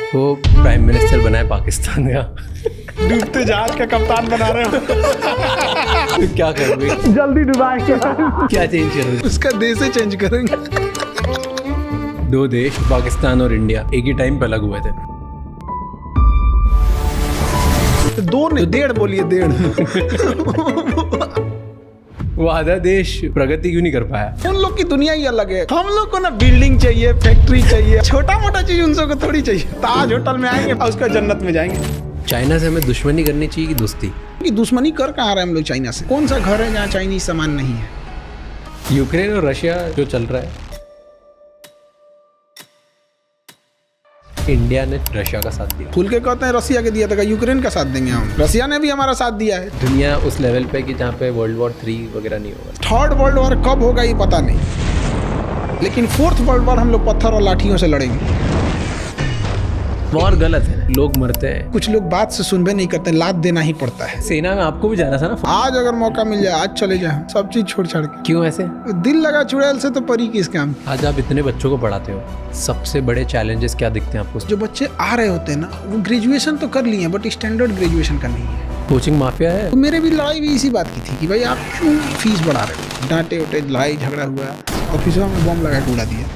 वो prime minister बना है पाकिस्तान का। डूबते जहाज का कप्तान बना रहे हो। तो क्या करोगे? जल्दी डुबाएंगे। क्या चेंज करोगे? उसका देश ही चेंज करेंगे। दो देश पाकिस्तान और इंडिया एक ही टाइम पे अलग हुए थे। दो नहीं, डेढ़ बोलिए, डेढ़। वो आधा देश प्रगति क्यों नहीं कर पाया? उन लोग की दुनिया ही अलग है। हम लोग को ना बिल्डिंग चाहिए, फैक्ट्री चाहिए, छोटा मोटा चीज उन सबको थोड़ी चाहिए। ताज होटल में आएंगे और उसका जन्नत में जाएंगे। चाइना से हमें दुश्मनी करनी चाहिए कि दोस्ती? कि दुश्मनी कर कहाँ रहे हम लोग चाइना से? कौन सा घर है जहाँ चाइनीज सामान नहीं है? यूक्रेन और रशिया जो चल रहा है, इंडिया ने रशिया का साथ दिया। खुल के कहते हैं रसिया के दिया था, यूक्रेन का साथ देंगे हम? रसिया ने भी हमारा साथ दिया है। दुनिया उस लेवल पे कि जहाँ पे वर्ल्ड वॉर 3 वगैरह नहीं होगा। थर्ड वर्ल्ड वॉर कब होगा ये पता नहीं, लेकिन फोर्थ वर्ल्ड वॉर हम लोग पत्थर और लाठियों से लड़ेंगे। वॉर गलत है, लोग मरते हैं। कुछ लोग बात से सुनबे नहीं करते, लात देना ही पड़ता है। सेना में आपको भी जाना था ना? आज अगर मौका मिल जाए आज चले जाए, सब चीज छोड़ छाड़ के। क्यों ऐसे? दिल लगा चुड़ैल से तो परी किस काम। आज आप इतने बच्चों को पढ़ाते हो, सबसे बड़े चैलेंजेस क्या दिखते हैं आपको? जो बच्चे आ रहे होते हैं ना, वो ग्रेजुएशन तो कर लिए बट स्टैंडर्ड ग्रेजुएशन का नहीं है। कोचिंग माफिया है। तो मेरे भी लड़ाई भी इसी बात की थी कि भाई आप क्यों फीस बढ़ा रहे हो? डांटे उटे, लड़ाई झगड़ा हुआ, ऑफिसों में बम लगा के उड़ा दिया।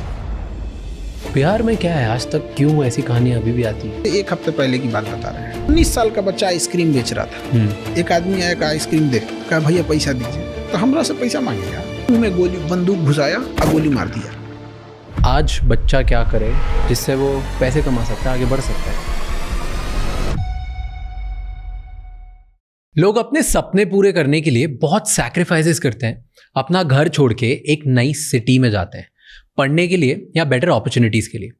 बिहार में क्या है, आज तक क्यों ऐसी कहानियां अभी भी आती है? एक हफ्ते पहले की बात बता रहे हैं। 19 साल का बच्चा आइसक्रीम बेच रहा था। एक आदमी आया, आइसक्रीम दे, कहा भैया पैसा दीजिए। तो हमरा से पैसा मांगेगा, मुंह में गोली बंदूक घुसाया और गोली मार दिया। आज बच्चा क्या करे जिससे वो पैसे कमा सकता है, आगे बढ़ सकता है? लोग अपने सपने पूरे करने के लिए बहुत सैक्रिफाइसेस करते हैं। अपना घर छोड़ के एक नई सिटी में जाते हैं, पढ़ने के लिए या बेटर अपॉर्चुनिटीज के लिए।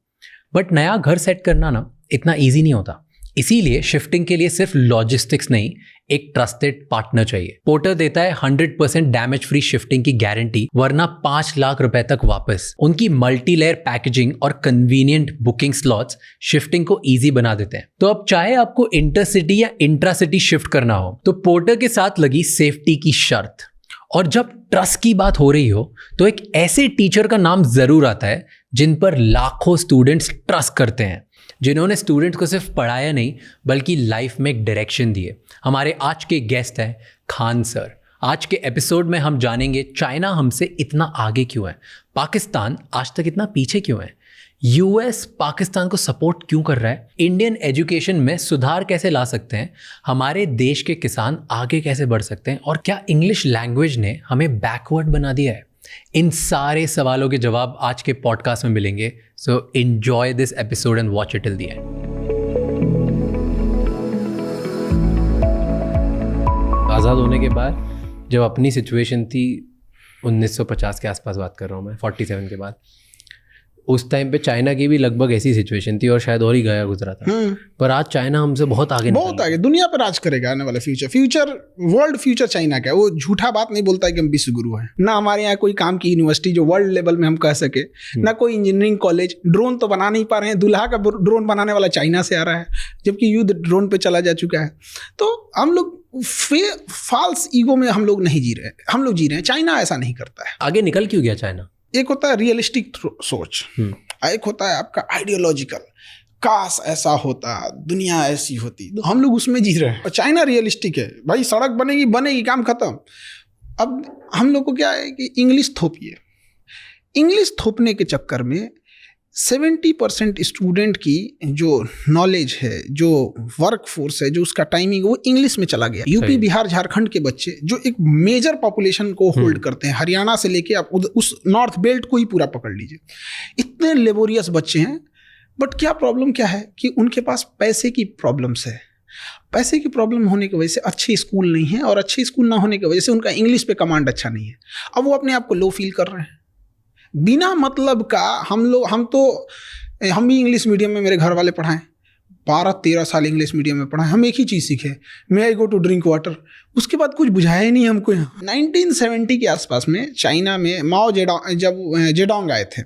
बट नया घर सेट करना ना इतना इजी नहीं होता। इसीलिए शिफ्टिंग के लिए सिर्फ लॉजिस्टिक्स नहीं, एक ट्रस्टेड पार्टनर चाहिए। पोर्टर देता है 100% डैमेज फ्री शिफ्टिंग की गारंटी, वरना 5 लाख रुपए तक वापस। उनकी मल्टी लेयर पैकेजिंग और कन्वीनियंट बुकिंग स्लॉट्स शिफ्टिंग को इजी बना देते हैं। तो अब चाहे आपको इंटरसिटी या इंट्रासिटी शिफ्ट करना हो, तो पोर्टर के साथ लगी सेफ्टी की शर्त। और जब ट्रस्ट की बात हो रही हो, तो एक ऐसे टीचर का नाम जरूर आता है जिन पर लाखों स्टूडेंट्स ट्रस्ट करते हैं, जिन्होंने स्टूडेंट्स को सिर्फ पढ़ाया नहीं बल्कि लाइफ में एक डायरेक्शन दिए। हमारे आज के गेस्ट हैं खान सर। आज के एपिसोड में हम जानेंगे चाइना हमसे इतना आगे क्यों है, पाकिस्तान आज तक इतना पीछे क्यों है, यूएस पाकिस्तान को सपोर्ट क्यों कर रहा है, इंडियन एजुकेशन में सुधार कैसे ला सकते हैं, हमारे देश के किसान आगे कैसे बढ़ सकते हैं, और क्या इंग्लिश लैंग्वेज ने हमें बैकवर्ड बना दिया है। इन सारे सवालों के जवाब आज के पॉडकास्ट में मिलेंगे। So enjoy this episode and watch it till the end. आज़ाद होने के बाद जब अपनी सिचुएशन थी, 1950 के आसपास बात कर रहा हूँ मैं, 47 के बाद, उस टाइम पे चाइना की भी लगभग ऐसी सिचुएशन थी और शायद और ही गया गुजरा था। पर आज चाइना हमसे बहुत आगे दुनिया पर राज करेगा आने वाला फ्यूचर वर्ल्ड फ्यूचर चाइना का है। वो झूठा बात नहीं बोलता है कि हम विश्व गुरु हैं। ना हमारे यहाँ कोई काम की यूनिवर्सिटी जो वर्ल्ड लेवल में हम कह सके, ना कोई इंजीनियरिंग कॉलेज। ड्रोन तो बना नहीं पा रहे हैं, दूल्हा का ड्रोन बनाने वाला चाइना से आ रहा है, जबकि युद्ध ड्रोन पे चला जा चुका है। तो हम लोग फॉल्स ईगो में हम लोग नहीं जी रहे, हम लोग जी रहे हैं। चाइना ऐसा नहीं करता है। आगे निकल क्यों गया चाइना? एक होता है रियलिस्टिक सोच, एक होता है आपका आइडियोलॉजिकल, काश ऐसा होता, दुनिया ऐसी होती। तो हम लोग उसमें जी रहे हैं। और चाइना रियलिस्टिक है, भाई सड़क बनेगी बनेगी, काम खत्म। अब हम लोग को क्या है कि इंग्लिश थोपिए। इंग्लिश थोपने के चक्कर में 70% स्टूडेंट की जो नॉलेज है, जो वर्क फोर्स है, जो उसका टाइमिंग, वो इंग्लिश में चला गया। यूपी बिहार झारखंड के बच्चे जो एक मेजर पॉपुलेशन को होल्ड करते हैं, हरियाणा से लेके आप उस नॉर्थ बेल्ट को ही पूरा पकड़ लीजिए, इतने लेबोरियस बच्चे हैं। बट क्या प्रॉब्लम क्या है कि उनके पास पैसे की प्रॉब्लम्स है। पैसे की प्रॉब्लम होने की वजह से अच्छे स्कूल नहीं है, और अच्छे स्कूल ना होने की वजह से उनका इंग्लिश पे कमांड अच्छा नहीं है। अब वो अपने आप को लो फील कर रहे हैं बिना मतलब का। हम भी इंग्लिश मीडियम में मेरे घर वाले पढ़ाएं, 12-13 साल इंग्लिश मीडियम में पढ़ाएं, हम एक ही चीज़ सीखे, मे आई गो टू ड्रिंक वाटर। उसके बाद कुछ बुझाया ही नहीं हमको। 1970 के आसपास में चाइना में माओ जेडोंग आए थे।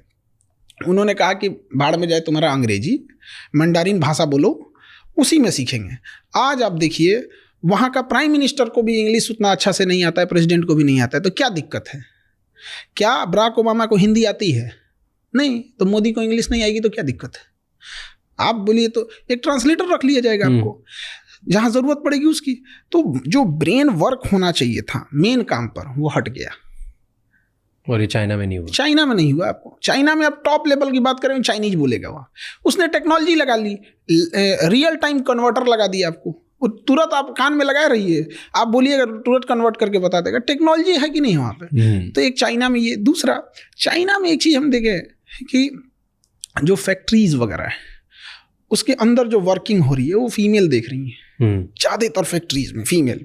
उन्होंने कहा कि बाढ़ में जाए तुम्हारा अंग्रेजी, मंडारिन भाषा बोलो, उसी में सीखेंगे। आज आप देखिए, वहाँ का प्राइम मिनिस्टर को भी इंग्लिश उतना अच्छा से नहीं आता है, प्रेसिडेंट को भी नहीं आता है। तो क्या दिक्कत है? क्या बराक ओबामा को हिंदी आती है? नहीं। तो मोदी को इंग्लिश नहीं आएगी तो क्या दिक्कत है? आप बोलिए तो एक ट्रांसलेटर रख लिया जाएगा आपको, जहाँ ज़रूरत पड़ेगी उसकी। तो जो ब्रेन वर्क होना चाहिए था मेन काम पर, वो हट गया। और ये चाइना में नहीं हुआ। चाइना में नहीं हुआ। आपको चाइना में आप टॉप लेवल की बात करें, चाइनीज बोलेगा वहाँ, उसने टेक्नोलॉजी लगा ली, रियल टाइम कन्वर्टर लगा दिया आपको, वो तुरंत आप कान में लगाए रहिए, आप बोलिएगा तुरंत कन्वर्ट करके बता देगा। टेक्नोलॉजी है कि नहीं वहाँ पे? तो एक चाइना में ये। दूसरा, चाइना में एक चीज़ हम देखें कि जो फैक्ट्रीज वगैरह है उसके अंदर जो वर्किंग हो रही है वो फीमेल देख रही है ज़्यादातर फैक्ट्रीज में फीमेल।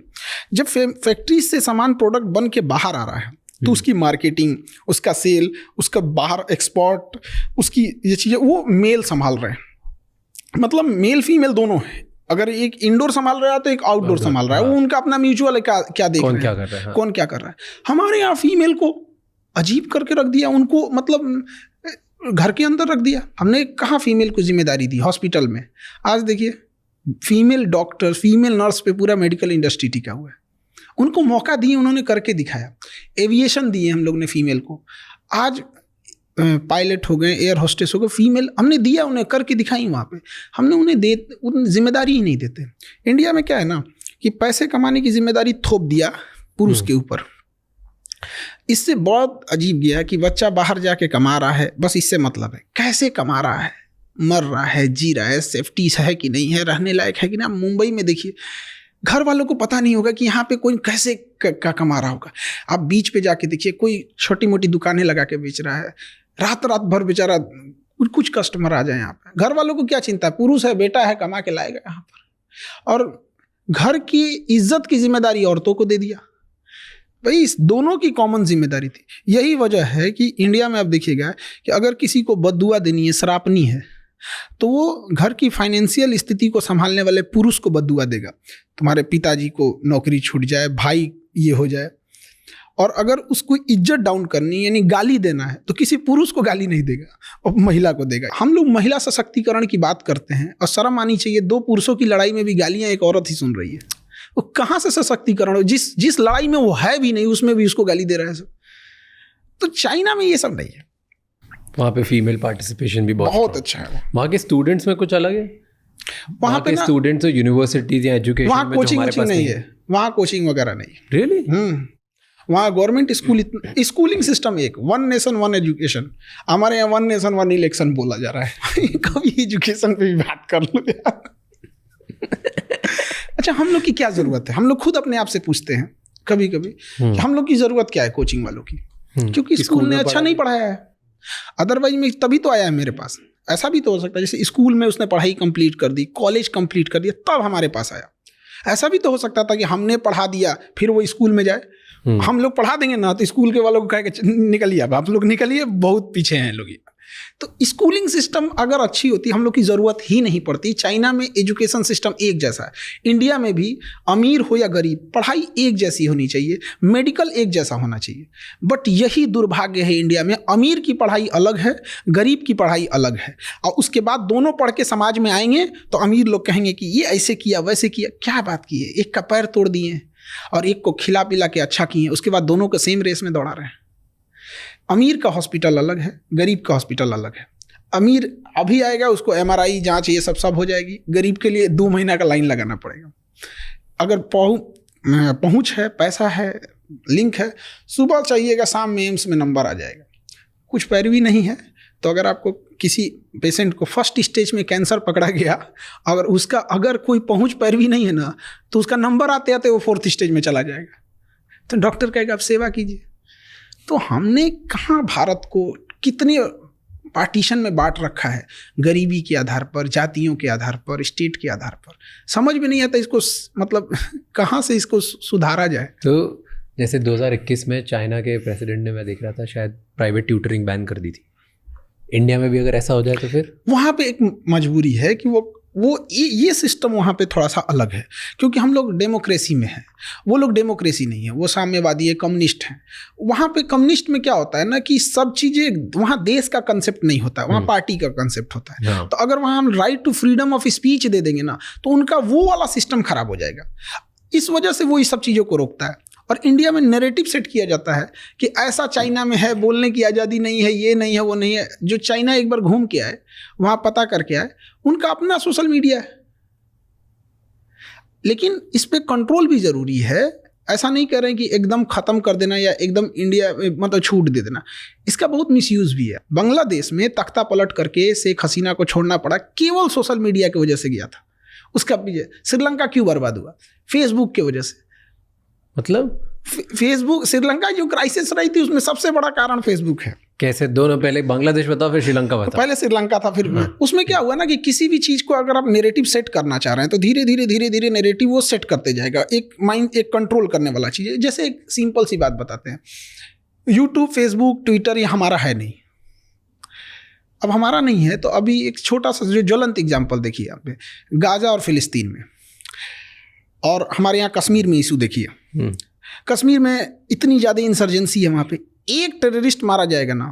जब फैक्ट्रीज से सामान प्रोडक्ट बन के बाहर आ रहा है तो उसकी मार्केटिंग, उसका सेल, उसका बाहर एक्सपोर्ट, उसकी ये चीज़ें वो मेल संभाल रहे हैं। मतलब मेल फीमेल दोनों है। अगर एक इंडोर संभाल रहा है तो एक आउटडोर संभाल रहा है। वो उनका अपना म्यूचुअल है, क्या देख रहे हैं, क्या कर रहा है, कौन क्या कर रहा है। हमारे यहाँ फीमेल को अजीब करके रख दिया, उनको मतलब घर के अंदर रख दिया। हमने कहाँ फीमेल को जिम्मेदारी दी हॉस्पिटल में? आज देखिए फीमेल डॉक्टर, फीमेल नर्स पे पूरा मेडिकल इंडस्ट्री टिका हुआ है। उनको मौका दिए, उन्होंने करके दिखाया। एविएशन दिए हम लोग ने फीमेल को, आज पायलट हो गए, एयर होस्टेस हो गए, फीमेल हमने दिया, उन्हें करके दिखाई। वहाँ पे हमने उन्हें जिम्मेदारी ही नहीं देते। इंडिया में क्या है ना कि पैसे कमाने की जिम्मेदारी थोप दिया पुरुष के ऊपर। इससे बहुत अजीब गया कि बच्चा बाहर जाके कमा रहा है, बस इससे मतलब है कैसे कमा रहा है, मर रहा है, जी रहा है, सेफ्टी है कि नहीं है, रहने लायक है कि नहीं। मुंबई में देखिए घर वालों को पता नहीं होगा कि यहाँ पे कोई कैसे क्या कमा रहा होगा। आप बीच पे जाके देखिए, कोई छोटी मोटी दुकानें लगा के बेच रहा है, रात भर बेचारा कुछ कस्टमर आ जाए यहाँ पे। घर वालों को क्या चिंता है, पुरुष है, बेटा है, कमा के लाएगा यहाँ पर। और घर की इज्जत की जिम्मेदारी औरतों को दे दिया। भाई इस दोनों की कॉमन जिम्मेदारी थी। यही वजह है कि इंडिया में आप देखिएगा कि अगर किसी को बद्दुआ देनी है, श्रापनी है, तो वो घर की फाइनेंशियल स्थिति को संभालने वाले पुरुष को बद्दुआ देगा। तुम्हारे पिताजी को नौकरी छूट जाए, भाई ये हो जाए। और अगर उसको इज्जत डाउन करनी यानी गाली देना है तो किसी पुरुष को गाली नहीं देगा, और महिला को देगा। हम लोग महिला सशक्तिकरण की बात करते हैं और शर्म आनी चाहिए, दो पुरुषों की लड़ाई में भी गालियां एक औरत ही सुन रही है। वो कहाँ से सशक्तिकरण हो? जिस लड़ाई में वो है भी नहीं उसमें भी उसको गाली दे रहा है सब। तो चाइना में ये सब नहीं है। वहाँ पे फीमेल पार्टिसिपेशन भी बहुत अच्छा है। वहाँ के स्टूडेंट्स में कुछ अलग है? वहाँ पे स्टूडेंट्स यूनिवर्सिटीज या एजुकेशन वहाँ कोचिंग नहीं है, वहाँ कोचिंग वगैरह नहीं। रियली? वहाँ गवर्नमेंट स्कूलिंग सिस्टम एक, वन नेशन वन एजुकेशन। हमारे यहाँ वन नेशन वन इलेक्शन बोला जा रहा है। कभी एजुकेशन पे भी बात कर लो यार। अच्छा, हम लोग की क्या जरूरत है? हम लोग खुद अपने आप से पूछते हैं कभी कभी कि हम लोग की जरूरत क्या है कोचिंग वालों की? क्योंकि स्कूल ने अच्छा नहीं पढ़ाया है। अदरवाइज में तभी तो आया है मेरे पास। ऐसा भी तो हो सकता है जैसे स्कूल में उसने पढ़ाई कंप्लीट कर दी, कॉलेज कंप्लीट कर दिया, तब हमारे पास आया। ऐसा भी तो हो सकता था कि हमने पढ़ा दिया फिर वो स्कूल में जाए। हम लोग पढ़ा देंगे ना तो स्कूल के वालों को कह के निकलिए, अब आप लोग निकलिए, बहुत पीछे हैं लोग। तो स्कूलिंग सिस्टम अगर अच्छी होती हम लोग की ज़रूरत ही नहीं पड़ती। चाइना में एजुकेशन सिस्टम एक जैसा है, इंडिया में भी अमीर हो या गरीब पढ़ाई एक जैसी होनी चाहिए, मेडिकल एक जैसा होना चाहिए। बट यही दुर्भाग्य है इंडिया में, अमीर की पढ़ाई अलग है, गरीब की पढ़ाई अलग है। और उसके बाद दोनों पढ़ के समाज में आएंगे तो अमीर लोग कहेंगे कि ये ऐसे किया वैसे किया। क्या बात की है, एक का पैर तोड़ दिए और एक को खिला पिला के अच्छा किए, उसके बाद दोनों को सेम रेस में दौड़ा रहे हैं। अमीर का हॉस्पिटल अलग है, गरीब का हॉस्पिटल अलग है। अमीर अभी आएगा, उसको MRI जांच ये सब हो जाएगी। गरीब के लिए 2 महीना का लाइन लगाना पड़ेगा। अगर पहुंच है, पैसा है, लिंक है, सुबह चाहिएगा, शाम में एम्स में नंबर आ जाएगा। कुछ पैरवी नहीं है तो अगर आपको किसी पेशेंट को फर्स्ट स्टेज में कैंसर पकड़ा गया, अगर कोई पहुंच पैरवी नहीं है ना, तो उसका नंबर आते आते वो 4th स्टेज में चला जाएगा। तो डॉक्टर कहेगा आप सेवा कीजिए। तो हमने कहाँ भारत को कितने पार्टीशन में बांट रखा है, गरीबी के आधार पर, जातियों के आधार पर, स्टेट के आधार पर। समझ में नहीं आता इसको, मतलब कहाँ से इसको सुधारा जाए। तो जैसे 2021 में चाइना के प्रेसिडेंट ने, मैं देख रहा था, शायद प्राइवेट ट्यूटरिंग बैन कर दी थी। इंडिया में भी अगर ऐसा हो जाए तो फिर वहाँ पे एक मजबूरी है कि वो ये सिस्टम वहाँ पे थोड़ा सा अलग है, क्योंकि हम लोग डेमोक्रेसी में हैं, वो लोग डेमोक्रेसी नहीं है, वो साम्यवादी है, कम्युनिस्ट हैं। वहाँ पे कम्युनिस्ट में क्या होता है ना कि सब चीज़ें, वहाँ देश का कंसेप्ट नहीं होता, वहाँ पार्टी का कंसेप्ट होता है। तो अगर वहाँ हम right to freedom of speech दे देंगे ना, तो उनका वो वाला सिस्टम खराब हो जाएगा। इस वजह से वो इस सब चीज़ों को रोकता है। और इंडिया में नैरेटिव सेट किया जाता है कि ऐसा चाइना में है, बोलने की आज़ादी नहीं है, ये नहीं है, वो नहीं है। जो चाइना एक बार घूम के आए, वहाँ पता करके आए, उनका अपना सोशल मीडिया है। लेकिन इस पर कंट्रोल भी ज़रूरी है। ऐसा नहीं कर रहे हैं कि एकदम ख़त्म कर देना या एकदम इंडिया मतलब छूट दे देना। इसका बहुत मिसयूज़ भी है। बांग्लादेश में तख्ता पलट करके शेख हसीना को छोड़ना पड़ा, केवल सोशल मीडिया की वजह से गया था। उसका श्रीलंका क्यों बर्बाद हुआ? फेसबुक की वजह से। मतलब फेसबुक, श्रीलंका जो क्राइसिस रही थी उसमें सबसे बड़ा कारण फेसबुक है। कैसे? दोनों, पहले बांग्लादेश बताओ फिर श्रीलंका बताओ। पहले श्रीलंका था, फिर उसमें क्या हुआ ना कि किसी भी चीज़ को अगर आप नैरेटिव सेट करना चाह रहे हैं तो धीरे धीरे नैरेटिव वो सेट करते जाएगा। एक माइंड, एक कंट्रोल करने वाला चीज़ है। जैसे एक सिंपल सी बात बताते हैं, यूट्यूब, फेसबुक, ट्विटर ये हमारा है नहीं। अब हमारा नहीं है तो अभी एक छोटा सा जो ज्वलंत एग्जाम्पल देखिए यहाँ पे, गाजा और फिलिस्तीन में, और हमारे यहाँ कश्मीर में इशू देखिए। कश्मीर में इतनी ज़्यादा इंसर्जेंसी है, वहाँ पे एक टेररिस्ट मारा जाएगा ना,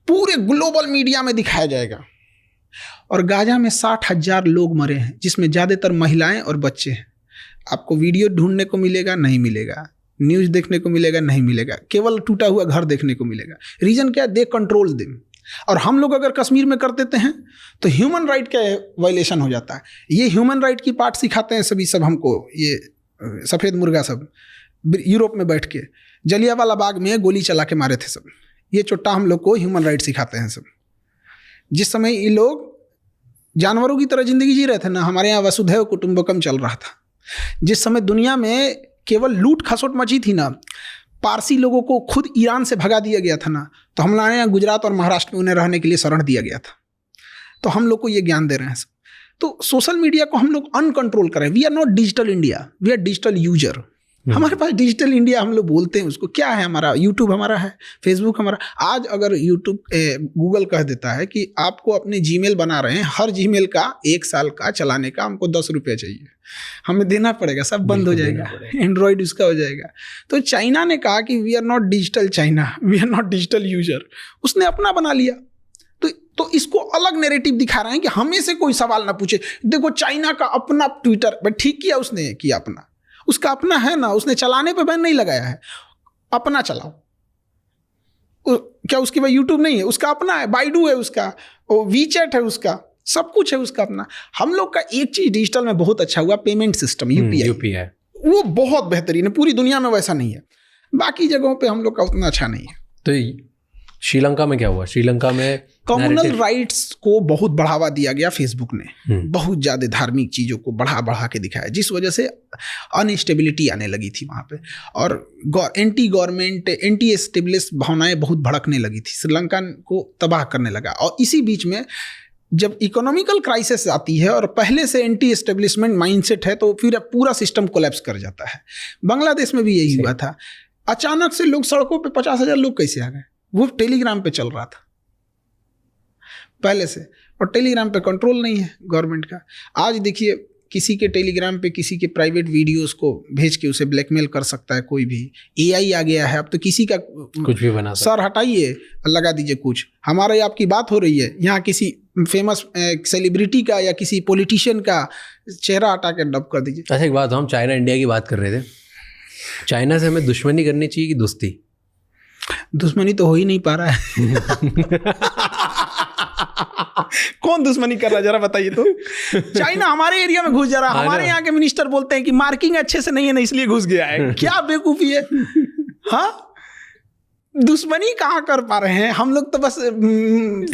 पूरे ग्लोबल मीडिया में दिखाया जाएगा। और गाजा में 60,000 लोग मरे हैं, जिसमें ज़्यादातर महिलाएं और बच्चे हैं। आपको वीडियो ढूंढने को मिलेगा? नहीं मिलेगा। न्यूज़ देखने को मिलेगा? नहीं मिलेगा। केवल टूटा हुआ घर देखने को मिलेगा। रीज़न क्या है? They control them. और हम लोग अगर कश्मीर में कर देते हैं तो ह्यूमन राइट का वायलेशन हो जाता है। ये ह्यूमन राइट की पार्ट सिखाते हैं सभी सब हमको, ये सफ़ेद मुर्गा सब यूरोप में बैठ के जलियांवाला बाग में गोली चला के मारे थे सब। ये चुट्टा हम लोग को ह्यूमन राइट सिखाते हैं सब। जिस समय ये लोग जानवरों की तरह ज़िंदगी जी रहे थे ना, हमारे यहाँ वसुधैव कुटुंबकम चल रहा था। जिस समय दुनिया में केवल लूट खसोट मची थी ना, पारसी लोगों को खुद ईरान से भगा दिया गया था ना, तो हमारे यहाँ गुजरात और महाराष्ट्र में उन्हें रहने के लिए शरण दिया गया था। तो हम लोग को ये ज्ञान दे रहे हैं सब। तो सोशल मीडिया को हम लोग अनकंट्रोल कर रहे हैं। We are not digital India, we are digital user. हमारे पास डिजिटल इंडिया हम लोग बोलते हैं उसको। क्या है हमारा? यूट्यूब हमारा है, फेसबुक हमारा। आज अगर यूट्यूब गूगल कह देता है कि आपको अपने जीमेल बना रहे हैं, हर जीमेल का 1 साल का चलाने का हमको 10 रुपये चाहिए, हमें देना पड़ेगा, सब बंद हो जाएगा, एंड्रॉयड उसका हो जाएगा। तो चाइना ने कहा कि we are not digital China, we are not digital user. उसने अपना बना लिया। तो इसको अलग नैरेटिव दिखा रहे हैं कि हमें से कोई सवाल ना पूछे। देखो चाइना का अपना ट्विटर, ठीक किया उसने, किया अपना, उसका अपना है ना, उसने चलाने पे बैन नहीं लगाया है, अपना चलाओ। क्या उसकी भाई यूट्यूब नहीं है? उसका अपना है, बाइडू है उसका, वीचैट है उसका, सब कुछ है उसका अपना। हम लोग का एक चीज डिजिटल में बहुत अच्छा हुआ, पेमेंट सिस्टम, यूपीआई, वो बहुत बेहतरीन है। पूरी दुनिया में वैसा नहीं है, बाकी जगहों पे हम लोग का उतना अच्छा नहीं है। तो श्रीलंका में क्या हुआ? श्रीलंका में कम्युनल राइट्स को बहुत बढ़ावा दिया गया फेसबुक ने। बहुत ज़्यादा धार्मिक चीज़ों को बढ़ा के दिखाया, जिस वजह से अनस्टेबिलिटी आने लगी थी वहाँ पे, और एंटी गवर्नमेंट, एंटी एस्टेब्लिश भावनाएं बहुत भड़कने लगी थी, श्रीलंका को तबाह करने लगा। और इसी बीच में जब इकोनॉमिकल क्राइसिस आती है और पहले से एंटी एस्टेब्लिशमेंट माइंडसेट है, तो फिर पूरा सिस्टम कोलैप्स कर जाता है। बांग्लादेश में भी यही हुआ था। अचानक से लोग सड़कों पे 50,000 लोग कैसे आ गए? वो टेलीग्राम पे चल रहा था पहले से, और टेलीग्राम पे कंट्रोल नहीं है गवर्नमेंट का। आज देखिए, किसी के टेलीग्राम पे किसी के प्राइवेट वीडियोस को भेज के उसे ब्लैकमेल कर सकता है कोई भी। एआई आ गया है, अब तो किसी का कुछ भी बना सकता है। सर हटाइए, लगा दीजिए कुछ। हमारे आपकी बात हो रही है, यहाँ किसी फेमस सेलिब्रिटी का या किसी पॉलिटिशियन का चेहरा हटा के डब कर दीजिए। अच्छा, एक बात, हम चाइना इंडिया की बात कर रहे थे। चाइना से हमें दुश्मनी करनी चाहिए कि दोस्ती? दुश्मनी तो हो ही नहीं पा रहा है। कौन दुश्मनी कर रहा है जरा बताइए तो। चाइना हमारे एरिया में घुस जा रहा है। हमारे यहाँ के मिनिस्टर बोलते हैं कि मार्किंग अच्छे से नहीं है ना, इसलिए घुस गया है। क्या बेवकूफी है। हाँ, दुश्मनी कहाँ कर पा रहे हैं हम लोग? तो बस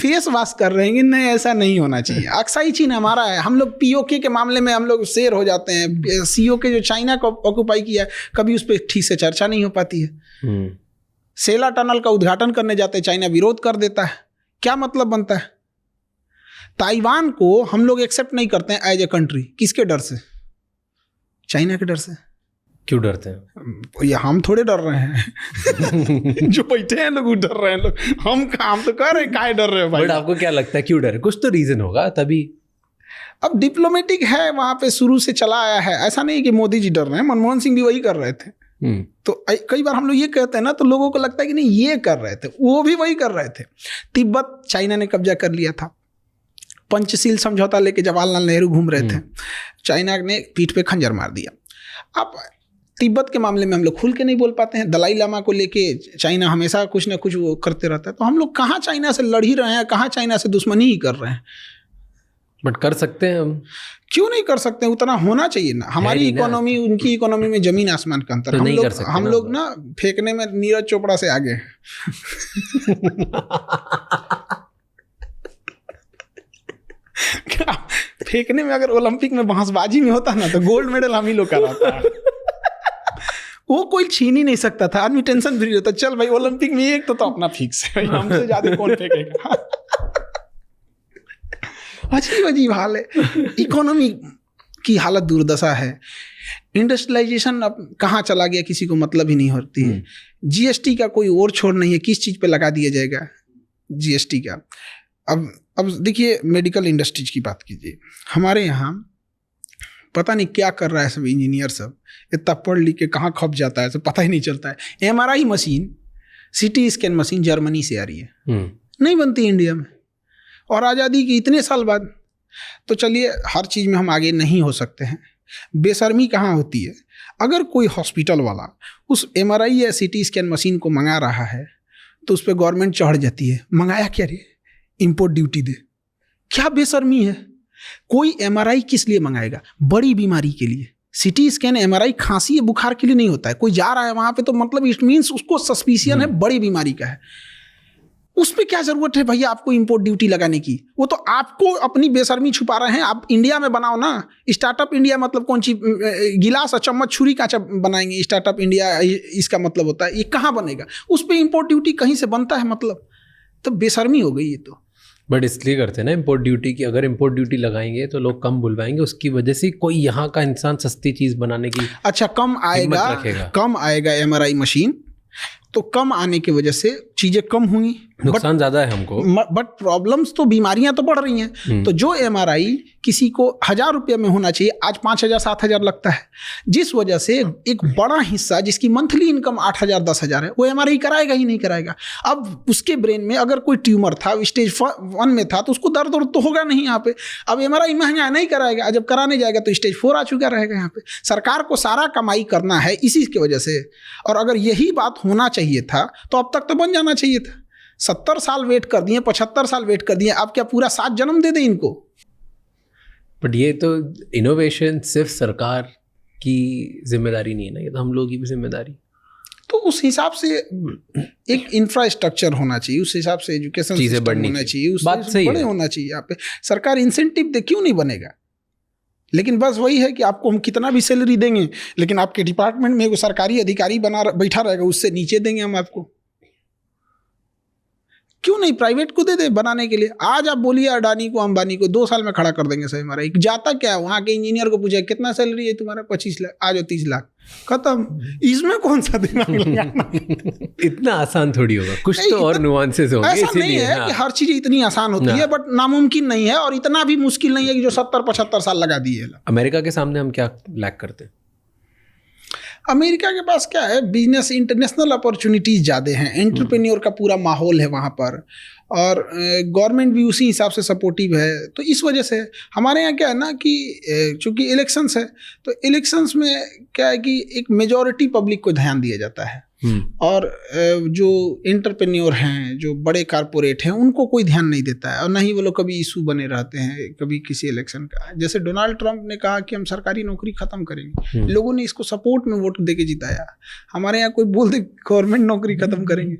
फेस वॉश कर रहे हैं कि नहीं, ऐसा नहीं होना चाहिए। अक्साई चीन हमारा है। हम लोग पीओके के मामले में हम लोग शेर हो जाते हैं। सीओके जो चाइना को ऑक्युपाई किया है, कभी उस पर ठीक से चर्चा नहीं हो पाती है। सेला टनल का उद्घाटन करने जाते हैं, चाइना विरोध कर देता है। क्या मतलब बनता है? ताइवान को हम लोग एक्सेप्ट नहीं करते हैं एज ए कंट्री। किसके डर से? चाइना के डर से। क्यों डरते हैं? ये हम थोड़े डर रहे हैं। जो बैठे हैं लोग डर रहे हैं। लोग हम तो कह रहे हैं काहे डर रहे हैं भाई। बट आपको क्या लगता है क्यों डर है? कुछ तो रीजन होगा तभी। अब डिप्लोमेटिक है, वहां पे शुरू से चला आया है। ऐसा नहीं कि मोदी जी डर रहे हैं, मनमोहन सिंह भी वही कर रहे थे। तो कई बार हम लोग ये कहते हैं ना, तो लोगों को लगता है कि नहीं ये कर रहे थे, वो भी वही कर रहे थे। तिब्बत चाइना ने कब्जा कर लिया था। पंचशील समझौता लेके जवाहरलाल नेहरू घूम रहे थे, चाइना ने पीठ पे खंजर मार दिया। अब तिब्बत के मामले में हम लोग खुल के नहीं बोल पाते हैं। दलाई लामा को लेके चाइना हमेशा कुछ ना कुछ वो करते रहता है। तो हम लोग कहाँ चाइना से लड़ ही रहे हैं, कहाँ चाइना से दुश्मनी ही कर रहे हैं। बट कर सकते हैं हम, क्यों नहीं कर सकते? उतना होना चाहिए ना। हमारी इकोनॉमी उनकी इकोनॉमी में जमीन आसमान का अंतर। तो हम लोग ना फेंकने में नीरज चोपड़ा से आगे हैं। फेंकने में अगर ओलंपिक में बांसबाजी में होता ना तो गोल्ड मेडल हम ही लोग का रहता है। वो कोई छीन ही नहीं सकता था, आदमी टेंशन फ्री रहता। चल भाई ओलंपिक में एक तो अपना फिक्स है, हमसे ज्यादा कौन फेंकेगा। अजीब अजीब हाल है, इकोनॉमी की हालत दुर्दशा है। इंडस्ट्रियलाइजेशन अब कहाँ चला गया किसी को मतलब ही नहीं होती है। जीएसटी का कोई और छोर नहीं है, किस चीज़ पे लगा दिया जाएगा जीएसटी का। अब देखिए मेडिकल इंडस्ट्रीज की बात कीजिए, हमारे यहाँ पता नहीं क्या कर रहा है सब इंजीनियर सब, इतना पढ़ लिख के कहाँ खप जाता है सब पता ही नहीं चलता है। MRI machine, CT scan machine Germany से आ रही है, नहीं बनती इंडिया में, और आज़ादी के इतने साल बाद। तो चलिए हर चीज़ में हम आगे नहीं हो सकते हैं। बेशर्मी कहाँ होती है, अगर कोई हॉस्पिटल वाला उस MRI या CT स्कैन मशीन को मंगा रहा है तो उस पर गवर्नमेंट चढ़ जाती है, मंगाया क्या रे, इंपोर्ट ड्यूटी दे। क्या बेशर्मी है। कोई MRI किस लिए मंगाएगा? बड़ी बीमारी के लिए। CT स्कैन MRI खांसी या बुखार के लिए नहीं होता है। कोई जा रहा है वहाँ पे तो मतलब इट मीन्स उसको सस्पिशियन है बड़ी बीमारी का है। उस पर क्या जरूरत है भैया आपको इंपोर्ट ड्यूटी लगाने की? वो तो आपको अपनी बेशर्मी छुपा रहे हैं। आप इंडिया में बनाओ ना। स्टार्टअप इंडिया मतलब कौन सी गिलास और चम्मच छुरी कांचा बनाएंगे? स्टार्टअप इंडिया इसका मतलब होता है, ये कहाँ बनेगा? उस पर इंपोर्ट ड्यूटी कहीं से बनता है मतलब? तो बेशर्मी हो गई ये तो। बट इसलिए करते हैं ना इंपोर्ट ड्यूटी की, अगर इंपोर्ट ड्यूटी लगाएंगे तो लोग कम बुलवाएंगे, उसकी वजह से कोई यहाँ का इंसान सस्ती चीज़ बनाने की अच्छा कम आएगा MRI मशीन, तो कम आने की वजह से चीज़ें कम होंगी, नुकसान ज़्यादा है हमको। बट प्रॉब्लम्स तो, बीमारियां तो बढ़ रही हैं। तो जो MRI किसी को 1000 रुपये में होना चाहिए आज 5000 7000 लगता है, जिस वजह से एक बड़ा हिस्सा जिसकी मंथली इनकम 8000 10000 है वो MRI कराएगा ही नहीं कराएगा। अब उसके ब्रेन में अगर कोई ट्यूमर था, स्टेज 1 में था, तो उसको दर्द तो होगा नहीं यहाँ पे। अब MRI महंगा नहीं कराएगा, जब कराने जाएगा तो स्टेज 4 आ चुका रहेगा। यहाँ पे सरकार को सारा कमाई करना है इसी की वजह से। और अगर यही बात होना चाहिए था तो अब तक तो बन जाना चाहिए था। 70 साल वेट कर दिए, 75 साल वेट कर दिए, आप क्या पूरा 7 जन्म दे दें इनको? बट ये तो इनोवेशन सिर्फ सरकार की जिम्मेदारी नहीं है ना, ये तो हम लोग की भी जिम्मेदारी। तो उस हिसाब से एक इंफ्रास्ट्रक्चर होना चाहिए, उस हिसाब से एजुकेशन चीज़ें बढ़नी होना चाहिए, उस बात सही बड़े होना चाहिए। यहाँ पे सरकार इंसेंटिव दे, क्यों नहीं बनेगा? लेकिन बस वही है कि आपको हम कितना भी सैलरी देंगे, लेकिन आपके डिपार्टमेंट में एक सरकारी अधिकारी बैठा रहेगा, उससे नीचे देंगे हम आपको। क्यों नहीं प्राइवेट को दे दे बनाने के लिए? आज आप बोलिए अडानी को, अंबानी को 2 साल में खड़ा कर देंगे। सही हमारा जाता क्या है, वहाँ के इंजीनियर को पूछा कितना सैलरी है तुम्हारा? 25 लाख, आ जाओ 30 लाख, खत्म। इसमें कौन सा दिमाग लगाना? इतना आसान थोड़ी होगा, कुछ तो और नुआंसेस होंगे। ऐसा नहीं है कि हर चीज इतनी आसान होती है, बट नामुमकिन नहीं है, और इतना भी मुश्किल नहीं है कि जो 70-75 साल लगा दिए। अमेरिका के सामने हम क्या लैक करते हैं? अमेरिका के पास क्या है, बिजनेस, इंटरनेशनल अपॉर्चुनिटीज़ ज़्यादा हैं, एंटरप्रेन्योर का पूरा माहौल है वहाँ पर, और गवर्नमेंट भी उसी हिसाब से सपोर्टिव है। तो इस वजह से हमारे यहाँ क्या है ना कि चूँकि इलेक्शंस है, तो इलेक्शंस में क्या है कि एक मेजॉरिटी पब्लिक को ध्यान दिया जाता है, और जो एंटरप्रेन्योर हैं, जो बड़े कारपोरेट हैं, उनको कोई ध्यान नहीं देता है, और ना ही वो लोग कभी इशू बने रहते हैं कभी किसी इलेक्शन का। जैसे डोनाल्ड ट्रंप ने कहा कि हम सरकारी नौकरी खत्म करेंगे, लोगों ने इसको सपोर्ट में वोट देके जिताया। हमारे यहाँ कोई बोल दे गवर्नमेंट नौकरी खत्म करेंगे,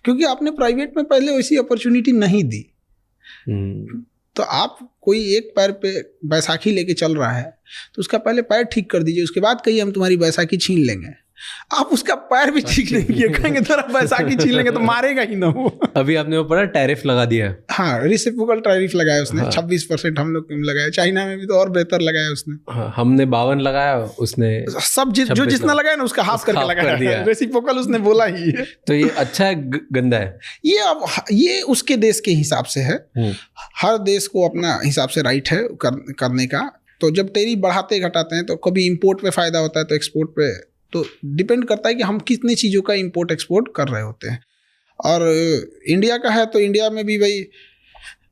क्योंकि आपने प्राइवेट में पहले वैसी अपॉर्चुनिटी नहीं दी। तो आप कोई एक पैर पे बैसाखी लेके चल रहा है तो उसका पहले पैर ठीक कर दीजिए, उसके बाद कहिए हम तुम्हारी बैसाखी छीन लेंगे। आप उसका पैर भी ठीक नहीं किए, कहेंगे तेरा बैसाखी छीन लेंगे, तो मारेगा ही ना वो। अभी आपने वो पढ़ा टैरिफ लगा दिया है? हाँ, रेसिप्रोकल टैरिफ लगाया उसने। हाँ। 26% हम लोग लगाया, चाइना में भी तो और बेहतर लगाया उसने। हाँ, हमने 52 लगाया, उसने सब जो जितना लगाया ना उसका हाफ करके लगाया। रेसिप्रोकल उसने बोला ही है। तो ये अच्छा है गंदा है? ये अब ये उसके देश के हिसाब से है, हर देश को अपना हिसाब से राइट है करने का। तो जब टैरिफ बढ़ाते घटाते हैं तो कभी इम्पोर्ट पे फायदा होता है तो एक्सपोर्ट पे, तो डिपेंड करता है कि हम कितनी चीज़ों का इंपोर्ट एक्सपोर्ट कर रहे होते हैं। और इंडिया का है तो इंडिया में भी भाई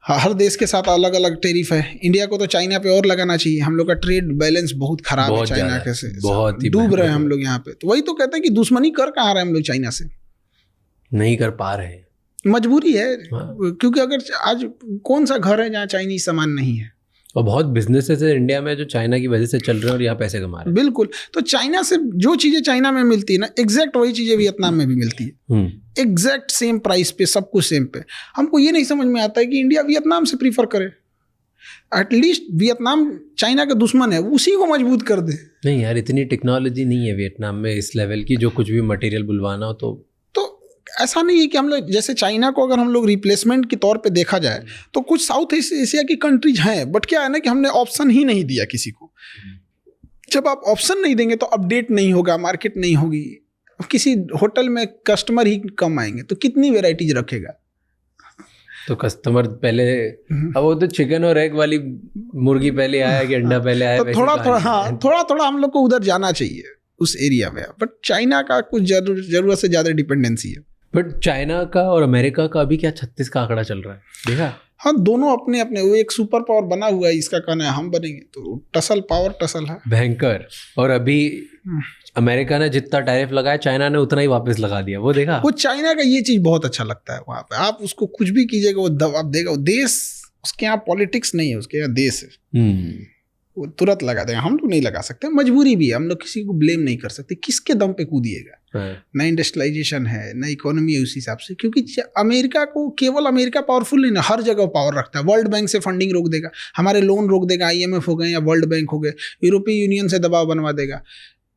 हर देश के साथ अलग अलग टैरिफ है। इंडिया को तो चाइना पे और लगाना चाहिए। हम लोग का ट्रेड बैलेंस बहुत खराब है चाइना के से, बहुत ही डूब रहे हैं हम लोग यहाँ पे। तो वही तो कहते हैं कि दुश्मनी कर कहाँ रहे हम लोग चाइना से, नहीं कर पा रहे हैं, मजबूरी है। क्योंकि अगर आज कौन सा घर है जहाँ चाइनीज सामान नहीं है, और बहुत बिजनेसेस है इंडिया में जो चाइना की वजह से चल रहे हैं और यहाँ पैसे कमा रहे हैं। बिल्कुल। तो चाइना से जो चीजें चाइना में मिलती है ना, एग्जैक्ट वही चीजें वियतनाम में भी मिलती है, एग्जैक्ट सेम प्राइस पे, सब कुछ सेम पे। हमको ये नहीं समझ में आता है कि इंडिया वियतनाम से प्रीफर करे। एटलीस्ट वियतनाम चाइना का दुश्मन है, उसी को मजबूत कर दे। नहीं यार, इतनी टेक्नोलॉजी नहीं है वियतनाम में इस लेवल की, जो कुछ भी मटेरियल बुलवाना हो तो ऐसा नहीं है कि हम लोग जैसे चाइना को अगर हम लोग रिप्लेसमेंट के तौर पे देखा जाए तो कुछ साउथ एशिया की कंट्रीज हैं, बट क्या है ना कि हमने ऑप्शन ही नहीं दिया किसी को। जब आप ऑप्शन नहीं देंगे तो अपडेट नहीं होगा, मार्केट नहीं होगी। किसी होटल में कस्टमर ही कम आएंगे तो कितनी वेराइटीज रखेगा। तो कस्टमर पहले, अब वो तो चिकन और एग वाली मुर्गी पहले आया कि अंडा पहले आया, तो थोड़ा थोड़ा हम लोग को उधर जाना चाहिए उस एरिया में। बट चाइना का कुछ जरूरत से ज्यादा डिपेंडेंसी है। बट चाइना का और अमेरिका का अभी क्या 36 का आंकड़ा चल रहा है, देखा? हाँ, दोनों अपने अपने, वो एक सुपर पावर बना हुआ है, इसका कहना है हम बनेंगे, तो टसल है भयंकर। और अभी अमेरिका ने जितना टैरिफ लगाया चाइना ने उतना ही वापस लगा दिया, वो देखा? वो चाइना का ये चीज बहुत अच्छा लगता है। वहां पे आप उसको कुछ भी कीजिएगा वो दबाव देगा। वो देश, उसके यहाँ पॉलिटिक्स नहीं है, उसके यहाँ देश है। वो तुरंत लगा देगा। हम लोग नहीं लगा सकते, मजबूरी भी है। हम लोग किसी को ब्लेम नहीं कर सकते। किसके दम पे कूदिएगा? ना इंडस्ट्रियलाइजेशन है, ना इकोनॉमी है उस हिसाब से। क्योंकि अमेरिका को, केवल अमेरिका पावरफुल नहीं ना, हर जगह पावर रखता है। वर्ल्ड बैंक से फंडिंग रोक देगा, हमारे लोन रोक देगा, IMF हो गए या वर्ल्ड बैंक हो गए, यूरोपीय यूनियन से दबाव बनवा देगा।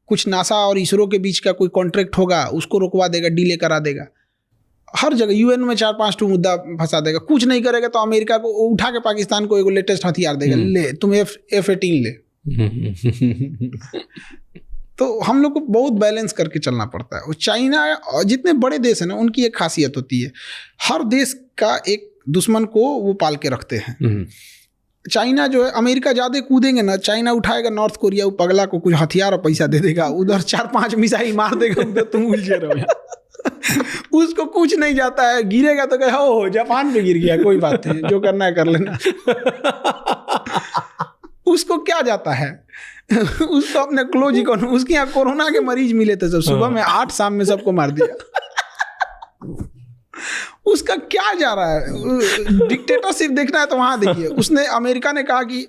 कुछ नासा और इसरो के बीच का कोई कॉन्ट्रैक्ट होगा, उसको रुकवा देगा, डिले करा देगा। हर जगह UN में 4-5 मुद्दा फंसा देगा। कुछ नहीं करेगा तो अमेरिका को उठा के पाकिस्तान को एक लेटेस्ट हथियार देगा, ले तुम F-18 ले। तो हम लोग को बहुत बैलेंस करके चलना पड़ता है। और चाइना, जितने बड़े देश हैं ना, उनकी एक खासियत होती है, हर देश का एक दुश्मन को वो पाल के रखते हैं। चाइना जो है, अमेरिका ज़्यादा कूदेंगे ना, चाइना उठाएगा नॉर्थ कोरिया, वो पगला को कुछ हथियार और पैसा दे देगा, उधर 4-5 मिसाइल मार देगा, उधर तुम उलझे रहो। उसको कुछ नहीं जाता है, गिरेगा तो कहे हो जापान पे गिर गया, कोई बात नहीं, जो करना है कर लेना। उसको क्या जाता है? उसको अपने क्लोज इकोनॉमी, उसके यहाँ कोरोना के मरीज मिले थे सब, सुबह में 8, शाम में सबको मार दिया। उसका क्या जा रहा है? डिक्टेटरशिप देखना है तो वहां देखिए। उसने, अमेरिका ने कहा कि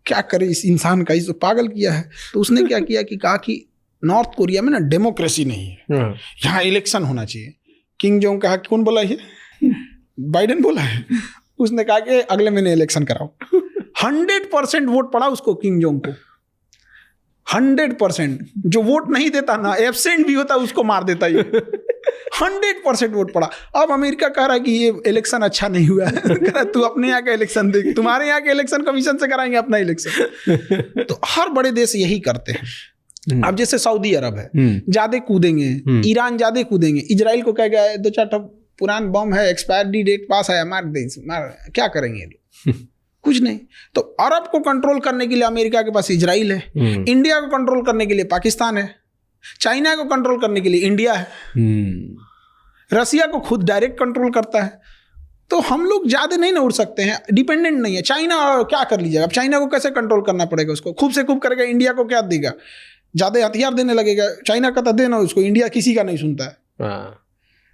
क्या करे इस इंसान का, इसको पागल किया है। तो उसने क्या किया कि कहा कि नॉर्थ कोरिया में ना डेमोक्रेसी नहीं है, यहाँ इलेक्शन होना चाहिए। किंग जोंग कहा, कौन बोला ये? बाइडेन बोला है। उसने कहा कि अगले महीने इलेक्शन कराओ। 100% वोट पड़ा उसको, किंग जोंग को 100%। जो वोट नहीं देता ना, एब्सेंट भी होता, उसको मार देता ये। 100% वोट पड़ा। अब अमेरिका कह रहा है कि ये इलेक्शन अच्छा नहीं हुआ है। कह रहा तू अपने यहाँ का इलेक्शन देख, तुम्हारे यहाँ के इलेक्शन कमीशन से कराएंगे अपना इलेक्शन। तो हर बड़े देश यही करते हैं। अब जैसे सऊदी अरब है, ज्यादा कूदेंगे, ईरान ज्यादा कूदेंगे, इजराइल को कह गया 2-4 पुरान बम है, एक्सपायरी डेट पास है, मार दे, क्या करेंगे लोग? कुछ नहीं। तो अरब को कंट्रोल करने के लिए अमेरिका के पास इजराइल है, इंडिया को कंट्रोल करने के लिए पाकिस्तान है, चाइना को कंट्रोल करने के लिए इंडिया है, रसिया को खुद डायरेक्ट कंट्रोल करता है। तो हम लोग ज्यादा नहीं ना उड़ सकते हैं, डिपेंडेंट नहीं है। चाइना क्या कर लीजिएगा? अब चाइना को कैसे कंट्रोल करना पड़ेगा? उसको खूब से खूब करेगा, इंडिया को क्या देगा? ज्यादा हथियार देने लगेगा। चाइना का तो देना उसको, इंडिया किसी का नहीं सुनता है।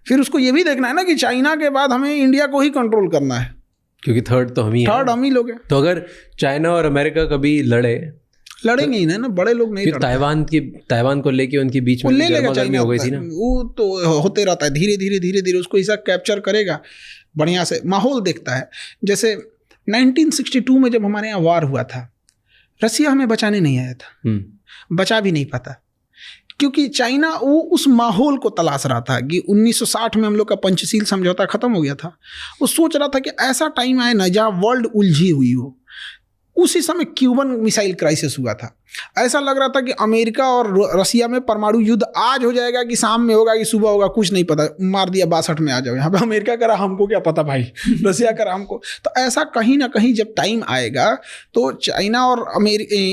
फिर उसको ये भी देखना है ना कि चाइना के बाद हमें इंडिया को ही कंट्रोल करना है, क्योंकि थर्ड हम ही लोग हैं। तो अगर चाइना और अमेरिका कभी लड़ेंगे ही ना, बड़े लोग नहीं। ताइवान को लेके उनके बीच में गर्मी हो गई थी ना, वो तो होते रहता है। धीरे धीरे उसको ऐसा कैप्चर करेगा, बढ़िया से माहौल देखता है। जैसे 1962 में जब हमारे यहाँ वार हुआ था, रसिया हमें बचाने नहीं आया था, बचा भी नहीं पाता, क्योंकि चाइना वो उस माहौल को तलाश रहा था कि 1960 में हम लोग का पंचशील समझौता खत्म हो गया था। वो सोच रहा था कि ऐसा टाइम आए ना जहाँ वर्ल्ड उलझी हुई हो। उसी समय क्यूबन मिसाइल क्राइसिस हुआ था। ऐसा लग रहा था कि अमेरिका और रसिया में परमाणु युद्ध आज हो जाएगा कि शाम में होगा कि सुबह होगा, कुछ नहीं पता, मार दिया 62 में आ जाओ। यहाँ पे अमेरिका करा, हमको क्या पता भाई, रसिया करा हमको। तो ऐसा कहीं ना कहीं जब टाइम आएगा तो चाइना और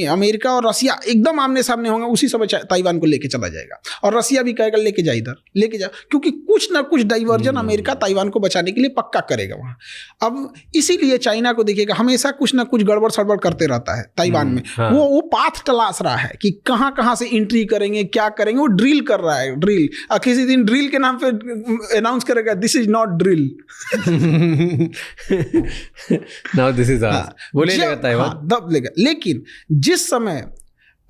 अमेरिका और रसिया एकदम आमने सामने होंगे, उसी समय ताइवान को लेके चला जाएगा और रसिया भी कहेगा लेके जा, इधर लेके जा, क्योंकि कुछ ना कुछ डाइवर्जन अमेरिका ताइवान को बचाने के लिए पक्का करेगा वहाँ। अब इसीलिए चाइना को देखिएगा हमेशा कुछ ना कुछ गड़बड़ सड़बड़ करते रहता है ताइवान में। हाँ। वो पाथ तलाश रहा है कि कहाँ कहाँ से एंट्री करेंगे, क्या करेंगे, वो ड्रिल कर रहा है, ड्रिल। किसी दिन ड्रिल के नाम पे अनाउंस करेगा this is not drill, now this is वो ले लेगा ताइवान, दब लेगा। लेकिन जिस समय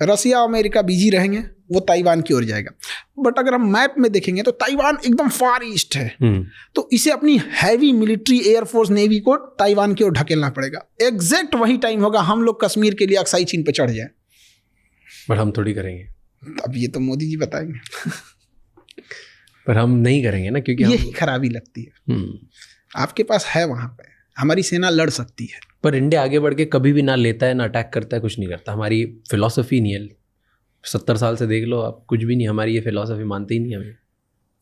रसिया अमेरिका बिजी रहेंगे वो ताइवान की ओर जाएगा। बट अगर हम मैप में देखेंगे तो ताइवान एकदम फार ईस्ट है, तो इसे अपनी हैवी मिलिट्री, एयरफोर्स, नेवी को ताइवान की ओर ढकेलना पड़ेगा। एग्जैक्ट वही टाइम होगा हम लोग कश्मीर के लिए अक्साई चीन पे चढ़ जाए। पर हम थोड़ी करेंगे, अब ये तो मोदी जी बताएंगे। पर हम नहीं करेंगे ना, क्योंकि यही खराबी लगती है। आपके पास है वहां पे, हमारी सेना लड़ सकती है, पर इंडिया आगे बढ़ के कभी भी ना लेता है, ना अटैक करता है, कुछ नहीं करता। हमारी फिलॉसफी नहीं है। 70 साल से देख लो आप, कुछ भी नहीं, हमारी ये फिलॉसफी मानते ही नहीं हमें।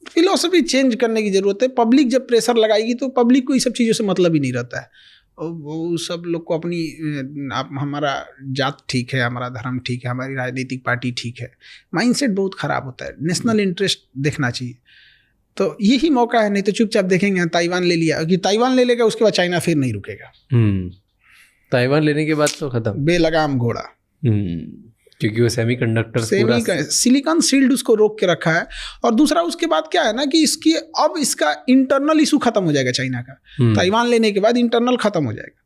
फिलॉसफी चेंज करने की जरूरत है। पब्लिक जब प्रेशर लगाएगी तो पब्लिक को ये सब चीज़ों से मतलब ही नहीं रहता है। और वो सब लोग को अपनी हमारा जात ठीक है, हमारा धर्म ठीक है, हमारी राजनीतिक पार्टी ठीक है, माइंडसेट बहुत ख़राब होता है। नेशनल इंटरेस्ट देखना चाहिए। तो यही मौका है, नहीं तो चुपचाप देखेंगे ताइवान ले लिया, कि ताइवान ले लेगा उसके बाद चाइना फिर नहीं रुकेगा। ताइवान लेने के बाद तो खत्म, बेलगाम घोड़ा। क्योंकि वो सेमीकंडक्टर सिलिकॉन शील्ड उसको रोक के रखा है। और दूसरा उसके बाद क्या है ना कि अब इसका इंटरनल इशू खत्म हो जाएगा चाइना का। ताइवान लेने के बाद इंटरनल खत्म हो जाएगा,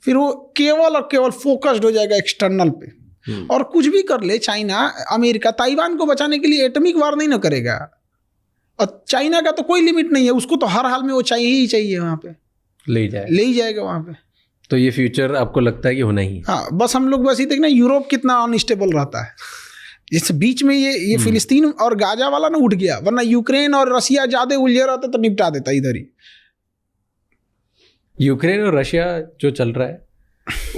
फिर वो केवल और केवल फोकस्ड हो जाएगा एक्सटर्नल पे। और कुछ भी कर ले चाइना, अमेरिका ताइवान को बचाने के लिए एटॉमिक वार नहीं ना करेगा। और चाइना का तो कोई लिमिट नहीं है, उसको तो हर हाल में वो चाहिए ही चाहिए, वहाँ पे ले ही जाएगा वहाँ पे। तो ये फ्यूचर आपको लगता है कि होना ही? हाँ, बस हम लोग बस ये देखना यूरोप कितना अनस्टेबल रहता है। इस बीच में ये फिलिस्तीन और गाजा वाला ना उठ गया, वरना यूक्रेन और रशिया ज्यादा उलझे रहते तो निपटा देता इधर ही। यूक्रेन और रशिया जो चल रहा है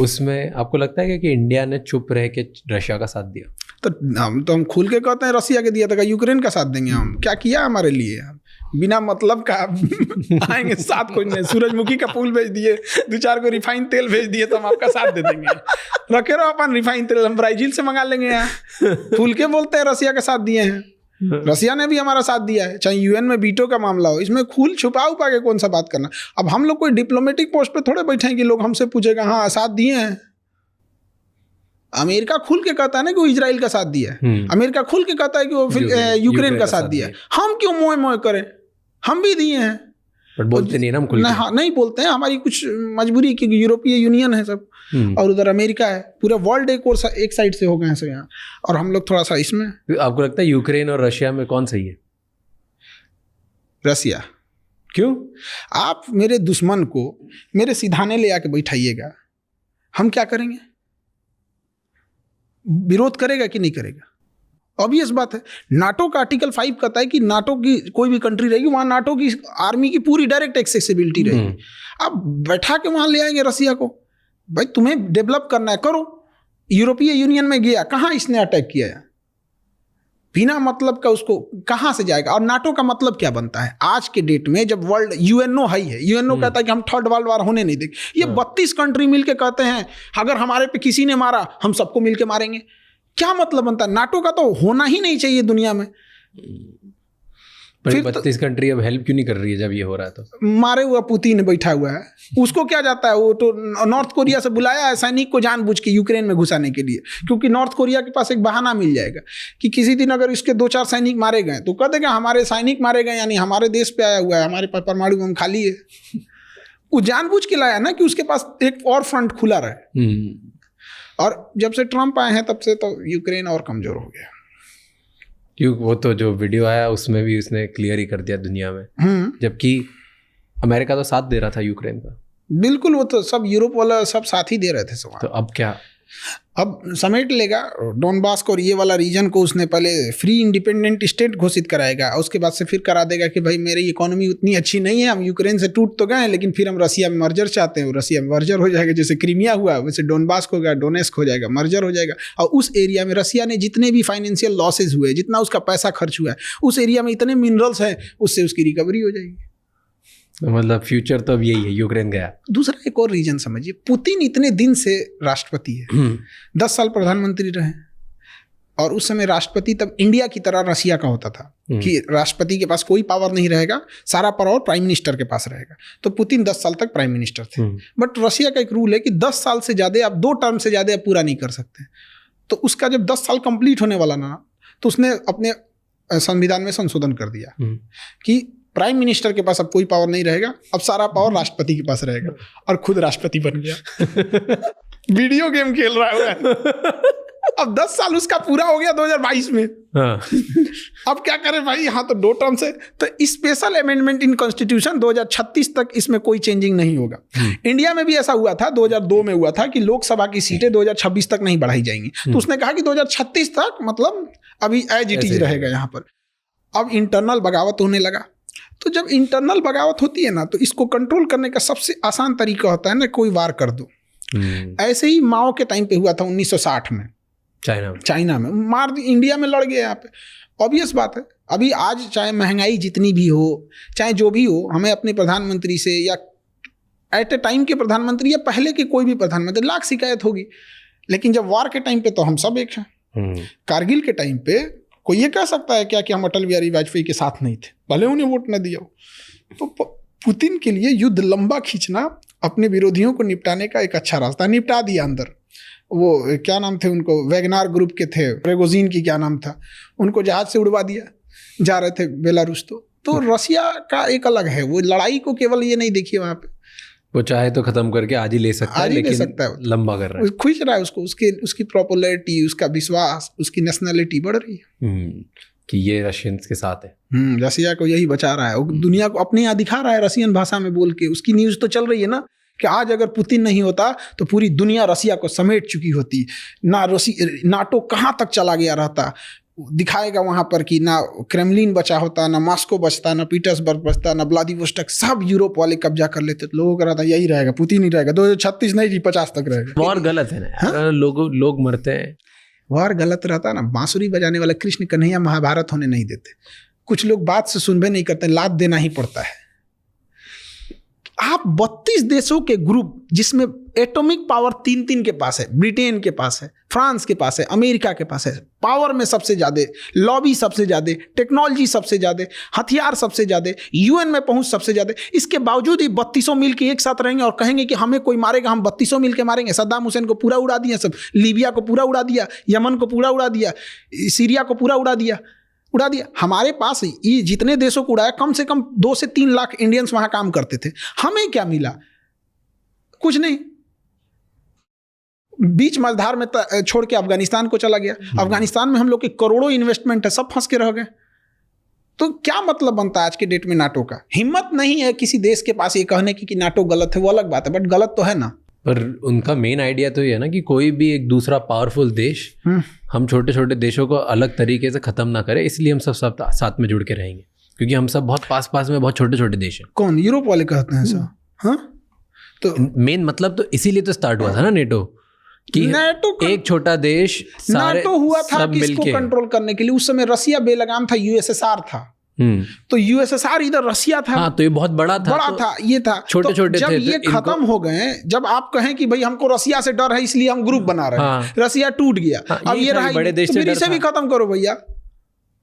उसमें आपको लगता है कि इंडिया ने चुप रह के रशिया का साथ दिया? तो हम खुल के कहते हैं रसिया के दिया था, यूक्रेन का साथ देंगे हम? क्या किया हमारे लिए? बिना मतलब का आएंगे साथ, कोई नहीं, सूरजमुखी का फूल भेज दिए, 2-4 को रिफाइन तेल भेज दिए तो हम आपका साथ दे देंगे। रखे रहो अपन रिफाइन तेल, हम ब्राजील से मंगा लेंगे। यहाँ खुल के बोलते हैं रसिया का साथ दिए हैं, रसिया ने भी हमारा साथ दिया है, चाहे यूएन में वीटो का मामला हो। इसमें खुल छुपा उपा के कौन सा बात करना? अब हम लोग कोई डिप्लोमेटिक पोस्ट पे थोड़े बैठे हैं कि लोग हमसे पूछेगा हाँ साथ दिए हैं। अमेरिका खुल के कहता है ना कि वो इजराइल का साथ दिया है, अमेरिका खुल के कहता है कि वो यूक्रेन का साथ दिया है। हम क्यों मोए मोए करें? हम भी दिए हैं, पर बोलते नहीं ना हम खुल के। हाँ, नहीं बोलते हैं, हमारी कुछ मजबूरी, क्योंकि यूरोपीय यूनियन है सब और उधर अमेरिका है, पूरा वर्ल्ड एक साइड से हो गए हैं सब यहाँ, और हम लोग थोड़ा सा इसमें। आपको लगता है यूक्रेन और रशिया में कौन सही है? रसिया। क्यों? आप मेरे दुश्मन को मेरे सिधाने ले आके बैठाइएगा, हम क्या करेंगे? विरोध करेगा कि नहीं करेगा? ऑब्वियस बात है। नाटो का आर्टिकल 5 कहता है कि नाटो की कोई भी कंट्री रहेगी वहाँ नाटो की आर्मी की पूरी डायरेक्ट एक्सेसिबिलिटी रहेगी। अब बैठा के वहाँ ले आएंगे रसिया को, भाई तुम्हें डेवलप करना है करो। यूरोपीय यूनियन में गया, कहाँ इसने अटैक किया है? बिना मतलब का उसको कहाँ से जाएगा? और नाटो का मतलब क्या बनता है आज के डेट में, जब वर्ल्ड यूएनओ हाई है, यूएनओ कहता है कि हम थर्ड वर्ल्ड वार होने नहीं देंगे। ये 32 कंट्री मिलके कहते हैं अगर हमारे पे किसी ने मारा हम सबको मिलके मारेंगे। क्या मतलब बनता है? नाटो का तो होना ही नहीं चाहिए दुनिया में। पर 32 कंट्री अब हेल्प क्यों नहीं कर रही है जब ये हो रहा है? तो मारे हुआ पुतिन बैठा हुआ है, उसको क्या जाता है? वो तो नॉर्थ कोरिया से बुलाया है सैनिक को जानबूझ के यूक्रेन में घुसाने के लिए, क्योंकि नॉर्थ कोरिया के पास एक बहाना मिल जाएगा कि किसी दिन अगर इसके 2-4 सैनिक मारे गए तो कह देगा हमारे सैनिक मारे गए, यानी हमारे देश पे आया हुआ है, हमारे पास परमाणु बम खाली है। वो जानबूझ के लाया ना कि उसके पास एक और फ्रंट खुला रहे। और जब से ट्रम्प आए हैं तब से तो यूक्रेन और कमजोर हो गया। क्यों? वो तो जो वीडियो आया उसमें भी उसने क्लियर ही कर दिया दुनिया में, जबकि अमेरिका तो साथ दे रहा था यूक्रेन का। बिल्कुल, वो तो सब यूरोप वाला सब साथ ही दे रहे थे सब। तो अब क्या? अब समेट लेगा डोनबास को और ये वाला रीजन को। उसने पहले फ्री इंडिपेंडेंट स्टेट घोषित कराएगा, उसके बाद से फिर करा देगा कि भाई मेरी इकोनॉमी उतनी अच्छी नहीं है, हम यूक्रेन से टूट तो गए हैं लेकिन फिर हम रसिया में मर्जर चाहते हैं। रसिया में मर्जर हो जाएगा, जैसे क्रीमिया हुआ वैसे डोनबास हो गया, डोनेस्क हो जाएगा, मर्जर हो जाएगा। और उस एरिया में रसिया ने जितने भी फाइनेंशियल लॉसेज हुए, जितना उसका पैसा खर्च हुआ है, उस एरिया में इतने मिनरल्स हैं, उससे उसकी रिकवरी हो जाएगी। मतलब फ्यूचर तो अब यही है, यूक्रेन गया। दूसरा एक और रीजन समझिए, पुतिन इतने दिन से राष्ट्रपति है, 10 साल प्रधानमंत्री रहे, और उस समय राष्ट्रपति तब इंडिया की तरह रसिया का होता था कि राष्ट्रपति के पास कोई पावर नहीं रहेगा, सारा पावर प्राइम मिनिस्टर के पास रहेगा। तो पुतिन 10 साल तक प्राइम मिनिस्टर थे। बट रसिया का एक रूल है कि 10 साल से ज़्यादा, आप 2 टर्म से ज़्यादा पूरा नहीं कर सकते। तो उसका जब 10 साल कंप्लीट होने वाला ना, तो उसने अपने संविधान में संशोधन कर दिया कि प्राइम मिनिस्टर के पास अब कोई पावर नहीं रहेगा, अब सारा पावर राष्ट्रपति के पास रहेगा, और खुद राष्ट्रपति बन गया। वीडियो गेम खेल रहा है। अब 10 साल उसका पूरा हो गया 2022 में। हाँ। अब क्या करें भाई, यहाँ तो 2 टर्म से। तो स्पेशल अमेंडमेंट इन कॉन्स्टिट्यूशन 2036 तक इसमें कोई चेंजिंग नहीं होगा। इंडिया में भी ऐसा हुआ था, 2002 में हुआ था कि लोकसभा की सीटें 2026 तक नहीं बढ़ाई जाएंगी। तो उसने कहा कि 2036 तक मतलब अभी एज इट इज रहेगा यहाँ पर। अब इंटरनल बगावत होने लगा। तो जब इंटरनल बगावत होती है ना, तो इसको कंट्रोल करने का सबसे आसान तरीका होता है ना, कोई वार कर दो। ऐसे ही माओ के टाइम पे हुआ था 1960 में चाइना में मार दी, इंडिया में लड़ गए यहाँ पे। ऑब्वियस बात है, अभी आज चाहे महंगाई जितनी भी हो, चाहे जो भी हो, हमें अपने प्रधानमंत्री से या एट ए टाइम के प्रधानमंत्री या पहले के कोई भी प्रधानमंत्री लाख शिकायत होगी, लेकिन जब वार के टाइम पे तो हम सब एक हैं। कारगिल के टाइम पे कोई ये कह सकता है क्या कि हम अटल बिहारी वाजपेयी के साथ नहीं थे, भले उन्हें वोट न दिया हो। तो पुतिन के लिए युद्ध लंबा खींचना अपने विरोधियों को निपटाने का एक अच्छा रास्ता। निपटा दिया अंदर। वो क्या नाम थे उनको, वैगनार ग्रुप के थे, प्रेगोजिन की क्या नाम था, उनको जहाज से उड़वा दिया, जा रहे थे बेलारूस। तो रसिया का एक अलग है, वो लड़ाई को केवल ये नहीं देखिए वहाँ पे, वो चाहे तो खत्म करके आज ही ले सकता है, लेकिन लंबा कर रहा है, खींच रहा है उसको। उसकी पॉपुलैरिटी, उसका विश्वास, उसकी नेशनलिटी बढ़ रही है कि ये रशियंस के साथ है। रसिया को यही बचा रहा है, दुनिया को अपने यहाँ दिखा रहा है रसियन भाषा में बोल के। उसकी न्यूज़ तो चल रही है ना कि आज अगर पुतिन नहीं होता तो पूरी दुनिया रसिया को समेट चुकी होती। ना नाटो कहाँ तक चला गया रहता, दिखाएगा वहाँ पर कि ना क्रेमलिन बचा होता, ना मॉस्को बचता, ना पीटर्सबर्ग बचता, ना व्लादिवोस्टोक, सब यूरोप वाले कब्जा कर लेते। तो लोगों का रहता यही रहेगा, पुतिन ही रहेगा, 2036 नहीं जी 50 तक रहेगा। वार गलत है ना, लोग मरते हैं। वार गलत रहता ना, बांसुरी बजाने वाला कृष्ण कन्हैया महाभारत होने नहीं देते। कुछ लोग बात से सुनबे नहीं करते, लात देना ही पड़ता है। आप 32 देशों के ग्रुप, जिसमें एटॉमिक पावर 3 के पास है, ब्रिटेन के पास है, फ्रांस के पास है, अमेरिका के पास है, पावर में सबसे ज़्यादा, लॉबी सबसे ज़्यादा, टेक्नोलॉजी सबसे ज़्यादा, हथियार सबसे ज़्यादा, यूएन में पहुंच सबसे ज़्यादा, इसके बावजूद ही 32 मिल के एक साथ रहेंगे और कहेंगे कि हमें कोई मारेगा, हम 32 मिल के मारेंगे। सद्दाम हुसैन को पूरा उड़ा दिया, सब लीबिया को पूरा उड़ा दिया, यमन को पूरा उड़ा दिया, सीरिया को पूरा उड़ा दिया। हमारे पास ये जितने देशों को उड़ाया, कम से कम 2 से 3 लाख इंडियंस वहां काम करते थे। हमें क्या मिला? कुछ नहीं। बीच मझधार में छोड़ के अफगानिस्तान को चला गया। अफगानिस्तान में हम लोग के करोड़ों इन्वेस्टमेंट है, सब फंस के रह गए। तो क्या मतलब बनता है आज के डेट में नाटो का? हिम्मत नहीं है किसी देश के पास ये कहने की कि नाटो गलत है। वो अलग बात है, बट गलत तो है ना। पर उनका मेन आइडिया तो ये है ना कि कोई भी एक दूसरा पावरफुल देश हम छोटे छोटे देशों को अलग तरीके से खत्म ना करे, इसलिए हम सब साथ में जुड़ के रहेंगे, क्योंकि हम सब बहुत पास में बहुत छोटे छोटे देश हैं। कौन? यूरोप वाले कहते हैं ऐसा? हाँ, तो मेन मतलब तो इसीलिए तो स्टार्ट हुआ था ना नेटो, कि एक छोटा देश नाटो हुआ था किसको कंट्रोल करने के लिए। उस समय रसिया बेलगाम था, यूएसएसआर था। तो यूएसएसआर इधर रसिया था। हाँ, तो ये बहुत बड़ा था, ये था, छोटे छोटे जब ये खत्म हो गए, जब आप कहें कि भाई हमको रसिया से डर है इसलिए हम ग्रुप बना रहे हैं, रसिया टूट गया, अब ये रहा, बड़े देश तो इसे भी खत्म करो भैया।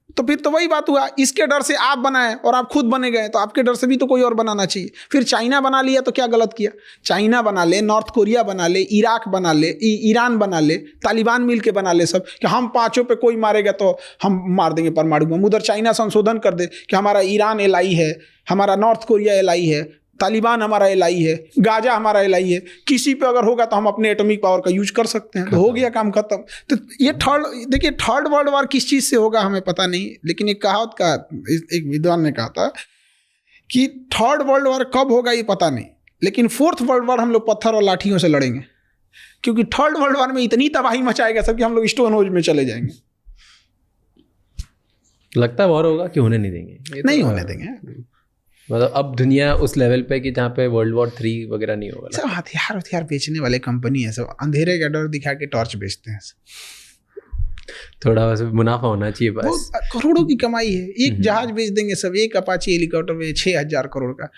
तो फिर तो वही बात हुआ, इसके डर से आप बनाए और आप खुद बने गए, तो आपके डर से भी तो कोई और बनाना चाहिए। फिर चाइना बना लिया तो क्या गलत किया? चाइना बना ले, नॉर्थ कोरिया बना ले, इराक बना ले, ईरान बना ले, तालिबान मिल के बना ले सब, कि हम 5 पे कोई मारेगा तो हम मार देंगे परमाणु बम। उधर चाइना संशोधन कर दे कि हमारा ईरान एलआई है, हमारा नॉर्थ कोरिया एलआई है, तालिबान हमारा एलआई है, गाजा हमारा एलआई है। किसी पे अगर होगा तो हम अपने एटॉमिक पावर का यूज कर सकते हैं, तो हो गया काम खत्म। तो ये थर्ड वर्ल्ड वॉर किस चीज़ से होगा हमें पता नहीं, लेकिन एक कहावत का एक विद्वान ने कहा था कि थर्ड वर्ल्ड वॉर कब होगा ये पता नहीं, लेकिन 4th वर्ल्ड वॉर हम लोग पत्थर और लाठियों से लड़ेंगे। क्योंकि थर्ड वर्ल्ड वॉर में इतनी तबाही मचाएगा सब कि हम लोग स्टोन होज में चले जाएंगे। लगता है वॉर होगा कि होने नहीं देंगे? नहीं होने देंगे। मतलब अब दुनिया उस लेवल पे कि जहाँ पे वर्ल्ड वॉर 3 वगैरह नहीं होगा। सब हथियार बेचने वाले कंपनी है, सब अंधेरे का डर दिखा के टॉर्च बेचते हैं। थोड़ा बस मुनाफा होना चाहिए बस। करोड़ों की कमाई है। एक जहाज बेच देंगे सब, एक अपाची हेलीकॉप्टर बेच 6,000 करोड़ का।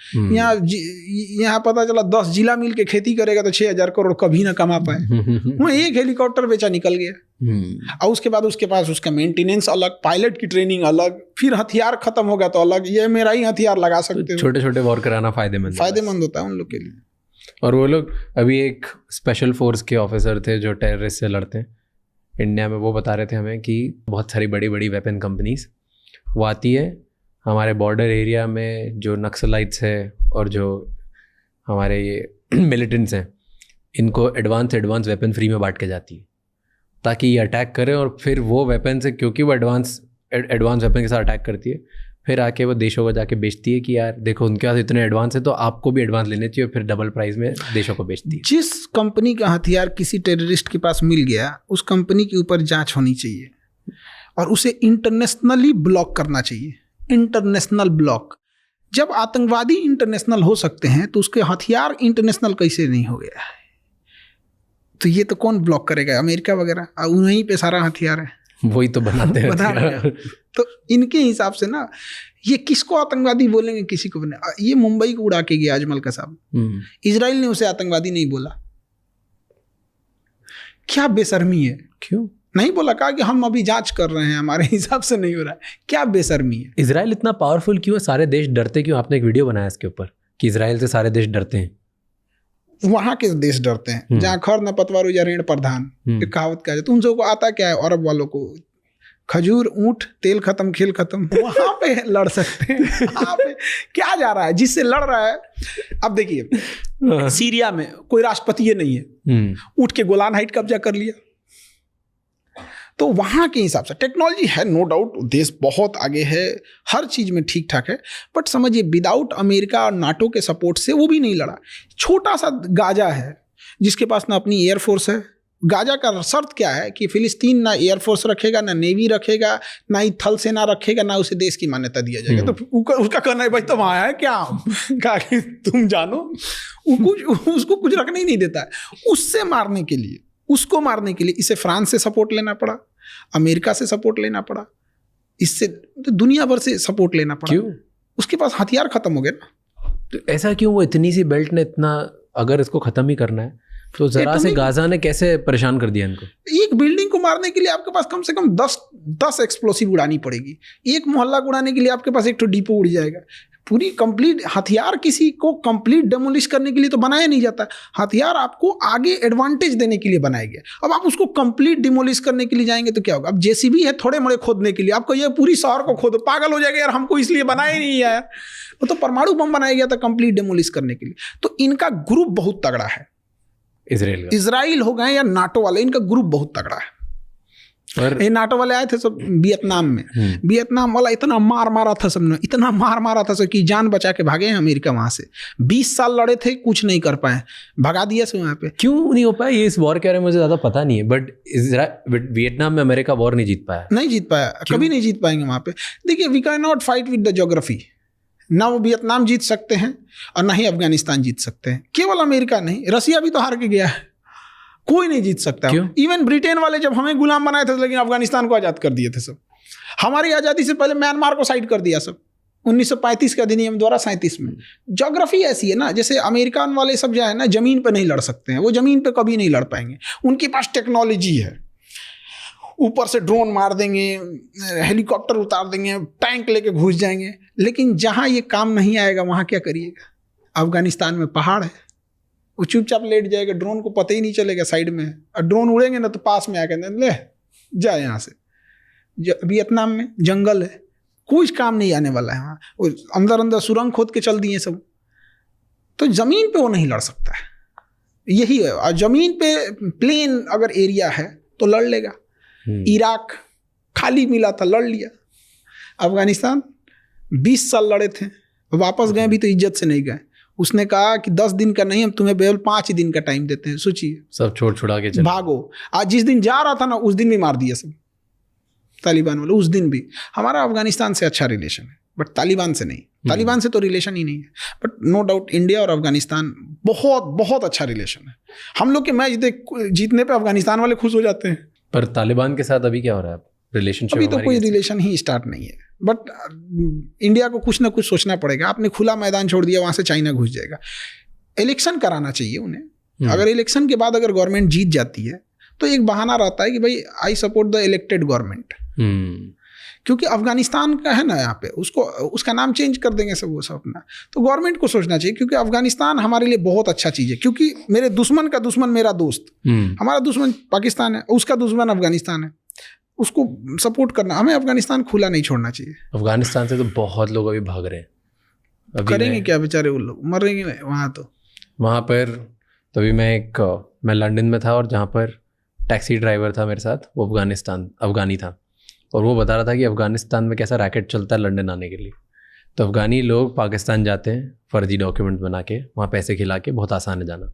यहाँ पता चला 10 जिला मिल के खेती करेगा तो 6,000 करोड़ कभी ना कमा पाए। वहाँ एक हेलीकॉप्टर बेचा निकल गया। और उसके बाद उसके पास उसका मेंटेनेंस अलग, पायलट की ट्रेनिंग अलग, फिर हथियार खत्म हो गया तो अलग। ये मेरा ही हथियार लगा सकते हो। छोटे छोटे वॉर कराना फायदेमंद होता है उन लोग के लिए। और वो लोग अभी एक स्पेशल फोर्स के ऑफिसर थे जो टेररिस्ट से लड़ते हैं इंडिया में, वो बता रहे थे हमें कि बहुत सारी बड़ी बड़ी वेपन कंपनीज वो आती है हमारे बॉर्डर एरिया में, जो नक्सलाइट्स है और जो हमारे ये मिलिटेंट्स हैं, इनको एडवांस वेपन फ्री में बांट के जाती है ताकि ये अटैक करें। और फिर वो वेपन से, क्योंकि वो एडवांस वेपन के साथ अटैक करती है, फिर आके वो देशों को जाके बेचती है कि यार देखो उनके पास इतने एडवांस है तो आपको भी एडवांस लेने चाहिए, फिर डबल प्राइस में देशों को बेचती है। जिस कंपनी का हथियार किसी टेररिस्ट के पास मिल गया, उस कंपनी के ऊपर जांच होनी चाहिए और उसे इंटरनेशनली ब्लॉक करना चाहिए। International block. जब आतंकवादी इंटरनेशनल हो सकते हैं तो उसके हथियार इंटरनेशनल कैसे नहीं हो गया है? तो ये तो कौन ब्लॉक करेगा? अमेरिका वगैरह, उन्हीं पे सारा हथियार है, वही तो बनाते हैं। तो इनके हिसाब से ना, ये किसको आतंकवादी बोलेंगे, किसी को बने। ये मुंबई को उड़ा के गया अजमल कसाब, इजराइल ने उसे आतंकवादी नहीं बोला। क्या बेशर्मी है। क्यों नहीं बोला? कहा कि हम अभी जांच कर रहे हैं, हमारे हिसाब से नहीं हो रहा है। क्या बेशर्मी है। इजराइल इतना पावरफुल क्यों है? सारे देश डरते क्यों? आपने एक वीडियो बनाया इसके ऊपर कि इजराइल से सारे देश डरते हैं। वहां के देश डरते हैं जहाँ खर न पतवार या ऋण प्रधान, एक कहावत कहा जाता है। उन सबको आता क्या है? अरब वालों को खजूर, ऊंट, तेल खत्म, खेल खत्म। वहां पे लड़ सकते हैं। वहां पे क्या जा रहा है? जिससे लड़ रहा है, अब देखिए सीरिया में कोई राष्ट्रपति नहीं है, उठ के गोलान हाइट कब्जा कर लिया। तो वहाँ के हिसाब से टेक्नोलॉजी है, नो डाउट, देश बहुत आगे है, हर चीज़ में ठीक ठाक है। बट समझिए विदाउट अमेरिका और नाटो के सपोर्ट से वो भी नहीं लड़ा। छोटा सा गाजा है जिसके पास ना अपनी एयरफोर्स है। गाजा का शर्त क्या है कि फिलिस्तीन ना एयरफोर्स रखेगा, ना नेवी रखेगा, ना ही थल सेना रखेगा, ना उसे देश की मान्यता दिया जाएगा। तो उसका कहना है भाई तुम आया है क्या? कहा कि तुम जानो, उसको कुछ रखने ही नहीं देता है। उससे मारने के लिए, उसको मारने के लिए इसे फ्रांस से सपोर्ट लेना पड़ा, अमेरिका से सपोर्ट लेना पड़ा, इससे तो दुनिया भर से सपोर्ट लेना पड़ा। क्यों? उसके पास हथियार खत्म हो गए ना। तो ऐसा क्यों? वो इतनी सी बेल्ट ने इतना, अगर इसको खत्म ही करना है तो जरा से गाजा ने कैसे परेशान कर दिया इनको? एक बिल्डिंग को मारने के लिए आपके पास कम से कम 10 एक्सप्लोसिव उड़ानी पड़ेगी। एक मोहल्ला को उड़ाने के लिए आपके पास एक तो डिपो उड़ जाएगा। पूरी कंप्लीट हथियार किसी को कंप्लीट डेमोलिश करने के लिए तो बनाया नहीं जाता। हथियार आपको आगे एडवांटेज देने के लिए बनाया गया। अब आप उसको कंप्लीट डिमोलिश करने के लिए जाएंगे तो क्या होगा? अब जेसीबी है थोड़े मोड़े खोदने के लिए, आपको ये पूरी शहर को खोदो, पागल हो जाएगा यार, हमको इसलिए बनाया ही नहीं यार। वो तो परमाणु बम बनाया गया था कंप्लीट डेमोलिश करने के लिए। तो इनका ग्रुप बहुत तगड़ा है। इजराइल हो गए या नाटो वाले, इनका ग्रुप बहुत तगड़ा है। और ये नाटो वाले आए थे सब वियतनाम में, वियतनाम वाला इतना मार मारा था सबने, इतना मार मारा था सब कि जान बचा के भागे हैं अमेरिका वहां से। 20 साल लड़े थे, कुछ नहीं कर पाए, भगा दिया से वहां पे। क्यों नहीं हो पाया? ये इस वॉर के बारे में मुझे ज्यादा पता नहीं है, बट वियतनाम में अमेरिका वॉर नहीं जीत पाया। नहीं जीत पाया, कभी नहीं जीत पाएंगे वहां पे। देखिए, we can not fight with the geography. ना वो वियतनाम जीत सकते हैं और ना ही अफगानिस्तान जीत सकते हैं। केवल अमेरिका नहीं, रसिया भी तो हार के गया है। कोई नहीं जीत सकता। इवन ब्रिटेन वाले जब हमें गुलाम बनाए थे, लेकिन अफगानिस्तान को आज़ाद कर दिए थे सब। हमारी आज़ादी से पहले म्यांमार को साइड कर दिया सब 1935 के अधिनियम द्वारा 37 में। ज्योग्राफी ऐसी है ना, जैसे अमेरिकन वाले सब जो है ना, जमीन पे नहीं लड़ सकते हैं, वो जमीन पे कभी नहीं लड़ पाएंगे। उनके पास टेक्नोलॉजी है, ऊपर से ड्रोन मार देंगे, हेलीकॉप्टर उतार देंगे, टैंक लेके घुस जाएंगे। लेकिन जहाँ ये काम नहीं आएगा वहाँ क्या करिएगा? अफगानिस्तान में पहाड़ है, वो चुपचाप लेट जाएगा, ड्रोन को पता ही नहीं चलेगा साइड में, और ड्रोन उड़ेंगे ना तो पास में आकर ले जा यहाँ से। वियतनाम में जंगल है, कुछ काम नहीं आने वाला है वहाँ। वो अंदर अंदर सुरंग खोद के चल दिए सब। तो ज़मीन पे वो नहीं लड़ सकता है, यही है। और ज़मीन पे प्लेन अगर एरिया है तो लड़ लेगा। इराक खाली मिला था, लड़ लिया। अफगानिस्तान 20 साल लड़े थे, वापस गए भी तो इज्जत से नहीं गए। उसने कहा कि 10 दिन का नहीं, हम तुम्हें केवल 5 दिन का टाइम देते हैं, सोचिए। सब छोड़ छुड़ा के चले भागो। आज जिस दिन जा रहा था ना, उस दिन भी मार दिया सब तालिबान वाले। उस दिन भी हमारा अफगानिस्तान से अच्छा रिलेशन है, बट तालिबान से नहीं। तालिबान से तो रिलेशन ही नहीं है, बट नो डाउट इंडिया और अफगानिस्तान बहुत बहुत अच्छा रिलेशन है। हम लोग के मैच जीतने पे अफगानिस्तान वाले खुश हो जाते हैं। पर तालिबान के साथ अभी क्या हो रहा है रिलेशनशिप? अभी तो कोई रिलेशन ही स्टार्ट नहीं है, बट इंडिया को कुछ ना कुछ सोचना पड़ेगा। आपने खुला मैदान छोड़ दिया, वहां से चाइना घुस जाएगा। इलेक्शन कराना चाहिए उन्हें। अगर इलेक्शन के बाद अगर गवर्नमेंट जीत जाती है तो एक बहाना रहता है कि भाई I support the elected government. क्योंकि अफगानिस्तान का है ना, यहाँ पे उसको उसका नाम चेंज कर देंगे सब, वो सब अपना। तो गवर्नमेंट को सोचना चाहिए, क्योंकि अफगानिस्तान हमारे लिए बहुत अच्छा चीज़ है। क्योंकि मेरे दुश्मन का दुश्मन मेरा दोस्त, हमारा दुश्मन पाकिस्तान है, उसका दुश्मन अफगानिस्तान है, उसको सपोर्ट करना। हमें अफगानिस्तान खुला नहीं छोड़ना चाहिए। अफगानिस्तान से तो बहुत लोग अभी भाग रहे हैं। करेंगे क्या बेचारे वो लोग, मरेंगे वहाँ। तो वहाँ पर तभी मैं लंदन में था, और जहाँ पर टैक्सी ड्राइवर था मेरे साथ, वो अफगानी था, और वो बता रहा था कि अफ़गानिस्तान में कैसा रैकेट चलता है लंदन आने के लिए। तो अफ़गानी लोग पाकिस्तान जाते हैं फ़र्जी डॉक्यूमेंट बना के, वहाँ पैसे खिला के, बहुत आसान है जाना।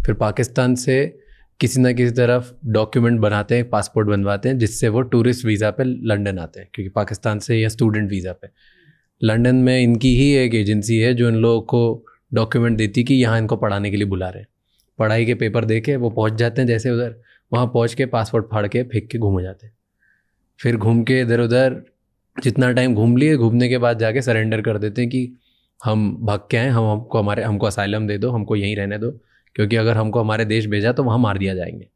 फिर पाकिस्तान से किसी ना किसी तरफ डॉक्यूमेंट बनाते हैं, पासपोर्ट बनवाते हैं, जिससे वो टूरिस्ट वीज़ा पे लंदन आते हैं, क्योंकि पाकिस्तान से या स्टूडेंट वीज़ा पे। लंदन में इनकी ही एक एजेंसी है जो इन लोगों को डॉक्यूमेंट देती कि यहाँ इनको पढ़ाने के लिए बुला रहे हैं। पढ़ाई के पेपर दे के वो पहुँच जाते हैं, जैसे उधर वहाँ पहुँच के पासपोर्ट फाड़ के फेंक के घूम जाते हैं। फिर घूम के इधर उधर जितना टाइम घूम लिए, घूमने के बाद जाके सरेंडर कर देते हैं कि हम भाग के आए, हमको असाइलम दे दो, हमको यहीं रहने दो, क्योंकि अगर हमको हमारे देश भेजा तो वहाँ मार दिया जाएंगे,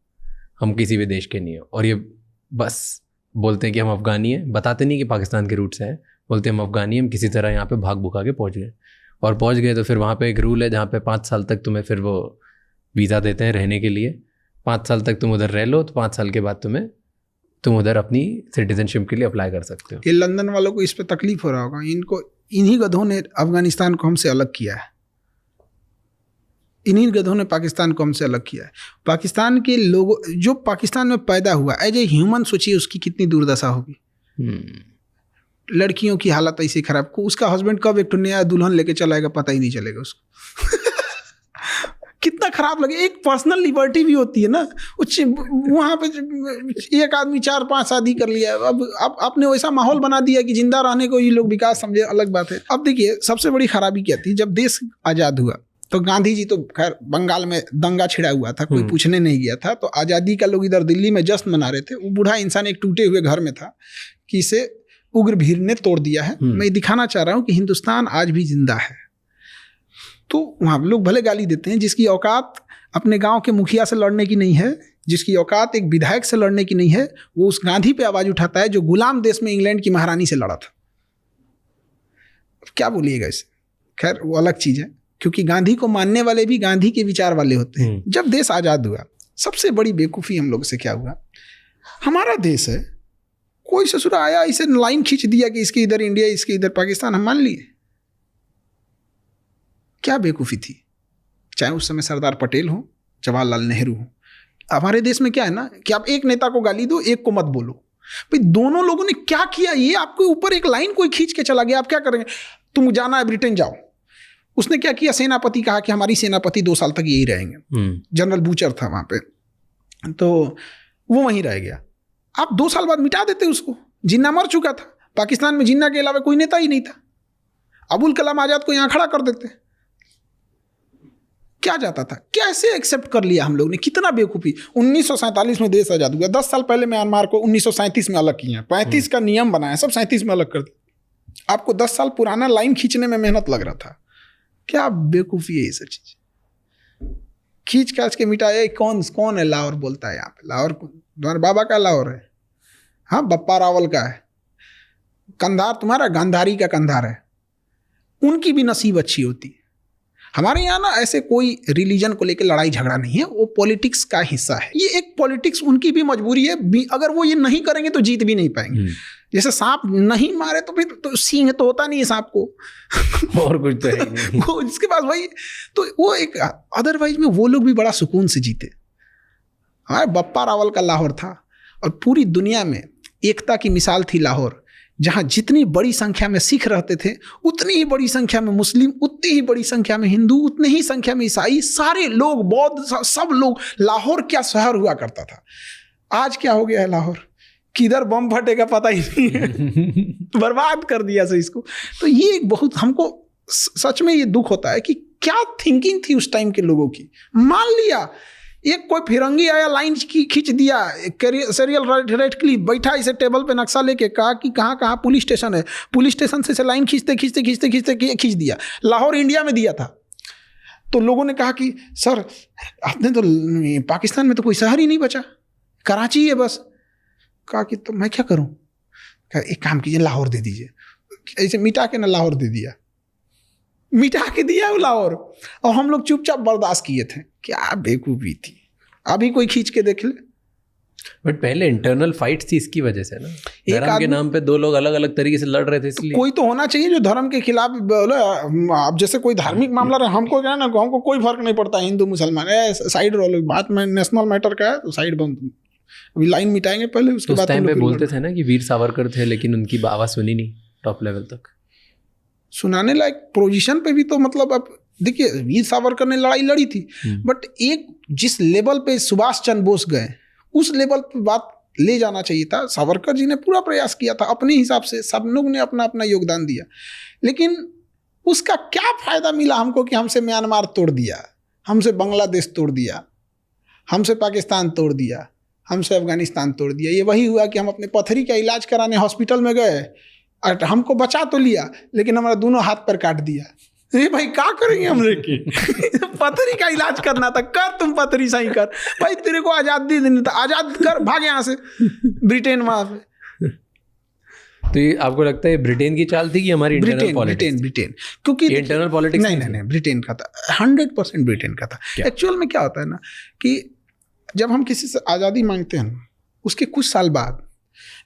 हम किसी भी देश के नहीं हो। और ये बस बोलते हैं कि हम अफ़गानी हैं, बताते नहीं कि पाकिस्तान के रूट से हैं, बोलते हैं हम अफ़गानी हैं, हम किसी तरह यहाँ पे भाग भुका के पहुँच गए। और पहुँच गए तो फिर वहाँ पे एक रूल है जहाँ पे 5 साल तक तुम्हें फिर वो वीज़ा देते हैं रहने के लिए। 5 साल तक तुम उधर रह लो, तो 5 साल के बाद तुम उधर अपनी सिटीजनशिप के लिए अप्लाई कर सकते हो। ये लंदन वालों को इस पे तकलीफ हो रहा होगा। इन्हीं गधों ने अफगानिस्तान को हमसे अलग किया है, इन्हीं गधों ने पाकिस्तान को हमसे अलग किया है। पाकिस्तान के लोगों, जो पाकिस्तान में पैदा हुआ एज ए ह्यूमन, सोचिए उसकी कितनी दुर्दशा होगी। लड़कियों की हालत ऐसी खराब को, उसका हस्बैंड कब एक नया दुल्हन लेके चलाएगा पता ही नहीं चलेगा उसको। कितना खराब लगे। एक पर्सनल लिबर्टी भी होती है ना, वहाँ पे एक आदमी 4-5 शादी कर लिया। अब आपने वैसा माहौल बना दिया कि जिंदा रहने को ये लोग विकास समझे, अलग बात है। अब देखिए सबसे बड़ी खराबी क्या थी, जब देश आज़ाद हुआ तो गांधी जी तो खैर बंगाल में दंगा छिड़ा हुआ था, कोई पूछने नहीं गया था। तो आज़ादी का लोग इधर दिल्ली में जश्न मना रहे थे। वो बूढ़ा इंसान एक टूटे हुए घर में था कि इसे उग्र भीड़ ने तोड़ दिया है। मैं दिखाना चाह रहा हूँ कि हिंदुस्तान आज भी जिंदा है। तो वहाँ लोग भले गाली देते हैं, जिसकी औकात अपने गांव के मुखिया से लड़ने की नहीं है, जिसकी औकात एक विधायक से लड़ने की नहीं है, वो उस गांधी पे आवाज़ उठाता है जो गुलाम देश में इंग्लैंड की महारानी से लड़ा था। क्या बोलिएगा इसे, खैर वो अलग चीज़ है, क्योंकि गांधी को मानने वाले भी गांधी के विचार वाले होते हैं। जब देश आज़ाद हुआ, सबसे बड़ी बेवकूफ़ी हम लोग से क्या हुआ, हमारा देश है, कोई ससुरा आया इसे लाइन खींच दिया कि इसके इधर इंडिया, इसके इधर पाकिस्तान, हम मान लिए। क्या बेवकूफ़ी थी। चाहे उस समय सरदार पटेल हो, जवाहरलाल नेहरू हो। हमारे देश में क्या है ना कि आप एक नेता को गाली दो, एक को मत बोलो। भाई दोनों लोगों ने क्या किया, ये आपके ऊपर एक लाइन कोई खींच के चला गया, आप क्या करेंगे, तुम जाना है ब्रिटेन जाओ। उसने क्या किया, सेनापति कहा कि हमारी सेनापति 2 साल तक यही रहेंगे। जनरल बूचर था वहाँ पे, तो वो वहीं रह गया। आप 2 साल बाद मिटा देते उसको। जिन्ना मर चुका था, पाकिस्तान में जिन्ना के अलावा कोई नेता ही नहीं था। अबुल कलाम आज़ाद को यहाँ खड़ा कर देते। क्या जाता था, कैसे एक्सेप्ट कर लिया हम लोग ने, कितना बेवकूफ़ी। 1947 में देश आज़ाद हुआ, 10 साल पहले म्यांमार को 1937 में अलग किया, 35 का नियम बनाया, सब 37 में अलग कर दिया। आपको 10 साल पुराना लाइन खींचने में मेहनत लग रहा था। क्या बेवकूफ़ी है ये सब चीज़, खींच खाच के मिटाया। कौन है लाहौर बोलता है यहाँ पे, लाहौर तुम्हारे बाबा का लाहौर है, हाँ बप्पा रावल का है। कंधार तुम्हारा गांधारी का कंधार है, उनकी भी नसीब अच्छी होती। हमारे यहाँ ना ऐसे कोई रिलीजन को लेकर लड़ाई झगड़ा नहीं है, वो पॉलिटिक्स का हिस्सा है। ये एक पॉलिटिक्स, उनकी भी मजबूरी है, अगर वो ये नहीं करेंगे तो जीत भी नहीं पाएंगे। जैसे सांप नहीं मारे तो फिर तो सींग तो होता नहीं है सांप को, और कुछ तो है नहीं। वो जिसके पास भाई, तो वो एक अदरवाइज में वो लोग भी बड़ा सुकून से जीते। हमारे बप्पा रावल का लाहौर था, और पूरी दुनिया में एकता की मिसाल थी लाहौर। जहाँ जितनी बड़ी संख्या में सिख रहते थे, उतनी ही बड़ी संख्या में मुस्लिम, उतनी ही बड़ी संख्या में हिंदू, उतनी ही संख्या में ईसाई, सारे लोग, बौद्ध, सब लोग। लाहौर क्या शहर हुआ करता था। आज क्या हो गया है लाहौर, किधर बम फटेगा पता ही नहीं है। बर्बाद कर दिया से इसको। तो ये एक बहुत, हमको सच में ये दुख होता है कि क्या थिंकिंग थी उस टाइम के लोगों की। मान लिया एक कोई फिरंगी आया, लाइन खींच दिया, सीरियल रेड क्लिप बैठा इसे टेबल पे नक्शा लेके, कहा कि कहाँ कहाँ पुलिस स्टेशन है, पुलिस स्टेशन से लाइन खींचते खींचते खींचते खींचते खींच दिया। लाहौर इंडिया में दिया था। तो लोगों ने कहा कि सर आपने तो, पाकिस्तान में तो कोई शहर ही नहीं बचा, कराची है बस। कहा कि तो मैं क्या करूं। कहा एक काम कीजिए, लाहौर दे दीजिए। ऐसे मिटा के ना लाहौर दे दिया, मिटा के दिया वो लाहौर। और हम लोग चुपचाप बर्दाश्त किए थे। क्या बेवकूफ़ी थी। अभी कोई खींच के देख ले। बट पहले इंटरनल फाइट्स थी इसकी वजह से ना, धर्म के नाम पे दो लोग अलग अलग तरीके से लड़ रहे थे, इसलिए कोई तो होना चाहिए जो धर्म के खिलाफ बोले। अब जैसे कोई धार्मिक मामला रहे, हमको क्या है ना, हमको कोई फर्क नहीं पड़ता हिंदू मुसलमान, साइड रोलो, बात में नेशनल मैटर का है तो साइड बंद। अभी लाइन मिटाएंगे पहले, उसके बाद टाइम पे बोलते थे ना कि वीर सावरकर थे, लेकिन उनकी आवाज सुनी नहीं टॉप लेवल तक। सुनाने लायक पोजीशन पे भी तो मतलब, अब देखिए वीर सावरकर ने लड़ाई लड़ी थी, बट एक जिस लेवल पे सुभाष चंद्र बोस गए, उस लेवल पे बात ले जाना चाहिए था। सावरकर जी ने पूरा प्रयास किया था अपने हिसाब से, सब लोग ने अपना अपना योगदान दिया, लेकिन उसका क्या फायदा मिला हमको कि हमसे म्यांमार तोड़ दिया, हमसे बांग्लादेश तोड़ दिया, हमसे पाकिस्तान तोड़ दिया, हमसे अफगानिस्तान तोड़ दिया। ये वही हुआ कि हम अपने पथरी का इलाज कराने हॉस्पिटल में गए और हमको बचा तो लिया, लेकिन हमारा दोनों हाथ पर काट दिया। ये भाई क्या करेंगे हम लेके। पथरी का इलाज करना था, कर तुम पथरी सही कर भाई, तेरे को आजादी देनी था, आजाद कर, भाग यहाँ से। ब्रिटेन वहां पे। तो ये आपको लगता है ब्रिटेन की चाल थी कि हमारी इंटरनल पॉलिटिक्स? ब्रिटेन क्योंकि इंटरनल पॉलिटिक्स नहीं, ब्रिटेन का था, 100% ब्रिटेन का था। एक्चुअल में क्या होता है ना कि जब हम किसी से आज़ादी मांगते हैं ना, उसके कुछ साल बाद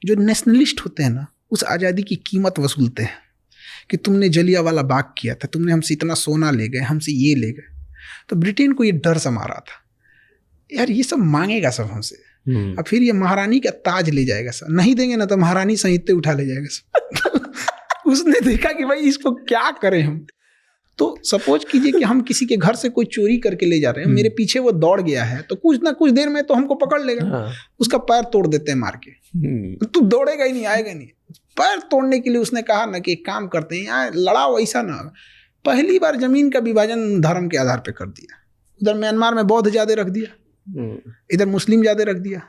जो नेशनलिस्ट होते हैं ना, उस आज़ादी की कीमत वसूलते हैं कि तुमने जलियांवाला बाग किया था, तुमने हमसे इतना सोना ले गए, हमसे ये ले गए। तो ब्रिटेन को ये डर सा मारा था, यार ये सब मांगेगा सब हमसे, और फिर ये महारानी का ताज ले जाएगा सब, नहीं देंगे ना तो महारानी संहिते उठा ले जाएगा सब। उसने देखा कि भाई इसको क्या करें हम। तो सपोज कीजिए कि हम किसी के घर से कोई चोरी करके ले जा रहे हैं, मेरे पीछे वो दौड़ गया है, तो कुछ ना कुछ देर में तो हमको पकड़ लेगा। उसका पैर तोड़ देते हैं मार के, तू दौड़ेगा ही नहीं, आएगा नहीं। पैर तोड़ने के लिए उसने कहा ना कि एक काम करते हैं, यहाँ लड़ाओ, ऐसा ना। पहली बार जमीन का विभाजन धर्म के आधार पर कर दिया। उधर म्यांमार में बौद्ध ज्यादा रख दिया, इधर मुस्लिम ज्यादा रख दिया,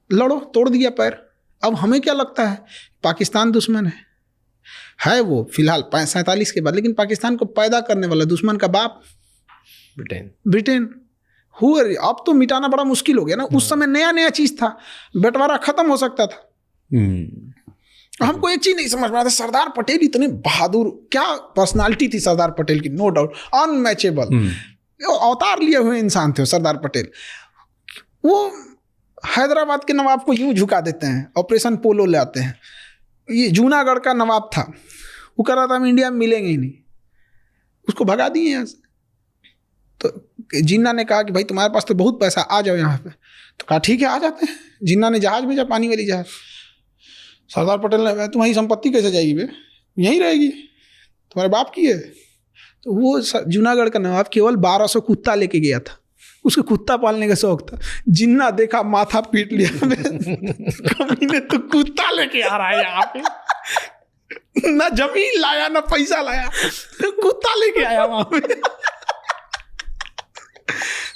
लड़ो, तोड़ दिया पैर। अब हमें क्या लगता है पाकिस्तान दुश्मन है वो फिलहाल 47 के बाद, लेकिन पाकिस्तान को पैदा करने वाला दुश्मन का बाप ब्रिटेन हुआ। अब तो मिटाना बड़ा मुश्किल हो गया ना। उस समय नया नया चीज था, बंटवारा खत्म हो सकता था। हमको एक चीज नहीं समझ में आता, सरदार पटेल इतने बहादुर, क्या पर्सनालिटी थी सरदार पटेल की, नो डाउट अनमैचेबल, अवतार लिए हुए इंसान थे सरदार पटेल। वो हैदराबाद के नवाब को यूं झुका देते हैं, ऑपरेशन पोलो ले आते हैं। ये जूनागढ़ का नवाब था, वो कह रहा था हम इंडिया में मिलेंगे ही नहीं, उसको भगा दिए यहाँ से। तो जिन्ना ने कहा कि भाई तुम्हारे पास तो बहुत पैसा, आ जाओ यहाँ पे। तो कहा ठीक है आ जाते हैं। जिन्ना ने जहाज भेजा, पानी वाली जहाज। सरदार पटेल ने, तुम्हारी संपत्ति कैसे जाएगी बे, यहीं रहेगी, तुम्हारे बाप की है। तो वो जूनागढ़ का नवाब केवल 1200 कुत्ता लेके गया था, उसको कुत्ता पालने का शौक था। जिन्ना देखा, माथा पीट लिया, कमीने तो कुत्ता लेके आ रहा है यहाँ पे, ना जमीन लाया ना पैसा लाया, कुत्ता लेके आया वहां पे।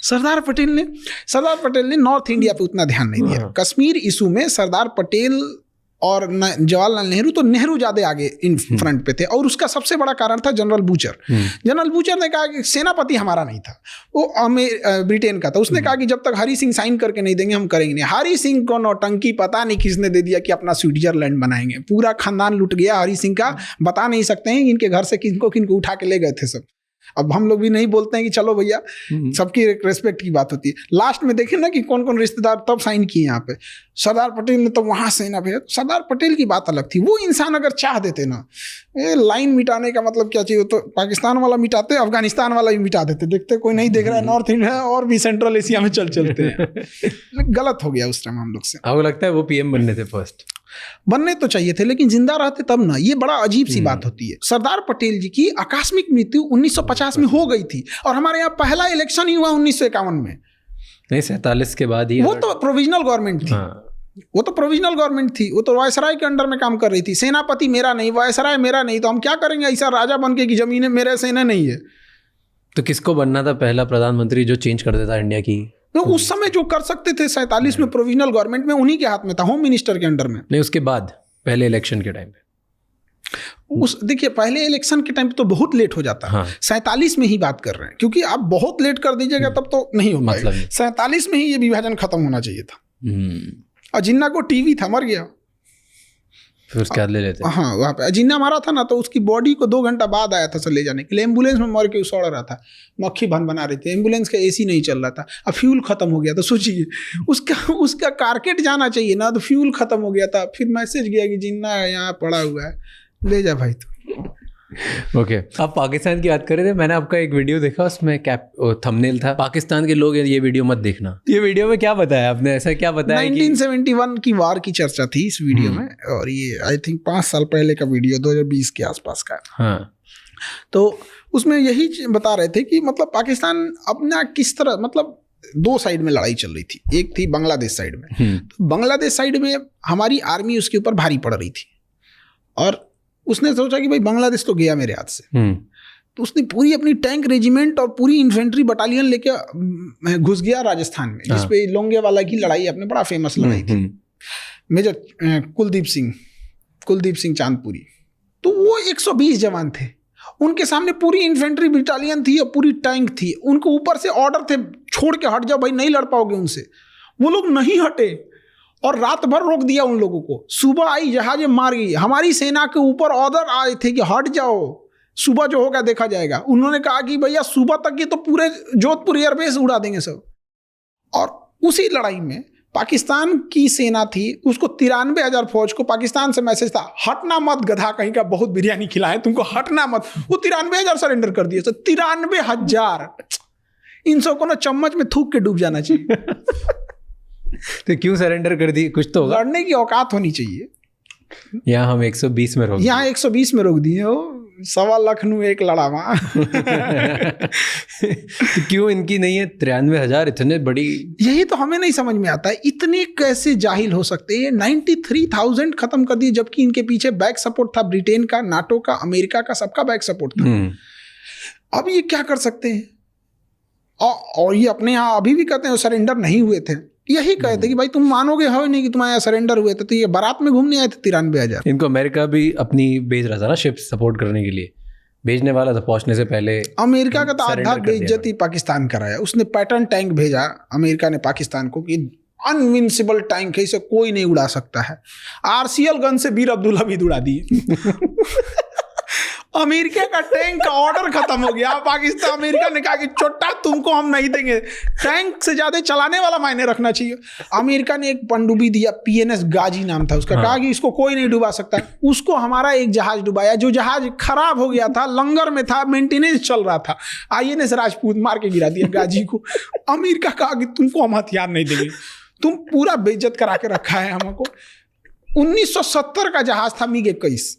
सरदार पटेल ने नॉर्थ इंडिया पे उतना ध्यान नहीं दिया। कश्मीर इशू में सरदार पटेल और जवाहरलाल नेहरू, तो नेहरू ज्यादा आगे इन फ्रंट पे थे, और उसका सबसे बड़ा कारण था जनरल बूचर। जनरल बूचर ने कहा कि सेनापति हमारा नहीं था, वो ब्रिटेन का था। उसने कहा कि जब तक हरी सिंह साइन करके नहीं देंगे हम करेंगे नहीं। हरी सिंह को नौटंकी पता नहीं किसने दे दिया कि अपना स्विट्जरलैंड बनाएंगे। पूरा खानदान लुट गया हरी सिंह का, बता नहीं सकते हैं इनके घर से किनको उठा के ले गए थे सब। अब हम लोग भी नहीं बोलते हैं कि चलो भैया, सबकी रेस्पेक्ट की बात होती है। लास्ट में देखें ना कि कौन कौन रिश्तेदार तब साइन किए यहाँ पे। सरदार पटेल ने तो वहां से ना भेजा। सरदार पटेल की बात अलग थी। वो इंसान अगर चाह देते ना, ये लाइन मिटाने का मतलब क्या चाहिए, तो पाकिस्तान वाला मिटाते, अफगानिस्तान वाला भी मिटा देते। देखते कोई नहीं देख रहा है, नॉर्थ इंडिया और भी सेंट्रल एशिया में चलते हैं। गलत हो गया उस टाइम हम लोग से। आपको लगता है वो पीएम बनने थे फर्स्ट? बनने तो चाहिए थे, लेकिन जिंदा रहते तब ना। ये बड़ा अजीब सी बात होती है। सरदार पटेल जी की आकस्मिक मृत्यु 1950 में हो गई थी, और हमारे यहाँ पहला इलेक्शन ही हुआ 1951 में। नहीं, 47 के बाद ही। वो तो प्रोविजनल गवर्नमेंट थी। वो तो प्रोविजनल गवर्नमेंट थी, वो तो वायसराय के अंडर में काम कर रही थी। सेनापति मेरा नहीं, वायसराय मेरा नहीं, तो हम क्या करेंगे ऐसा राजा बन के कि जमीनें मेरे सेना नहीं है। तो किसको बनना था पहला प्रधानमंत्री जो चेंज कर देता इंडिया की? तो उस समय जो कर सकते थे 47 में प्रोविजनल गवर्नमेंट में, उन्हीं के हाथ में था, होम मिनिस्टर के अंडर में। नहीं, उसके बाद पहले इलेक्शन के टाइम पे देखिए पहले इलेक्शन के टाइम पे तो बहुत लेट हो जाता है। हाँ। 47 में ही बात कर रहे हैं, क्योंकि आप बहुत लेट कर दीजिएगा तब तो नहीं हो पाएगा। 47 में ही ये विभाजन खत्म होना चाहिए था। और जिन्ना को टीवी था, मर गया, फिर उसके बाद ले लेते। हाँ, वहाँ पे जिन्ना मारा था ना, तो उसकी बॉडी को 2 घंटा बाद आया था सर ले जाने के लिए। एम्बुलेंस में मर के सड़ रहा था, मक्खी भन बना रही थी, एम्बुलेंस का एसी नहीं चल रहा था, अब फ्यूल खत्म हो गया। तो सोचिए उसका कारकेट जाना चाहिए ना, तो फ्यूल खत्म हो गया था। फिर मैसेज गया कि जिन्ना यहाँ पड़ा हुआ है, ले जा भाई तू। ओके, आप पाकिस्तान की बात कर रहे थे। मैंने आपका एक वीडियो देखा, उसमें थंबनेल था, पाकिस्तान के लोग ये वीडियो मत देखना। ये वीडियो में क्या बताया आपने? ऐसा क्या बताया? 1971 की वार की चर्चा थी इस वीडियो में, और ये आई थिंक 5 साल पहले का वीडियो, 2020 के आसपास का। हाँ। तो उसमें यही बता रहे थे कि मतलब पाकिस्तान अपना किस तरह, मतलब 2 साइड में लड़ाई चल रही थी। एक थी बांग्लादेश साइड में, तो बांग्लादेश साइड में हमारी आर्मी उसके ऊपर भारी पड़ रही थी, और उसने सोचा कि भाई बांग्लादेश तो गया मेरे हाथ से। तो उसने पूरी अपनी टैंक रेजिमेंट और पूरी इन्फेंट्री बटालियन लेके घुस गया राजस्थान में, जिसपे लोंगेवाला की लड़ाई अपने बड़ा फेमस लड़ाई थी। मेजर कुलदीप सिंह चांदपुरी, तो वो 120 जवान थे, उनके सामने पूरी इन्फेंट्री बटालियन थी और पूरी टैंक थी। उनको ऊपर से ऑर्डर थे, छोड़ के हट जाओ भाई, नहीं लड़ पाओगे उनसे। वो लोग नहीं हटे और रात भर रोक दिया उन लोगों को। सुबह आई, जहाजें मार गई। हमारी सेना के ऊपर ऑर्डर आए थे कि हट जाओ, सुबह जो होगा देखा जाएगा। उन्होंने कहा कि भैया सुबह तक ये तो पूरे जोधपुर एयरबेस उड़ा देंगे सब। और उसी लड़ाई में पाकिस्तान की सेना थी, उसको 93,000 फौज को पाकिस्तान से मैसेज था, हटना मत गधा कहीं का, बहुत बिरयानी खिलाए तुमको, हटना मत। वो 93,000 सरेंडर कर दिए। तो 93,000, इन सबको ना चम्मच में थूक के डूब जाना चाहिए। तो क्यों सरेंडर कर दी? कुछ तो लड़ने की औकात होनी चाहिए। यहाँ हम 120 में रोक, यहाँ 120 में रोक दिए हो। 1.25 लाख नू एक लड़ा वहाँ। तो क्यों इनकी नहीं है 93,000? इतने बड़ी, यही तो हमें नहीं समझ में आता है, इतने कैसे जाहिल हो सकते हैं। 93,000 खत्म कर दिए, जबकि इनके पीछे बैक सपोर्ट था ब्रिटेन का, नाटो का, अमेरिका का, सबका बैक सपोर्ट था। अब ये क्या कर सकते हैं? और ये अपने यहाँ अभी भी कहते हैं सरेंडर नहीं हुए थे। यही कहते कि भाई तुम मानोगे हो नहीं कि तुम्हारे यहाँ सरेंडर हुए थे। तो ये बारात में घूमने आए थे 93,000। इनको अमेरिका भी अपनी भेज रहा था ना, शिप सपोर्ट करने के लिए भेजने वाला था पहुंचने से पहले। अमेरिका का तो आधा बेइज्जती पाकिस्तान कराया। उसने पैटर्न टैंक भेजा अमेरिका ने पाकिस्तान को कि अनविंसिबल टैंक है, इसे कोई नहीं उड़ा सकता है। आरसीएल गन से वीर अब्दुल्ला भी उड़ा दिए। अमेरिका का टैंक का ऑर्डर खत्म हो गया। पाकिस्तान, अमेरिका ने कहा कि चोटा तुमको हम नहीं देंगे, टैंक से ज्यादा चलाने वाला मायने रखना चाहिए। अमेरिका ने एक पनडुब्बी दिया, PNS गाजी नाम था उसका। कहा कि इसको कोई नहीं डुबा सकता। उसको हमारा एक जहाज डुबाया, जो जहाज खराब हो गया था, लंगर में था, मेंटेनेंस चल रहा था। INS राजपूत मार के गिरा दिया गाजी को। अमेरिका कहा कि तुमको हम हथियार नहीं देंगे, तुम पूरा बेइज्जत करा के रखा है हमको। 1970 का जहाज था MiG-21।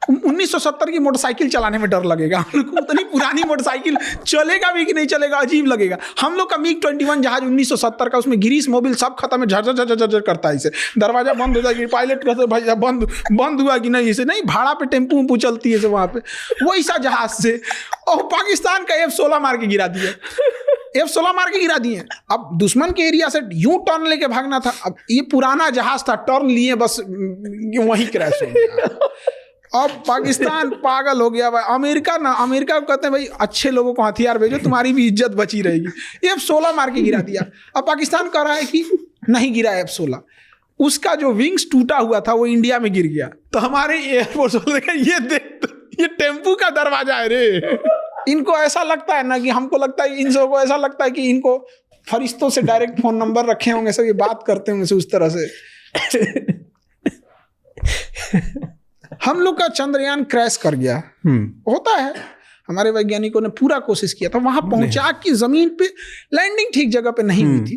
1970 की मोटरसाइकिल चलाने में डर लगेगा हम लोग को। उतनी पुरानी मोटरसाइकिल चलेगा भी कि नहीं चलेगा, अजीब लगेगा। हम लोग का MiG-21 जहाज 1970 का, उसमें गिरीश मोबिल सब खत्म है, झर झर झर झर करता है। इसे दरवाजा बंद हो जाएगी, पायलट कहते भाई बंद हुआ कि नहीं, इसे नहीं, भाड़ा पे टेम्पू चलती है वहाँ पे, वैसा जहाज से। और पाकिस्तान का F-16 मार के गिरा दिया। F-16 मार के गिरा दिए। अब दुश्मन के एरिया से यूं टर्न लेके भागना था। अब ये पुराना जहाज था, टर्न लिए बस वहीं क्रैश हो गया। अब पाकिस्तान पागल हो गया भाई। अमेरिका को कहते हैं भाई अच्छे लोगों को हथियार भेजो, तुम्हारी भी इज्जत बची रहेगी। F-16 मार के गिरा दिया। अब पाकिस्तान कह रहा है कि नहीं गिरा F-16, उसका जो विंग्स टूटा हुआ था वो इंडिया में गिर गया। तो हमारे एयरफोर्स ये देख, ये टेम्पू का दरवाजा है रे। इनको ऐसा लगता है ना कि हमको लगता है, इन सबको ऐसा लगता है कि इनको फरिश्तों से डायरेक्ट फोन नंबर रखे होंगे, सब ये बात करते होंगे उस तरह से। हम लोग का चंद्रयान क्रैश कर गया, होता है। हमारे वैज्ञानिकों ने पूरा कोशिश किया था, वहां पहुंचा कि जमीन पे लैंडिंग ठीक जगह पे नहीं हुई थी।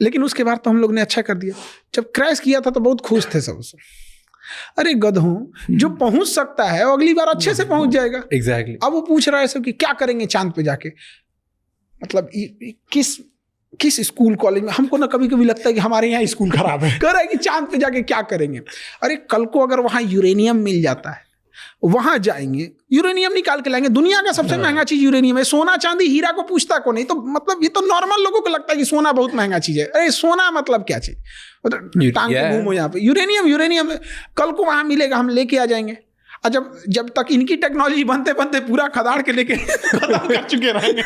लेकिन उसके बाद तो हम लोग ने अच्छा कर दिया। जब क्रैश किया था तो बहुत खुश थे सब। अरे गधों, जो पहुंच सकता है वो अगली बार अच्छे से पहुंच जाएगा। एग्जैक्टली। अब वो पूछ रहा है सब कि क्या करेंगे चांद पे जाके। मतलब किस स्कूल कॉलेज में, हमको ना कभी कभी लगता है कि हमारे यहाँ स्कूल खराब है। कह रहा है कि चांद पे जाके क्या करेंगे। अरे कल को अगर वहां यूरेनियम मिल जाता है, वहां जाएंगे, यूरेनियम निकाल के लाएंगे। दुनिया का सबसे महंगा चीज यूरेनियम है। सोना चांदी हीरा को पूछता को नहीं। तो मतलब ये तो नॉर्मल लोगों को लगता है कि सोना बहुत महंगा चीज है। अरे सोना मतलब क्या चीज, टांग के घूमो यहाँ पे। यूरेनियम कल को वहां मिलेगा, हम लेके आ जाएंगे। और जब तक इनकी टेक्नोलॉजी बनते बनते पूरा खदाड़ के लेके खत्म कर चुके रहेंगे।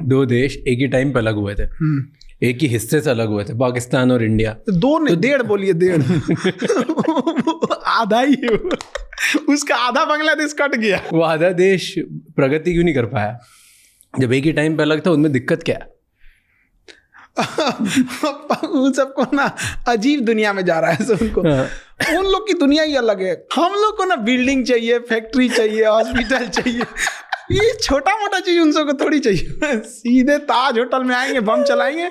दो देश एक ही टाइम पे अलग हुए थे, एक ही हिस्से से अलग हुए थे, पाकिस्तान और इंडिया। दो ने डेढ़ बोलिए, डेढ़ आधा ही है। उसका आधा बांग्लादेश कट गया। वो आधा देश प्रगति क्यों नहीं कर पाया जब एक ही टाइम पे अलग था? उनमें दिक्कत क्या है? उन सबको ना अजीब दुनिया में जा रहा है सब उनको। उन लोग की दुनिया ही अलग है। हम लोग को ना बिल्डिंग चाहिए, फैक्ट्री चाहिए, हॉस्पिटल चाहिए। ये छोटा मोटा चीज उन सबको थोड़ी चाहिए। सीधे ताज होटल में आएंगे, बम चलाएंगे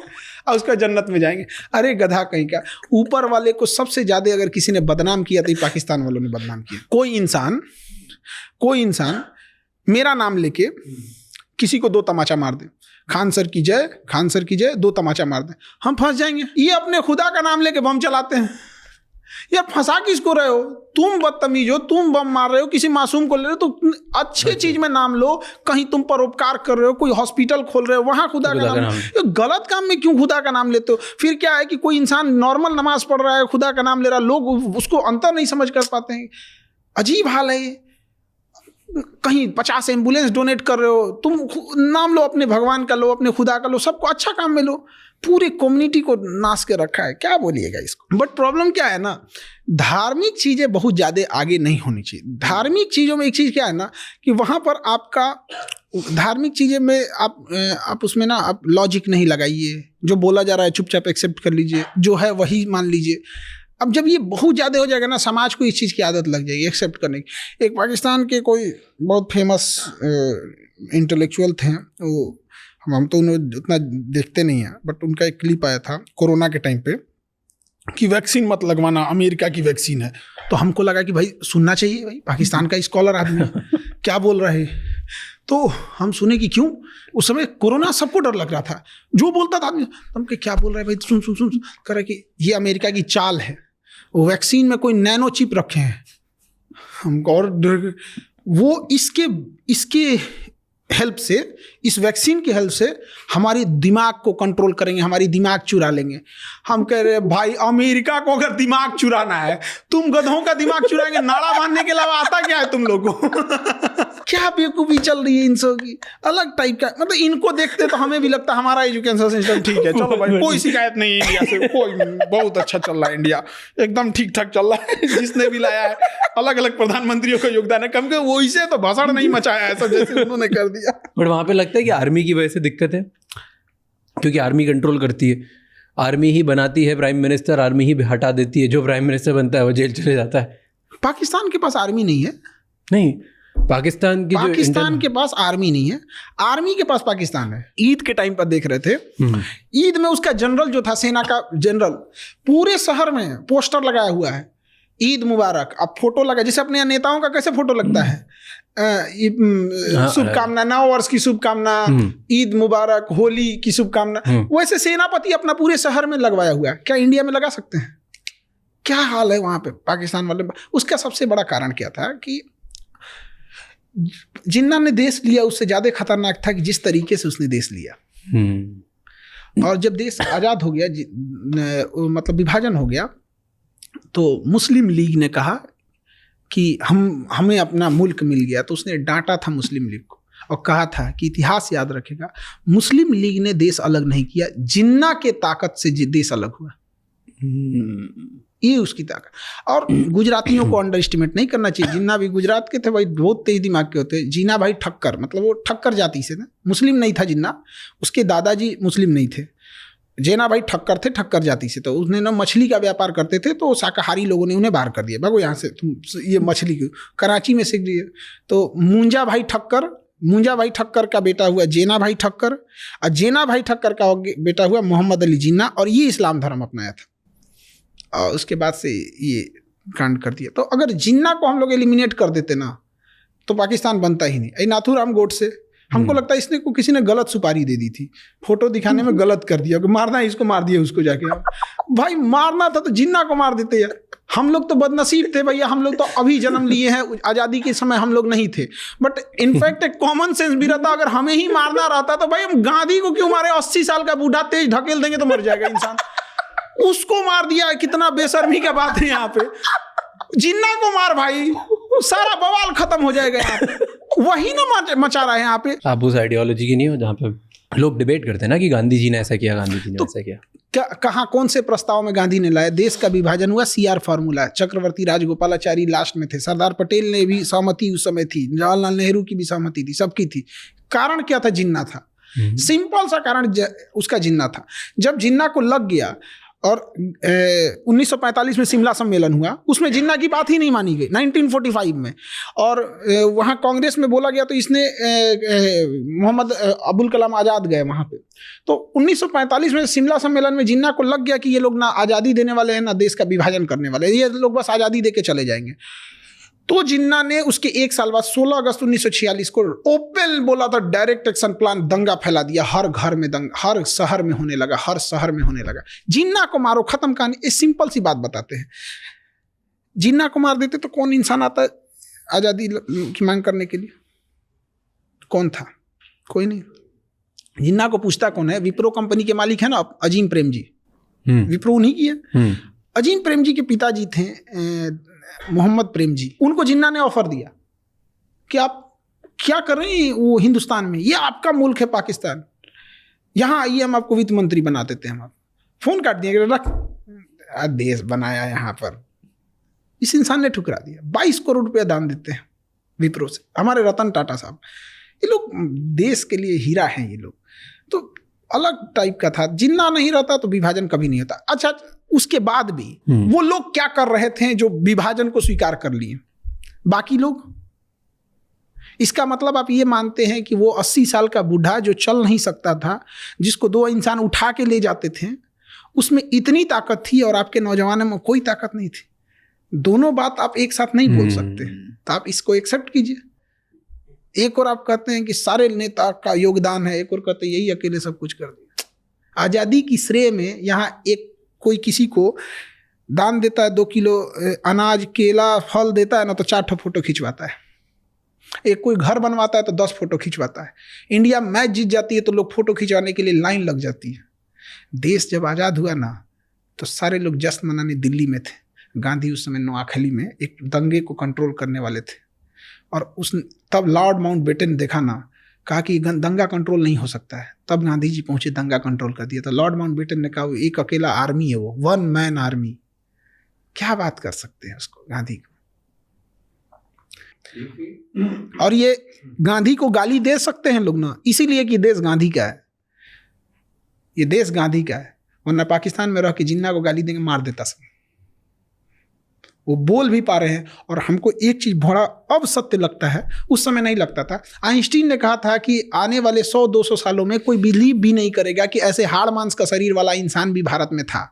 और उसका जन्नत में जाएंगे। अरे गधा कहीं का। ऊपर वाले को सबसे ज्यादा अगर किसी ने बदनाम किया तो पाकिस्तान वालों ने बदनाम किया। कोई इंसान मेरा नाम लेके किसी को 2 तमाचा मार दे, खान सर की जय 2 तमाचा मार दे, हम फंस जाएंगे। ये अपने खुदा का नाम लेके बम चलाते हैं। यार फंसा किसको रहे हो? तुम बदतमीज हो, तुम बम मार रहे हो, किसी मासूम को ले रहे हो। तो अच्छे चीज में नाम लो। कहीं तुम परोपकार कर रहे हो, कोई हॉस्पिटल खोल रहे हो, वहां खुदा का नाम। गलत काम में क्यों खुदा का नाम लेते हो? फिर क्या है कि कोई इंसान नॉर्मल नमाज पढ़ रहा है, खुदा का नाम ले रहा है, लोग उसको अंतर नहीं समझ कर पाते हैं। अजीब हाल है ये। कहीं 50 एम्बुलेंस डोनेट कर रहे हो, तुम नाम लो अपने भगवान का, लो अपने खुदा का, लो सबको अच्छा काम में लो। पूरी कम्युनिटी को नाश के रखा है। क्या बोलिएगा इसको? बट प्रॉब्लम क्या है ना, धार्मिक चीज़ें बहुत ज़्यादा आगे नहीं होनी चाहिए। धार्मिक चीज़ों में एक चीज़ क्या है ना कि वहाँ पर आपका धार्मिक चीज़ें में आप उसमें ना आप लॉजिक नहीं लगाइए। जो बोला जा रहा है चुपचाप एक्सेप्ट कर लीजिए, जो है वही मान लीजिए। अब जब ये बहुत ज़्यादा हो जाएगा ना, समाज को इस चीज़ की आदत लग जाएगी एक्सेप्ट करने की। एक पाकिस्तान के कोई बहुत फेमस इंटेलेक्चुअल थे, वो हम तो उन्हें उतना देखते नहीं हैं, बट उनका एक क्लिप आया था कोरोना के टाइम पे कि वैक्सीन मत लगवाना, अमेरिका की वैक्सीन है। तो हमको लगा कि भाई सुनना चाहिए, भाई पाकिस्तान का स्कॉलर आदमी क्या बोल रहा है। तो हम सुने कि क्यों, उस समय कोरोना सबको डर लग रहा था, जो बोलता था आदमी हम क्या बोल रहा है भाई, सुन सुन सुन कर रहा कि ये अमेरिका की चाल है, वो वैक्सीन में कोई नैनो चिप रखे हैं। हमको और वो इसके हेल्प से, इस वैक्सीन की हेल्प से हमारी दिमाग को कंट्रोल करेंगे, हमारी दिमाग चुरा लेंगे। हम कह रहे हैं भाई अमेरिका को अगर दिमाग चुराना है, तुम गधों का दिमाग चुराएंगे, नाड़ा बांधने के अलावा आता क्या है तुम लोगों को? क्या बेवकूफ़ी चल रही है इन सब की, अलग टाइप का। मतलब इनको देखते तो हमें भी लगता हमारा एजुकेशन सिस्टम ठीक है, चलो भाई कोई शिकायत नहीं है इंडिया से, कोई बहुत अच्छा चल रहा है, इंडिया एकदम ठीक ठाक चल रहा है। जिसने भी लाया है अलग अलग प्रधानमंत्रियों का योगदान है, कम के वो इसे तो भाषण नहीं मचाया है सब जैसे उन्होंने कर दिया। बट वहाँ पे लगता है कि आर्मी की वजह से दिक्कत है, क्योंकि आर्मी कंट्रोल करती है, आर्मी ही बनाती है प्राइम मिनिस्टर, आर्मी ही हटा देती है, जो प्राइम मिनिस्टर बनता है वो जेल चले जाता है। पाकिस्तान के पास आर्मी नहीं है। नहीं, पाकिस्तान के पास आर्मी नहीं है, आर्मी के पास पाकिस्तान है। ईद के टाइम पर देख रहे थे, ईद में उसका जनरल जो था, सेना का जनरल, पूरे शहर में पोस्टर लगाया हुआ है, ईद मुबारक। अब फोटो लगा, जैसे अपने नेताओं का कैसे फोटो लगता है, शुभकामना, नव वर्ष की शुभकामना, ईद मुबारक, होली की शुभकामना, वैसे सेनापति अपना पूरे शहर में लगवाया हुआ है। क्या इंडिया में लगा सकते हैं? क्या हाल है वहां पे पाकिस्तान वाले? उसका सबसे बड़ा कारण क्या था कि जिन्ना ने देश लिया उससे ज्यादा खतरनाक था कि जिस तरीके से उसने देश लिया। और जब देश आजाद हो गया, मतलब विभाजन हो गया, तो मुस्लिम लीग ने कहा कि हमें अपना मुल्क मिल गया, तो उसने डांटा था मुस्लिम लीग को और कहा था कि इतिहास याद रखेगा, मुस्लिम लीग ने देश अलग नहीं किया, जिन्ना के ताकत से देश अलग हुआ। ये उसकी ताकत। और गुजरातियों को अंडर एस्टिमेट नहीं करना चाहिए। जिन्ना भी गुजरात के थे भाई, बहुत तेज दिमाग के होते। जीना भाई ठक्कर, मतलब वो ठक्कर जाति से ना, मुस्लिम नहीं था जिन्ना, उसके दादाजी मुस्लिम नहीं थे। जेना भाई ठक्कर थे, ठक्कर जाति से। तो उसने ना मछली का व्यापार करते थे, तो शाकाहारी लोगों ने उन्हें बाहर कर दिया, भागो यहाँ से, तुम ये मछली कराची में सीख दिए। तो मुंजा भाई ठक्कर मुंजा भाई ठक्कर का बेटा हुआ जेना भाई ठक्कर, और जेना भाई ठक्कर का बेटा हुआ मोहम्मद अली जिन्ना, और ये इस्लाम धर्म अपनाया था और उसके बाद से ये कांड कर दिया। तो अगर जिन्ना को हम लोग एलिमिनेट कर देते ना तो पाकिस्तान बनता ही नहीं। नाथूराम गोडसे, हमको लगता है इसने को किसी ने गलत सुपारी दे दी थी, फोटो दिखाने में गलत कर दिया कि मारना है इसको, मार दिया उसको जाके। भाई मारना था तो जिन्ना को मार देते यार। हम लोग तो बदनसीब थे भैया, हम लोग तो अभी जन्म लिए हैं, आज़ादी के समय हम लोग नहीं थे। बट इनफैक्ट एक कॉमन सेंस भी रहता, अगर हमें ही मारना रहता तो भाई हम गांधी को क्यों मारे? 80 साल का बूढ़ा तेज ढकेल देंगे तो मर जाएगा इंसान, उसको मार दिया। कितना बेशर्मी का बात है यहाँ पे। जिन्ना को मार भाई, सारा बवाल खत्म हो जाएगा यहाँ पे। वही ना मचा रहा है यहाँ पे। आप उस आइडियोलॉजी की नहीं हो जहाँ पे लोग डिबेट करते हैं ना कि गांधी जी ने ऐसा किया, गांधी जी ने ऐसा किया। कहाँ कौन से प्रस्ताव में गांधी ने लाया? देश का विभाजन हुआ, CR फॉर्मूला, चक्रवर्ती राजगोपालाचारी लास्ट में थे, सरदार पटेल ने भी सहमति उस समय थी, जवाहरलाल नेहरू की भी सहमति थी, सबकी थी। कारण क्या था? जिन्ना था। सिंपल सा कारण उसका जिन्ना था। जब जिन्ना को लग गया और 1945 में शिमला सम्मेलन हुआ, उसमें जिन्ना की बात ही नहीं मानी गई 1945 में, और वहाँ कांग्रेस में बोला गया तो इसने मोहम्मद अबुल कलाम आज़ाद गए वहाँ पे। तो 1945 में शिमला सम्मेलन में जिन्ना को लग गया कि ये लोग ना आज़ादी देने वाले हैं ना देश का विभाजन करने वाले हैं, ये लोग बस आज़ादी दे के चले जाएंगे। तो जिन्ना ने उसके एक साल बाद 16 अगस्त 1946 को ओपन बोला था, डायरेक्ट एक्शन प्लान, दंगा फैला दिया, हर घर में दंगा, हर शहर में होने लगा, हर शहर में होने लगा। जिन्ना को मारो, खत्म कहानी। एक सिंपल सी बात बताते हैं, जिन्ना को मार देते तो कौन इंसान आता आज़ादी की मांग करने के लिए? कौन था? कोई नहीं। जिन्ना को पूछता कौन है? विप्रो कंपनी के मालिक है ना अजीम प्रेम जी, विप्रो उन्हीं की है। अजीम प्रेम जी के पिताजी थे मोहम्मद प्रेम जी, उनको जिन्ना ने ऑफर दिया कि आप क्या कर रहे हैं वो हिंदुस्तान में, ये आपका मुल्क है पाकिस्तान, यहाँ आइए हम आपको वित्त मंत्री बना देते हैं। हम आप फोन काट दिए, रख देश बनाया यहाँ पर। इस इंसान ने ठुकरा दिया। 22 करोड़ रुपया दान देते हैं विप्रो से, हमारे रतन टाटा साहब। ये लोग देश के लिए हीरा हैं ये लोग। तो अलग टाइप का था। जिन्ना नहीं रहता तो विभाजन कभी नहीं होता। अच्छा, उसके बाद भी वो लोग क्या कर रहे थे जो विभाजन को स्वीकार कर लिए? बाकी लोग, इसका मतलब आप ये मानते हैं कि वो 80 साल का बूढ़ा जो चल नहीं सकता था, जिसको 2 इंसान उठा के ले जाते थे, उसमें इतनी ताकत थी और आपके नौजवानों में कोई ताकत नहीं थी? दोनों बात आप एक साथ नहीं बोल सकते। तो आप इसको एक्सेप्ट कीजिए। एक और आप कहते हैं कि सारे नेता का योगदान है, एक और कहते हैं यही अकेले सब कुछ कर दिया। आज़ादी की श्रेय में यहाँ एक कोई किसी को दान देता है, 2 किलो अनाज, केला, फल देता है ना, तो 4 फोटो खिंचवाता है। एक कोई घर बनवाता है तो 10 फोटो खिंचवाता है। इंडिया मैच जीत जाती है तो लोग फोटो खिंचवाने के लिए लाइन लग जाती है। देश जब आज़ाद हुआ ना तो सारे लोग जश्न मनाने दिल्ली में थे। गांधी उस समय नोआखली में एक दंगे को कंट्रोल करने वाले थे, और तब लॉर्ड माउंटबेटन देखा ना, कहा कि दंगा कंट्रोल नहीं हो सकता है। तब गांधी जी पहुंचे, दंगा कंट्रोल कर दिया। तो लॉर्ड माउंटबेटन ने कहा वो एक अकेला आर्मी है, वो 1 मैन आर्मी। क्या बात कर सकते हैं उसको, गांधी को? और ये गांधी को गाली दे सकते हैं लोग ना, इसीलिए कि देश गांधी का है, ये देश गांधी का है। वरना पाकिस्तान में रह के जिन्ना को गाली देंगे, मार देता सब। वो बोल भी पा रहे हैं। और हमको एक चीज बड़ा अब सत्य लगता है, उस समय नहीं लगता था। आइंस्टीन ने कहा था कि आने वाले 100-200 सालों में कोई बिलीव भी नहीं करेगा कि ऐसे हाड़ मांस का शरीर वाला इंसान भी भारत में था।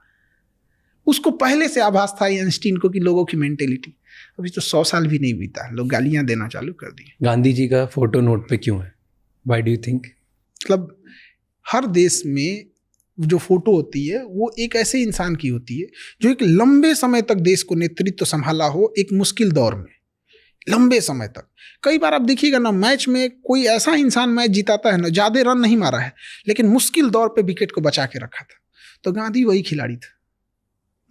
उसको पहले से आभास था आइंस्टीन को कि लोगों की मेंटेलिटी। अभी तो 100 साल भी नहीं बीता, लोग गालियां देना चालू कर दिए। गांधी जी का फोटो नोट पे क्यों है? Why do you think? मतलब हर देश में जो फोटो होती है वो एक ऐसे इंसान की होती है जो एक लंबे समय तक देश को नेतृत्व संभाला हो, एक मुश्किल दौर में, लंबे समय तक। कई बार आप देखिएगा ना, मैच में कोई ऐसा इंसान मैच जिताता है ना, ज़्यादा रन नहीं मारा है लेकिन मुश्किल दौर पे विकेट को बचा के रखा था। तो गांधी वही खिलाड़ी था,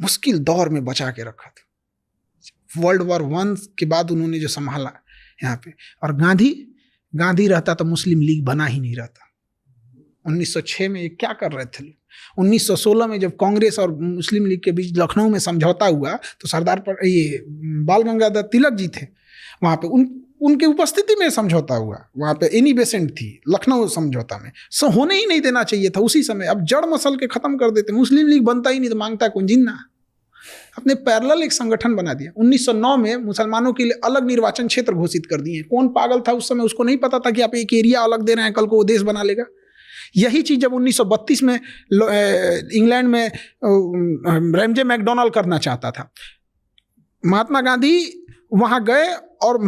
मुश्किल दौर में बचा के रखा था। वर्ल्ड वॉर 1 के बाद उन्होंने जो संभाला यहाँ पे। और गांधी रहता तो मुस्लिम लीग बना ही नहीं रहता। 1906 में ये क्या कर रहे थे? 1916 में जब कांग्रेस और मुस्लिम लीग के बीच लखनऊ में समझौता हुआ तो सरदार पर ये बाल गंगाधर तिलक जी थे वहाँ पे, उनके उपस्थिति में समझौता हुआ। वहाँ पे एनी बेसेंट थी लखनऊ समझौता में। होने ही नहीं देना चाहिए था उसी समय। अब जड़ मसल के खत्म कर देते। मुस्लिम लीग बनता ही नहीं तो मांगता कौन? जिन्ना। अपने पैरेलल एक संगठन बना दिया। 1909 में मुसलमानों के लिए अलग निर्वाचन क्षेत्र घोषित कर दिए। कौन पागल था उस समय, उसको नहीं पता था कि आप एक एरिया अलग दे रहे हैं, कल को वो देश बना लेगा। यही चीज जब 1932 में इंग्लैंड में रैमजे मैकडोनाल्ड करना चाहता था, महात्मा गांधी वहां गए और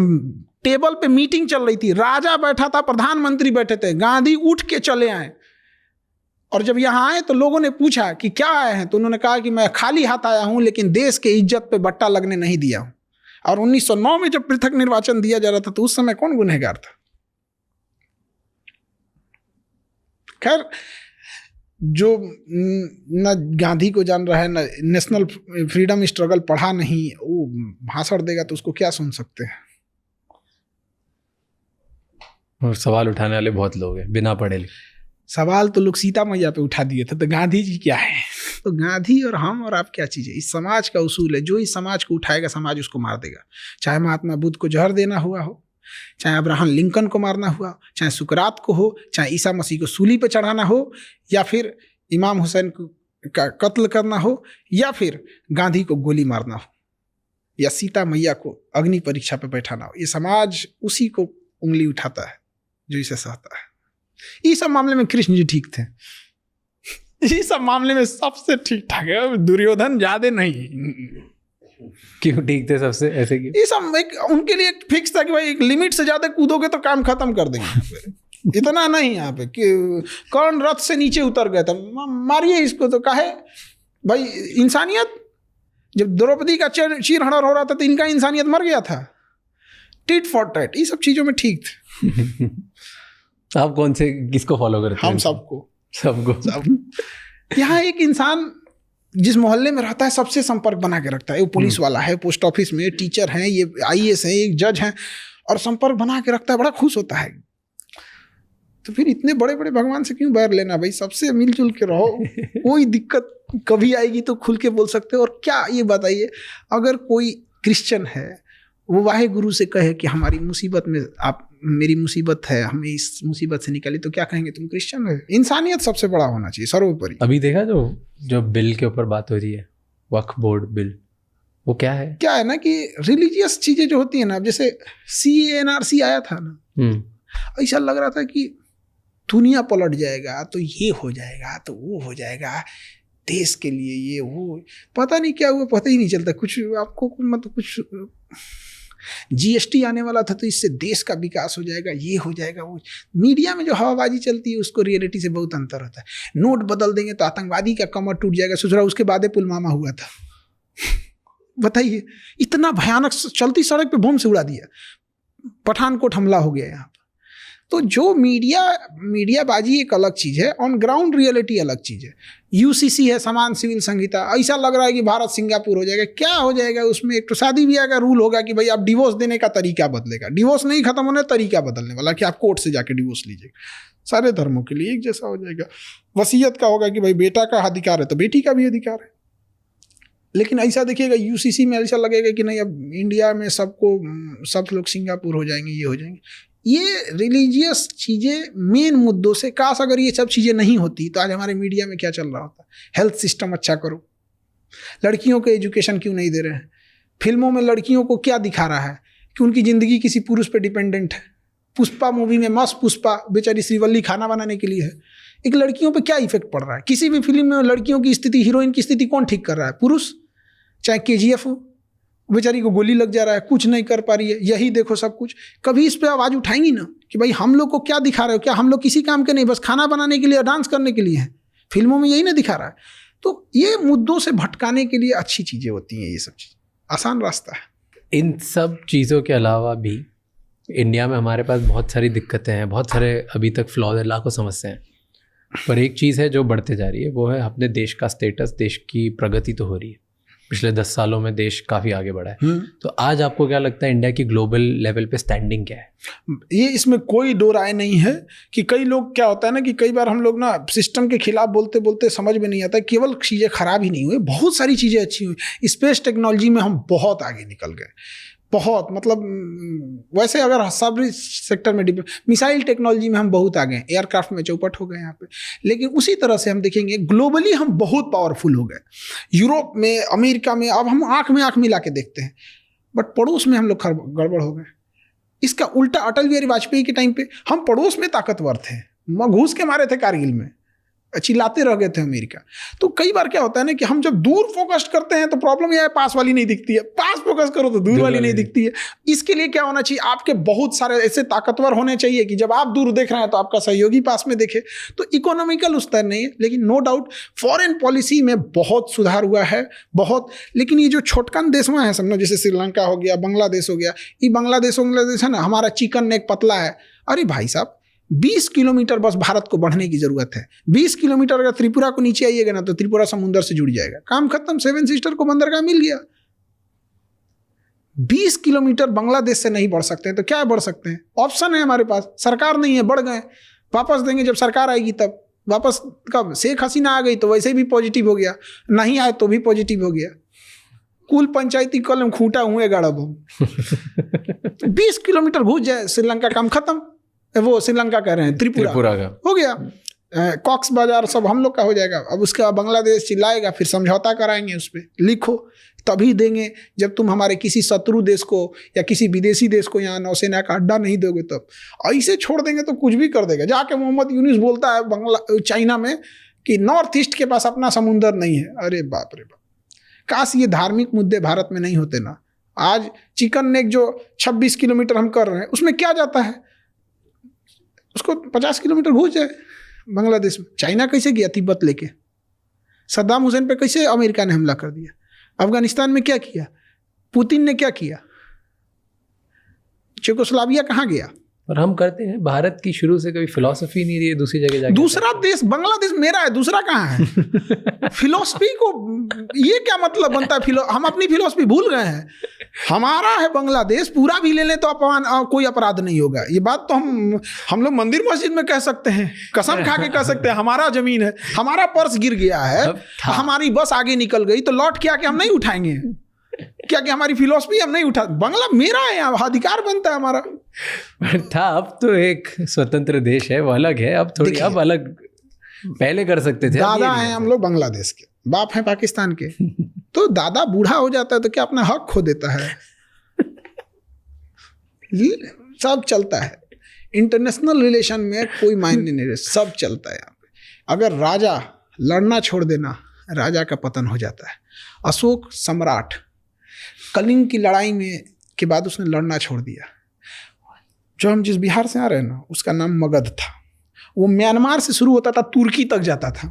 टेबल पे मीटिंग चल रही थी, राजा बैठा था, प्रधानमंत्री बैठे थे, गांधी उठ के चले आए और जब यहाँ आए तो लोगों ने पूछा कि क्या आए हैं, तो उन्होंने कहा कि मैं खाली हाथ आया हूं, लेकिन देश के इज्जत पे बट्टा लगने नहीं दिया हूं। और 1909 में जब पृथक निर्वाचन दिया जा रहा था तो उस समय कौन गुनहगार था? खैर, जो न गांधी को जान रहा है, न नेशनल फ्रीडम स्ट्रगल पढ़ा नहीं, वो भाषण देगा तो उसको क्या सुन सकते हैं। और सवाल उठाने वाले बहुत लोग हैं बिना पढ़े लिखे। सवाल तो लोग सीता मैया पे उठा दिए थे, तो गांधी जी क्या है? तो गांधी और हम और आप क्या चीज़ है? इस समाज का उसूल है, जो इस समाज को उठाएगा समाज उसको मार देगा। चाहे महात्मा बुद्ध को जहर देना हुआ हो, चाहे अब्राहम लिंकन को मारना हुआ, चाहे सुकरात को हो, चाहे ईसा मसीह को सूली पे चढ़ाना हो, या फिर इमाम हुसैन का कत्ल करना हो, या फिर गांधी को गोली मारना हो, या सीता मैया को अग्नि परीक्षा पे बैठाना हो, ये समाज उसी को उंगली उठाता है जो इसे सहता है। इस सब मामले में कृष्ण जी ठीक थे, इस सब मामले में सबसे ठीक ठाक है, दुर्योधन ज्यादा नहीं। क्यों ठीक थे सबसे, ऐसे क्यों? ये सब एक उनके लिए फिक्स था कि भाई एक लिमिट से ज्यादा कूदोगे तो काम खत्म कर देंगे। इतना नहीं यहाँ पे कि कर्ण रथ से नीचे उतर गए थे, मारिए इसको, तो काहे भाई इंसानियत। जब द्रौपदी का चीरहरण हो रहा था तो इनका इंसानियत मर गया था। टिट फॉर टैट, ये सब चीजों में ठीक थे। आप कौन से किसको फॉलो करते हैं? हम सबको सब। यहाँ एक इंसान जिस मोहल्ले में रहता है सबसे संपर्क बना के रखता है। वो पुलिस वाला है, पोस्ट ऑफिस में टीचर हैं, ये IAS है, एक जज हैं, और संपर्क बना के रखता है, बड़ा खुश होता है। तो फिर इतने बड़े बड़े भगवान से क्यों बैर लेना भाई? सबसे मिलजुल के रहो, कोई दिक्कत कभी आएगी तो खुल के बोल सकते हो। और क्या ये बताइए, अगर कोई क्रिश्चियन है वो वाहे गुरु से कहे कि हमारी मुसीबत में आप, मेरी मुसीबत है, हमें इस मुसीबत से निकाली, तो क्या कहेंगे? तुम क्रिश्चियन हो। इंसानियत सबसे बड़ा होना चाहिए, सर्वोपरि। अभी देखा जो बिल के ऊपर बात हो रही है, वक्फ बोर्ड बिल, वो क्या है ना कि रिलीजियस चीजें जो होती है ना, जैसे CANRC आया था ना, ऐसा लग रहा था कि दुनिया पलट जाएगा, तो ये हो जाएगा, तो वो हो जाएगा, देश के लिए ये वो, पता नहीं क्या हुआ, पता ही नहीं चलता कुछ आपको। मतलब कुछ GST आने वाला था तो इससे देश का विकास हो जाएगा, ये हो जाएगा, वो। मीडिया में जो हवाबाजी चलती है उसको रियलिटी से बहुत अंतर होता है। नोट बदल देंगे तो आतंकवादी का कमर टूट जाएगा, सुधरा उसके बाद पुलवामा हुआ था। बताइए, इतना भयानक, चलती सड़क पे बम से उड़ा दिया, पठानकोट हमला हो गया यहाँ पर। तो जो मीडियाबाजी एक अलग चीज़ है, ऑन ग्राउंड रियलिटी अलग चीज़ है। UCC है, समान सिविल संहिता, ऐसा लग रहा है कि भारत सिंगापुर हो जाएगा। क्या हो जाएगा उसमें? एक तो शादी ब्याह का रूल होगा कि भाई आप डिवोर्स देने का तरीका बदलेगा, डिवोर्स नहीं खत्म होने, तरीका बदलने वाला कि आप कोर्ट से जाके डिवोर्स लीजिएगा। सारे धर्मों के लिए एक जैसा हो जाएगा। वसीयत का होगा कि भाई बेटा का अधिकार है तो बेटी का भी अधिकार है। लेकिन ऐसा देखिएगा UCC में ऐसा लगेगा कि नहीं, अब इंडिया में सब लोग सिंगापुर हो जाएंगे, ये हो जाएंगे। ये रिलीजियस चीज़ें मेन मुद्दों से, काश अगर ये सब चीज़ें नहीं होती तो आज हमारे मीडिया में क्या चल रहा होता? हेल्थ सिस्टम अच्छा करो, लड़कियों को एजुकेशन क्यों नहीं दे रहे हैं? फिल्मों में लड़कियों को क्या दिखा रहा है कि उनकी ज़िंदगी किसी पुरुष पे डिपेंडेंट है। पुष्पा मूवी में मस्त पुष्पा बेचारी श्रीवल्ली खाना बनाने के लिए है। एक लड़कियों पे क्या इफेक्ट पड़ रहा है? किसी भी फिल्म में लड़कियों की स्थिति, हीरोइन की स्थिति कौन ठीक कर रहा है? पुरुष। चाहे KGF हो, बेचारी को गोली लग जा रहा है, कुछ नहीं कर पा रही है, यही देखो सब कुछ। कभी इस पे आवाज़ उठाएंगी ना कि भाई हम लोग को क्या दिखा रहे हो? क्या हम लोग किसी काम के नहीं, बस खाना बनाने के लिए, डांस करने के लिए हैं? फिल्मों में यही ना दिखा रहा है। तो ये मुद्दों से भटकाने के लिए अच्छी चीज़ें होती हैं, ये सब चीज़ आसान रास्ता है। इन सब चीज़ों के अलावा भी इंडिया में हमारे पास बहुत सारी दिक्कतें हैं, बहुत सारे अभी तक फ्लॉज, लाखों समस्याएं हैं। पर एक चीज़ है जो बढ़ते जा रही है, वो है अपने देश का स्टेटस। देश की प्रगति तो हो रही है, पिछले 10 सालों में देश काफ़ी आगे बढ़ा है। तो आज आपको क्या लगता है इंडिया की ग्लोबल लेवल पे स्टैंडिंग क्या है? ये इसमें कोई दो राय नहीं है कि कई लोग, क्या होता है ना कि कई बार हम लोग ना सिस्टम के खिलाफ बोलते बोलते समझ में नहीं आता, केवल चीज़ें खराब ही नहीं हुई, बहुत सारी चीज़ें अच्छी हुई। स्पेस टेक्नोलॉजी में हम बहुत आगे निकल गए। बहुत, मतलब वैसे अगर सब सेक्टर में मिसाइल टेक्नोलॉजी में हम बहुत आगे हैं, एयरक्राफ्ट में चौपट हो गए यहाँ पे, लेकिन उसी तरह से हम देखेंगे ग्लोबली हम बहुत पावरफुल हो गए। यूरोप में, अमेरिका में अब हम आंख में आंख मिला के देखते हैं, बट पड़ोस में हम लोग गड़बड़ हो गए। इसका उल्टा अटल बिहारी वाजपेयी के टाइम पे हम पड़ोस में ताकतवर थे, घूस के मारे थे कारगिल में, चिल्लाते रह गए थे अमेरिका। तो कई बार क्या होता है ना कि हम जब दूर फोकस करते हैं तो प्रॉब्लम यह है पास वाली नहीं दिखती है, पास फोकस करो तो दूर वाली नहीं दिखती है। इसके लिए क्या होना चाहिए, आपके बहुत सारे ऐसे ताकतवर होने चाहिए कि जब आप दूर देख रहे हैं तो आपका सहयोगी पास में देखे। तो इकोनॉमिकल उस तरह नहीं है, लेकिन नो डाउट फॉरेन पॉलिसी में बहुत सुधार हुआ है, बहुत। लेकिन ये जो छोटकन देश में है समझो, जैसे श्रीलंका हो गया, बांग्लादेश हो गया, ये बांग्लादेश है ना, हमारा चिकन नेक पतला है। अरे भाई साहब 20 किलोमीटर बस भारत को बढ़ने की जरूरत है। 20 किलोमीटर अगर त्रिपुरा को नीचे आइएगा ना तो त्रिपुरा समुद्र से जुड़ जाएगा, काम खत्म, 7 सिस्टर को बंदरगाह मिल गया। 20 किलोमीटर बांग्लादेश से नहीं बढ़ सकते हैं तो क्या बढ़ सकते हैं, ऑप्शन है हमारे पास, सरकार नहीं है, बढ़ गए, वापस देंगे जब सरकार आएगी तब। वापस कब, शेख हसीना आ गई तो वैसे भी पॉजिटिव हो गया, नहीं आए तो भी पॉजिटिव हो गया। कुल पंचायती कलम खूंटा हुए गाड़ब हम 20 किलोमीटर घुस जाए श्रीलंका, काम खत्म। वो श्रीलंका कह रहे हैं, त्रिपुरा का हो गया, कॉक्स बाजार सब हम लोग का हो जाएगा। अब उसके बाद बांग्लादेश चिल्लाएगा, फिर समझौता कराएंगे, उस पर लिखो तभी देंगे जब तुम हमारे किसी शत्रु देश को या किसी विदेशी देश को यहाँ नौसेना का अड्डा नहीं दोगे तब। ऐसे छोड़ देंगे तो कुछ भी कर देगा। जाके मोहम्मद यूनुस बोलता है चाइना में कि नॉर्थ ईस्ट के पास अपना समुंदर नहीं है। अरे बाप रे बाप, काश ये धार्मिक मुद्दे भारत में नहीं होते ना। आज चिकन नेक जो 26 किलोमीटर हम कर रहे हैं उसमें क्या जाता है, उसको 50 किलोमीटर घुस जाए बांग्लादेश में। चाइना कैसे गया तिब्बत लेके, सद्दाम हुसैन पे कैसे अमेरिका ने हमला कर दिया, अफगानिस्तान में क्या किया, पुतिन ने क्या किया, चेकोस्लोवाकिया कहाँ गया। और हम करते हैं, भारत की शुरू से कभी फिलॉसफी नहीं रही है दूसरी जगह जाके। दूसरा देश बांग्लादेश मेरा है, दूसरा कहाँ है फिलॉसफी को ये क्या मतलब बनता है, हम अपनी फिलॉसफी भूल गए हैं। हमारा है बांग्लादेश, पूरा भी ले लें तो अपमान कोई अपराध नहीं होगा। ये बात तो हम लोग मंदिर मस्जिद में कह सकते हैं, कसम खा के कह सकते हैं, हमारा जमीन है, हमारा पर्स गिर गया है, हमारी बस आगे निकल गई तो लौट के आके हम नहीं उठाएंगे क्या कि हमारी फिलॉसफी हम नहीं उठा, बांग्ला मेरा है, अधिकार बनता है हमारा। था अब तो एक स्वतंत्र देश है, वो अलग है अब थोड़ी, अब अलग पहले कर सकते थे। दादा हैं हम लोग बांग्लादेश के, बाप हैं पाकिस्तान के। तो दादा बूढ़ा हो जाता है तो क्या अपना हक खो देता है? सब चलता है इंटरनेशनल रिलेशन में, कोई मायने नहीं, सब चलता है यहाँ पे। अगर राजा लड़ना छोड़ देना, राजा का पतन हो जाता है। अशोक सम्राट कलिंग की लड़ाई में के बाद उसने लड़ना छोड़ दिया। जो हम जिस बिहार से आ रहे हैं ना, उसका नाम मगध था। वो म्यांमार से शुरू होता था, तुर्की तक जाता था।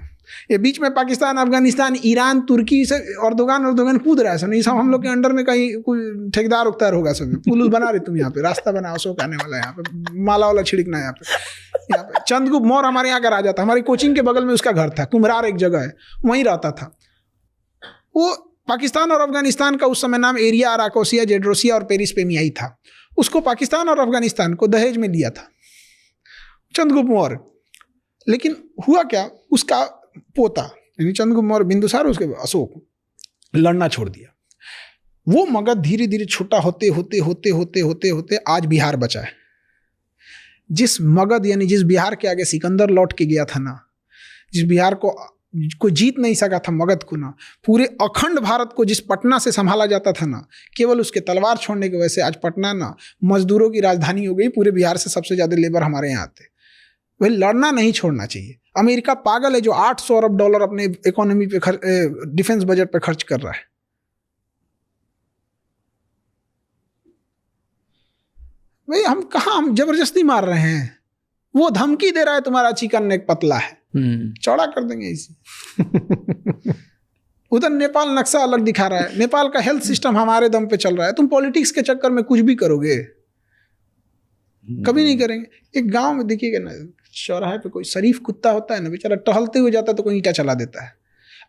ये बीच में पाकिस्तान, अफगानिस्तान, ईरान, तुर्की से अर्दोगान कूद रहा है। सब ये सब हम लोग के अंडर में कहीं कोई ठेकेदार उकतार होगा। सब पुल बना रहे, तुम यहाँ पे रास्ता बना, अशोक आने वाला है, यहाँ पे माला वाला छिड़कना है, यहाँ पे चंद्रगुप्त मौर्य हमारे यहाँ का राजा था। हमारी कोचिंग के बगल में उसका घर था, कुम्हरार एक जगह है, वहीं रहता था वो। पाकिस्तान और अफगानिस्तान का उस समय नाम एरिया, अराकोसिया, जेड्रोसिया और पेरिस पेमियाई था। उसको पाकिस्तान और अफगानिस्तान को दहेज में दिया था चंद्रगुप्त मौर्य। लेकिन हुआ क्या, उसका पोता यानी चंद्रगुप्त मौर्य बिंदुसार, उसके अशोक, लड़ना छोड़ दिया। वो मगध धीरे धीरे छोटा होते होते होते होते होते होते आज बिहार बचा है। जिस मगध यानी जिस बिहार के आगे सिकंदर लौट के गया था ना, जिस बिहार को कोई जीत नहीं सका था, मगध को ना, पूरे अखंड भारत को जिस पटना से संभाला जाता था ना, केवल उसके तलवार छोड़ने की वजह से आज पटना ना मजदूरों की राजधानी हो गई। पूरे बिहार से सबसे ज़्यादा लेबर हमारे यहाँ आते। वही लड़ना नहीं छोड़ना चाहिए। अमेरिका पागल है जो 800 अरब डॉलर अपने इकोनॉमी पे डिफेंस बजट पे खर्च कर रहा है। भाई हम कहाँ, हम जबरदस्ती मार रहे हैं। वो धमकी दे रहा है तुम्हारा चिकन नेक पतला है, चौड़ा कर देंगे इसे। उधर नेपाल नक्शा अलग दिखा रहा है, नेपाल का हेल्थ सिस्टम हमारे दम पे चल रहा है। तुम पॉलिटिक्स के चक्कर में कुछ भी करोगे, कभी नहीं करेंगे। एक गांव में देखिएगा ना, चौराहे पे कोई शरीफ कुत्ता होता है ना, बेचारा टहलते हुए जाता है तो कोई ईंटा चला देता है।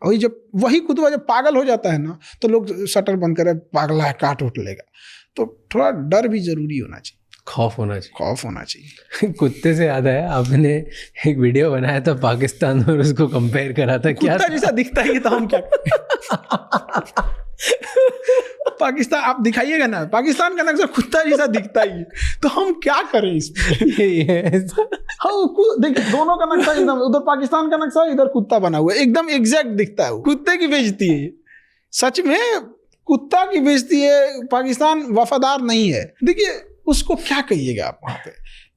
वही जब वही कुत्ता जब पागल हो जाता है ना, तो लोग शटर बंद करे, पागला है, काट उठ लेगा। तो थोड़ा डर भी जरूरी होना चाहिए, खौफ होना चाहिए। कुत्ते से याद आया, आपने एक वीडियो बनाया था पाकिस्तान और उसको कंपेयर करा था, क्या कुत्ता जैसा दिखता है तो हम क्या पाकिस्तान आप दिखाइएगा ना, पाकिस्तान का नक्शा कुत्ता जैसा दिखता ही है, तो हम क्या करें इसमें? हाँ देखिए, दोनों का नक्शा एकदम, उधर पाकिस्तान का नक्शा है, इधर कुत्ता बना हुआ है, एकदम एग्जैक्ट दिखता है। कुत्ते की बेइज्जती है, सच में कुत्ता की बेइज्जती है। पाकिस्तान वफादार नहीं है। देखिए उसको क्या कहिएगा आप वहां पे,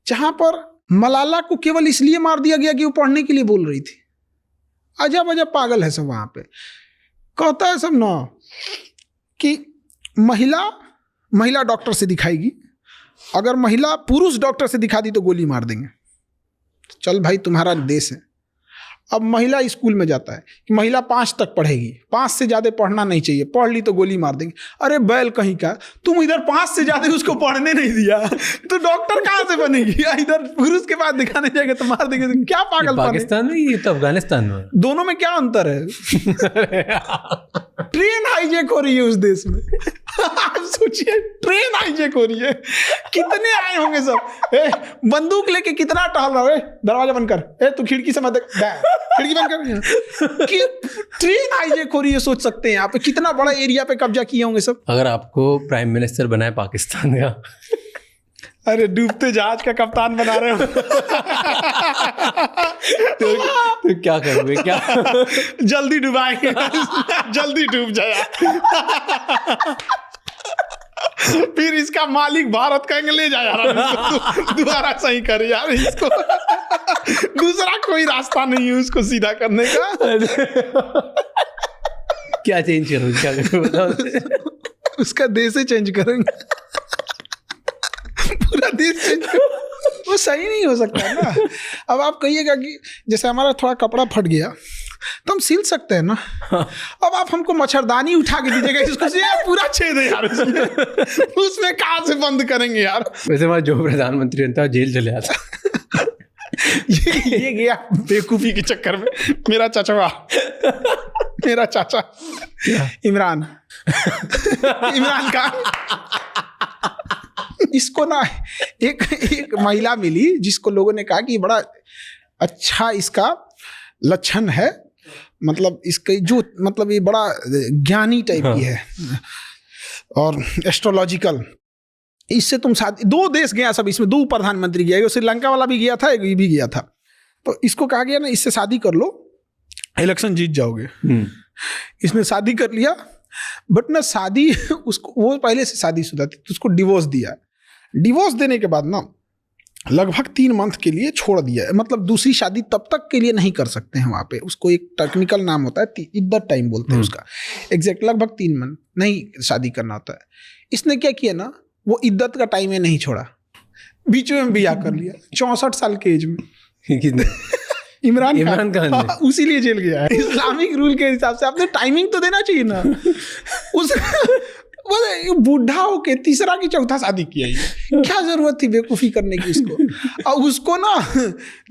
जहां पर मलाला को केवल इसलिए मार दिया गया कि वो पढ़ने के लिए बोल रही थी। अजब अजब पागल है सब वहां पे। कहता है सब ना कि महिला डॉक्टर से दिखाएगी, अगर महिला पुरुष डॉक्टर से दिखा दी तो गोली मार देंगे। चल भाई तुम्हारा देश है। अब महिला स्कूल में जाता है कि महिला 5 तक पढ़ेगी, 5 से ज़्यादा पढ़ना नहीं चाहिए, पढ़ ली तो गोली मार देंगे। अरे बैल कहीं का, तुम इधर 5 से ज़्यादा उसको पढ़ने नहीं दिया तो डॉक्टर कहाँ से बनेगी? इधर पुरुष के पास दिखाने जाएगा तो मार देंगे। तो क्या पागल पाकिस्तान में, ये तो अफगानिस्तान में, दोनों में क्या अंतर है? ट्रेन हाईजैक हो रही है उस देश में। आप सोचिए, ट्रेन हाईजैक हो रही है, कितने आए होंगे सब। बंदूक लेके कितना टहल रहा है। दरवाजा बंद कर, तू खिड़की से मत देख, खिड़की बंद कर। कि ट्रेन हाईजैक हो रही है, सोच सकते हैं आप कितना बड़ा एरिया पे कब्जा किए होंगे सब। अगर आपको प्राइम मिनिस्टर बनाए पाकिस्तान का, अरे डूबते जहाज का कप्तान बना रहे हो तो क्या करोगे? क्या जल्दी डुबाएंगे, जल्दी डूब जाए। फिर इसका मालिक भारत कहेंगे ले जा यार, दोबारा सही कर यार इसको। दूसरा कोई रास्ता नहीं है उसको सीधा करने का। क्या चेंज करोगे? क्या करोगे? उसका देश ही चेंज करेंगे, पूरा देश चेंज करेंगे। वो सही नहीं हो सकता है ना। अब आप कहिएगा कि जैसे हमारा थोड़ा कपड़ा फट गया तो हम सिल सकते हैं ना। अब आप हमको मच्छरदानी उठा के दीजिएगा, इसको पूरा छेद है यार उसमें कहाँ से बंद करेंगे यार? वैसे हमारा जो प्रधानमंत्री था जेल चले आता। ये गया बेवकूफी के चक्कर में। मेरा चाचा इमरान खान, इसको ना एक महिला मिली जिसको लोगों ने कहा कि बड़ा अच्छा इसका लक्षण है, मतलब इसके जो मतलब ये बड़ा ज्ञानी टाइप की है और एस्ट्रोलॉजिकल, इससे तुम शादी। 2 देश गया सब, इसमें 2 प्रधानमंत्री गया, श्रीलंका वाला भी गया था, ये भी गया था। तो इसको कहा गया ना इससे शादी कर लो, इलेक्शन जीत जाओगे। इसने शादी कर लिया, बट ना शादी उसको, वो पहले से शादीशुदा थी तो उसको डिवोर्स दिया। डिवोर्स देने के बाद ना लगभग 3 मंथ के लिए छोड़ दिया, मतलब दूसरी शादी तब तक के लिए नहीं कर सकते हैं वहाँ पे। उसको एक टेक्निकल नाम होता है, इद्दत टाइम बोलते हैं उसका, एग्जैक्ट लगभग 3 मंथ नहीं शादी करना होता है। इसने क्या किया ना, वो इद्दत का टाइम नहीं छोड़ा, बीच में ब्याह कर लिया 64 साल के एज में। इमरान खान उसी लिए जेल गया है। इस्लामिक रूल के हिसाब से आपने टाइमिंग तो देना चाहिए ना। उस बूढ़ा होके तीसरा की चौथा शादी किया है, क्या जरूरत थी बेवकूफ़ी करने की उसको। और उसको ना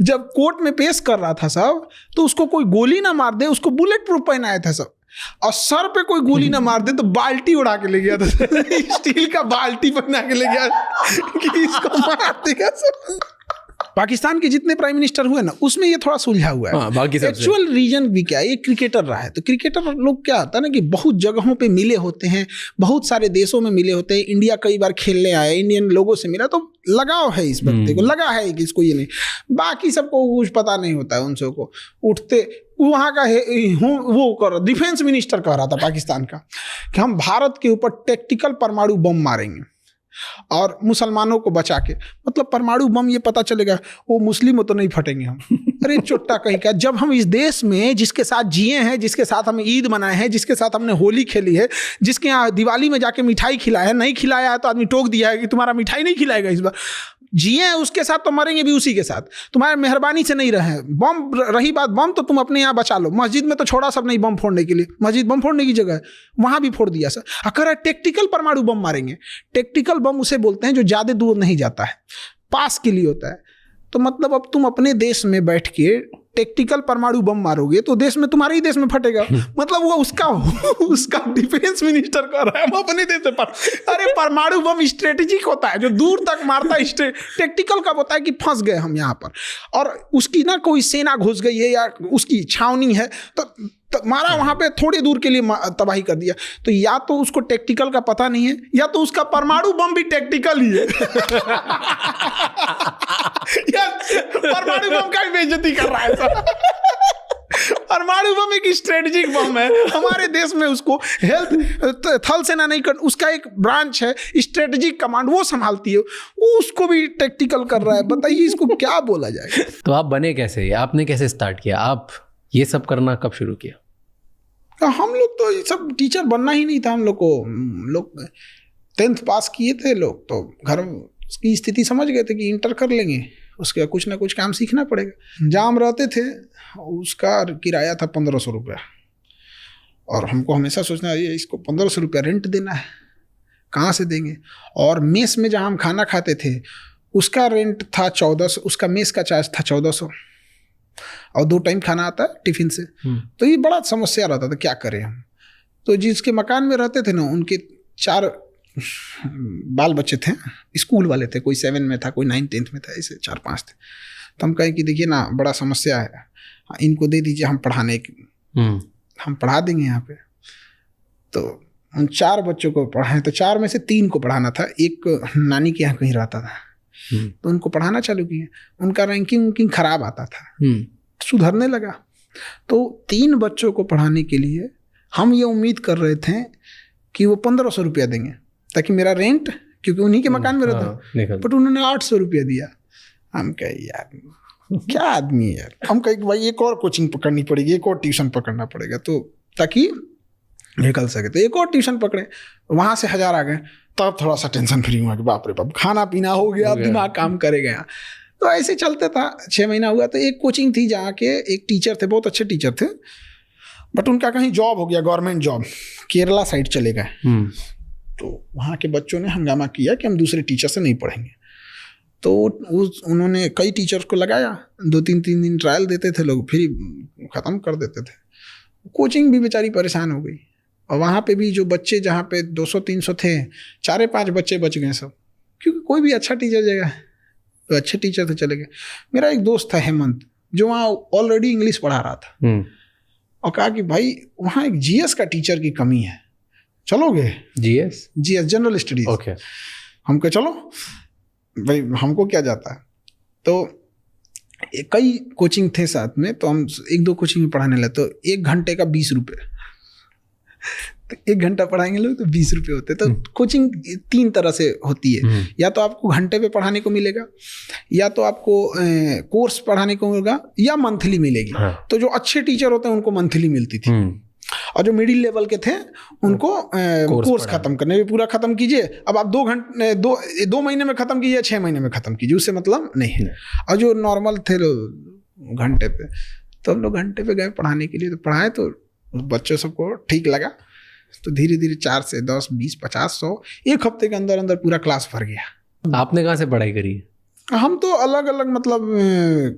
जब कोर्ट में पेश कर रहा था सब, तो उसको कोई गोली ना मार दे, उसको बुलेट प्रूफ पहनाया था सब, और सर पे कोई गोली ना मार दे तो बाल्टी उड़ा के ले गया था। स्टील का बाल्टी पहना के ले गया कि इसको मार देगा सब। पाकिस्तान के जितने प्राइम मिनिस्टर हुए ना, उसमें ये थोड़ा सुलझा हुआ है। एक्चुअल रीजन भी क्या है, ये क्रिकेटर रहा है। तो क्रिकेटर लोग क्या होता है ना कि बहुत जगहों पे मिले होते हैं, बहुत सारे देशों में मिले होते हैं। इंडिया कई बार खेलने आए, इंडियन लोगों से मिला, तो लगाव है इस व्यक्ति को, लगा है कि इसको ये नहीं। बाकी सबको कुछ पता नहीं होता है, उन सबको उठते वहाँ का वो कर डिफेंस मिनिस्टर कह रहा था पाकिस्तान का कि हम भारत के ऊपर टैक्टिकल परमाणु बम मारेंगे और मुसलमानों को बचा के, मतलब परमाणु बम ये पता चलेगा वो मुस्लिम हो तो नहीं फटेंगे हम। अरे चोट्टा कहीं का, जब हम इस देश में जिसके साथ जिए हैं, जिसके साथ हम ईद मनाए हैं, जिसके साथ हमने होली खेली है, जिसके यहाँ दिवाली में जाके मिठाई खिलाया है, नहीं खिलाया है तो आदमी टोक दिया है कि तुम्हारा मिठाई नहीं खिलाएगा इस बार, जिए हैं उसके साथ तो मरेंगे भी उसी के साथ। तुम्हारे मेहरबानी से नहीं रहे बम। रही बात बम, तो तुम अपने यहाँ बचा लो। मस्जिद में तो छोड़ा सब नहीं बम फोड़ने के लिए, मस्जिद बम फोड़ने की जगह है, वहाँ भी फोड़ दिया सर। अगर टैक्टिकल परमाणु बम मारेंगे, टैक्टिकल बम उसे बोलते हैं जो ज़्यादा दूर नहीं जाता है, पास के लिए होता है। तो मतलब अब तुम अपने देश में बैठ के टैक्टिकल परमाणु बम मारोगे तो देश में, तुम्हारे ही देश में फटेगा। मतलब वो उसका डिफेंस मिनिस्टर कर रहा है, हम अपने देश में अरे परमाणु बम स्ट्रेटेजिक होता है जो दूर तक मारता है, टैक्टिकल कब होता है कि फंस गए हम यहाँ पर और उसकी ना कोई सेना घुस गई है या उसकी छावनी है, तो मारा वहां पे थोड़ी दूर के लिए तबाही कर दिया। तो या तो उसको टैक्टिकल का पता नहीं है, या तो उसका परमाणु बम भी टैक्टिकल ही है। या परमाणु बम का भी बेइज्जती कर रहा है सर। परमाणु बम एक स्ट्रेटेजिक बम है हमारे देश में, उसको हेल्थ थल सेना नहीं कर, उसका एक ब्रांच है स्ट्रेटेजिक कमांड, वो संभालती है, वो उसको भी टैक्टिकल कर रहा है। बताइए इसको क्या बोला जाए। तो आप बने कैसे, आपने कैसे स्टार्ट किया, आप ये सब करना कब शुरू किया? हम लोग तो ये सब टीचर बनना ही नहीं था हम लोग को। लोग 10th पास किए थे लोग, तो घर की स्थिति समझ गए थे कि इंटर कर लेंगे, उसके कुछ ना कुछ काम सीखना पड़ेगा। जहाँ हम रहते थे उसका किराया था 1500 रुपया, और हमको हमेशा सोचना ये इसको 1500 रुपया रेंट देना है, कहाँ से देंगे। और मेस में जहाँ हम खाना खाते थे उसका रेंट था 1400, उसका मेस का चार्ज था 1400, और 2 टाइम खाना आता है टिफिन से। तो ये बड़ा समस्या रहता था, क्या करें हम। तो जिसके मकान में रहते थे ना, उनके 4 बाल बच्चे थे, स्कूल वाले थे, कोई 7 में था, कोई 9-10th में था, ऐसे 4-5 थे। तो हम कहें कि देखिए ना बड़ा समस्या है, इनको दे दीजिए, हम पढ़ाने की हम पढ़ा देंगे यहाँ पे। तो उन 4 बच्चों को पढ़ाएं, तो 4 में से 3 को पढ़ाना था, एक नानी के यहाँ कहीं रहता था, तो उनको पढ़ाना चालू किए। उनका रैंकिंग खराब आता था, सुधरने लगा। तो 3 बच्चों को पढ़ाने के लिए हम ये उम्मीद कर रहे थे कि वो 1500 रुपया देंगे, ताकि मेरा रेंट, क्योंकि उन्हीं के मकान में रहता, बट उन्होंने 800 रुपया दिया। हम कहे यार क्या आदमी है यार। हम कहे भाई एक और कोचिंग पकड़नी पड़ेगी, एक और ट्यूशन पकड़ना पड़ेगा, तो ताकि निकल सके। तो एक और ट्यूशन पकड़े, वहाँ से 1000 आ गए, तब थोड़ा सा टेंशन फ्री हुआ कि बाप रे बाप, खाना पीना हो गया, दिमाग काम करेगा। तो ऐसे चलते था। 6 महीना हुआ तो एक कोचिंग थी जहाँ के एक टीचर थे, बहुत अच्छे टीचर थे, बट उनका कहीं जॉब हो गया, गवर्नमेंट जॉब, केरला साइड चले गए। तो वहाँ के बच्चों ने हंगामा किया कि हम दूसरे टीचर से नहीं पढ़ेंगे। तो उन्होंने कई टीचर्स को लगाया, 2-3 दिन ट्रायल देते थे लोग, फिर ख़त्म कर देते थे। कोचिंग भी बेचारी परेशान हो गई, और वहाँ पे भी जो बच्चे जहाँ पे 200-300 थे, 4-5 बच्चे बच गए सब, क्योंकि कोई भी अच्छा टीचर जगह, तो अच्छे टीचर थे चले गए। मेरा एक दोस्त था हेमंत, जो वहाँ ऑलरेडी इंग्लिश पढ़ा रहा था, और कहा कि भाई वहाँ एक जीएस का टीचर की कमी है, चलोगे? GS general studies. ओके। हम कहे चलो भाई, हमको क्या जाता है। तो कई कोचिंग थे साथ में, तो हम 1-2 कोचिंग में पढ़ाने लगे। तो 1 घंटे का 20 रुपये, तो 1 घंटा पढ़ाएंगे लोग तो 20 रुपये होते। तो कोचिंग 3 तरह से होती है, या तो आपको घंटे पे पढ़ाने को मिलेगा, या तो आपको कोर्स पढ़ाने को मिलेगा, या मंथली मिलेगी। तो जो अच्छे टीचर होते हैं उनको मंथली मिलती थी, और जो मिडिल लेवल के थे उनको कोर्स खत्म करने में पूरा खत्म कीजिए। अब आप 2 महीने में खत्म कीजिए, 6 महीने में खत्म कीजिए, उससे मतलब नहीं है। और जो नॉर्मल थे लोग घंटे पे, तो हम लोग घंटे पे गए पढ़ाने के लिए, तो पढ़ाए तो बच्चों सबको ठीक लगा। तो धीरे धीरे 4 से 10, 20, 50, 100 एक हफ्ते के अंदर अंदर पूरा क्लास भर गया। आपने कहाँ से पढ़ाई करी? हम तो अलग अलग, मतलब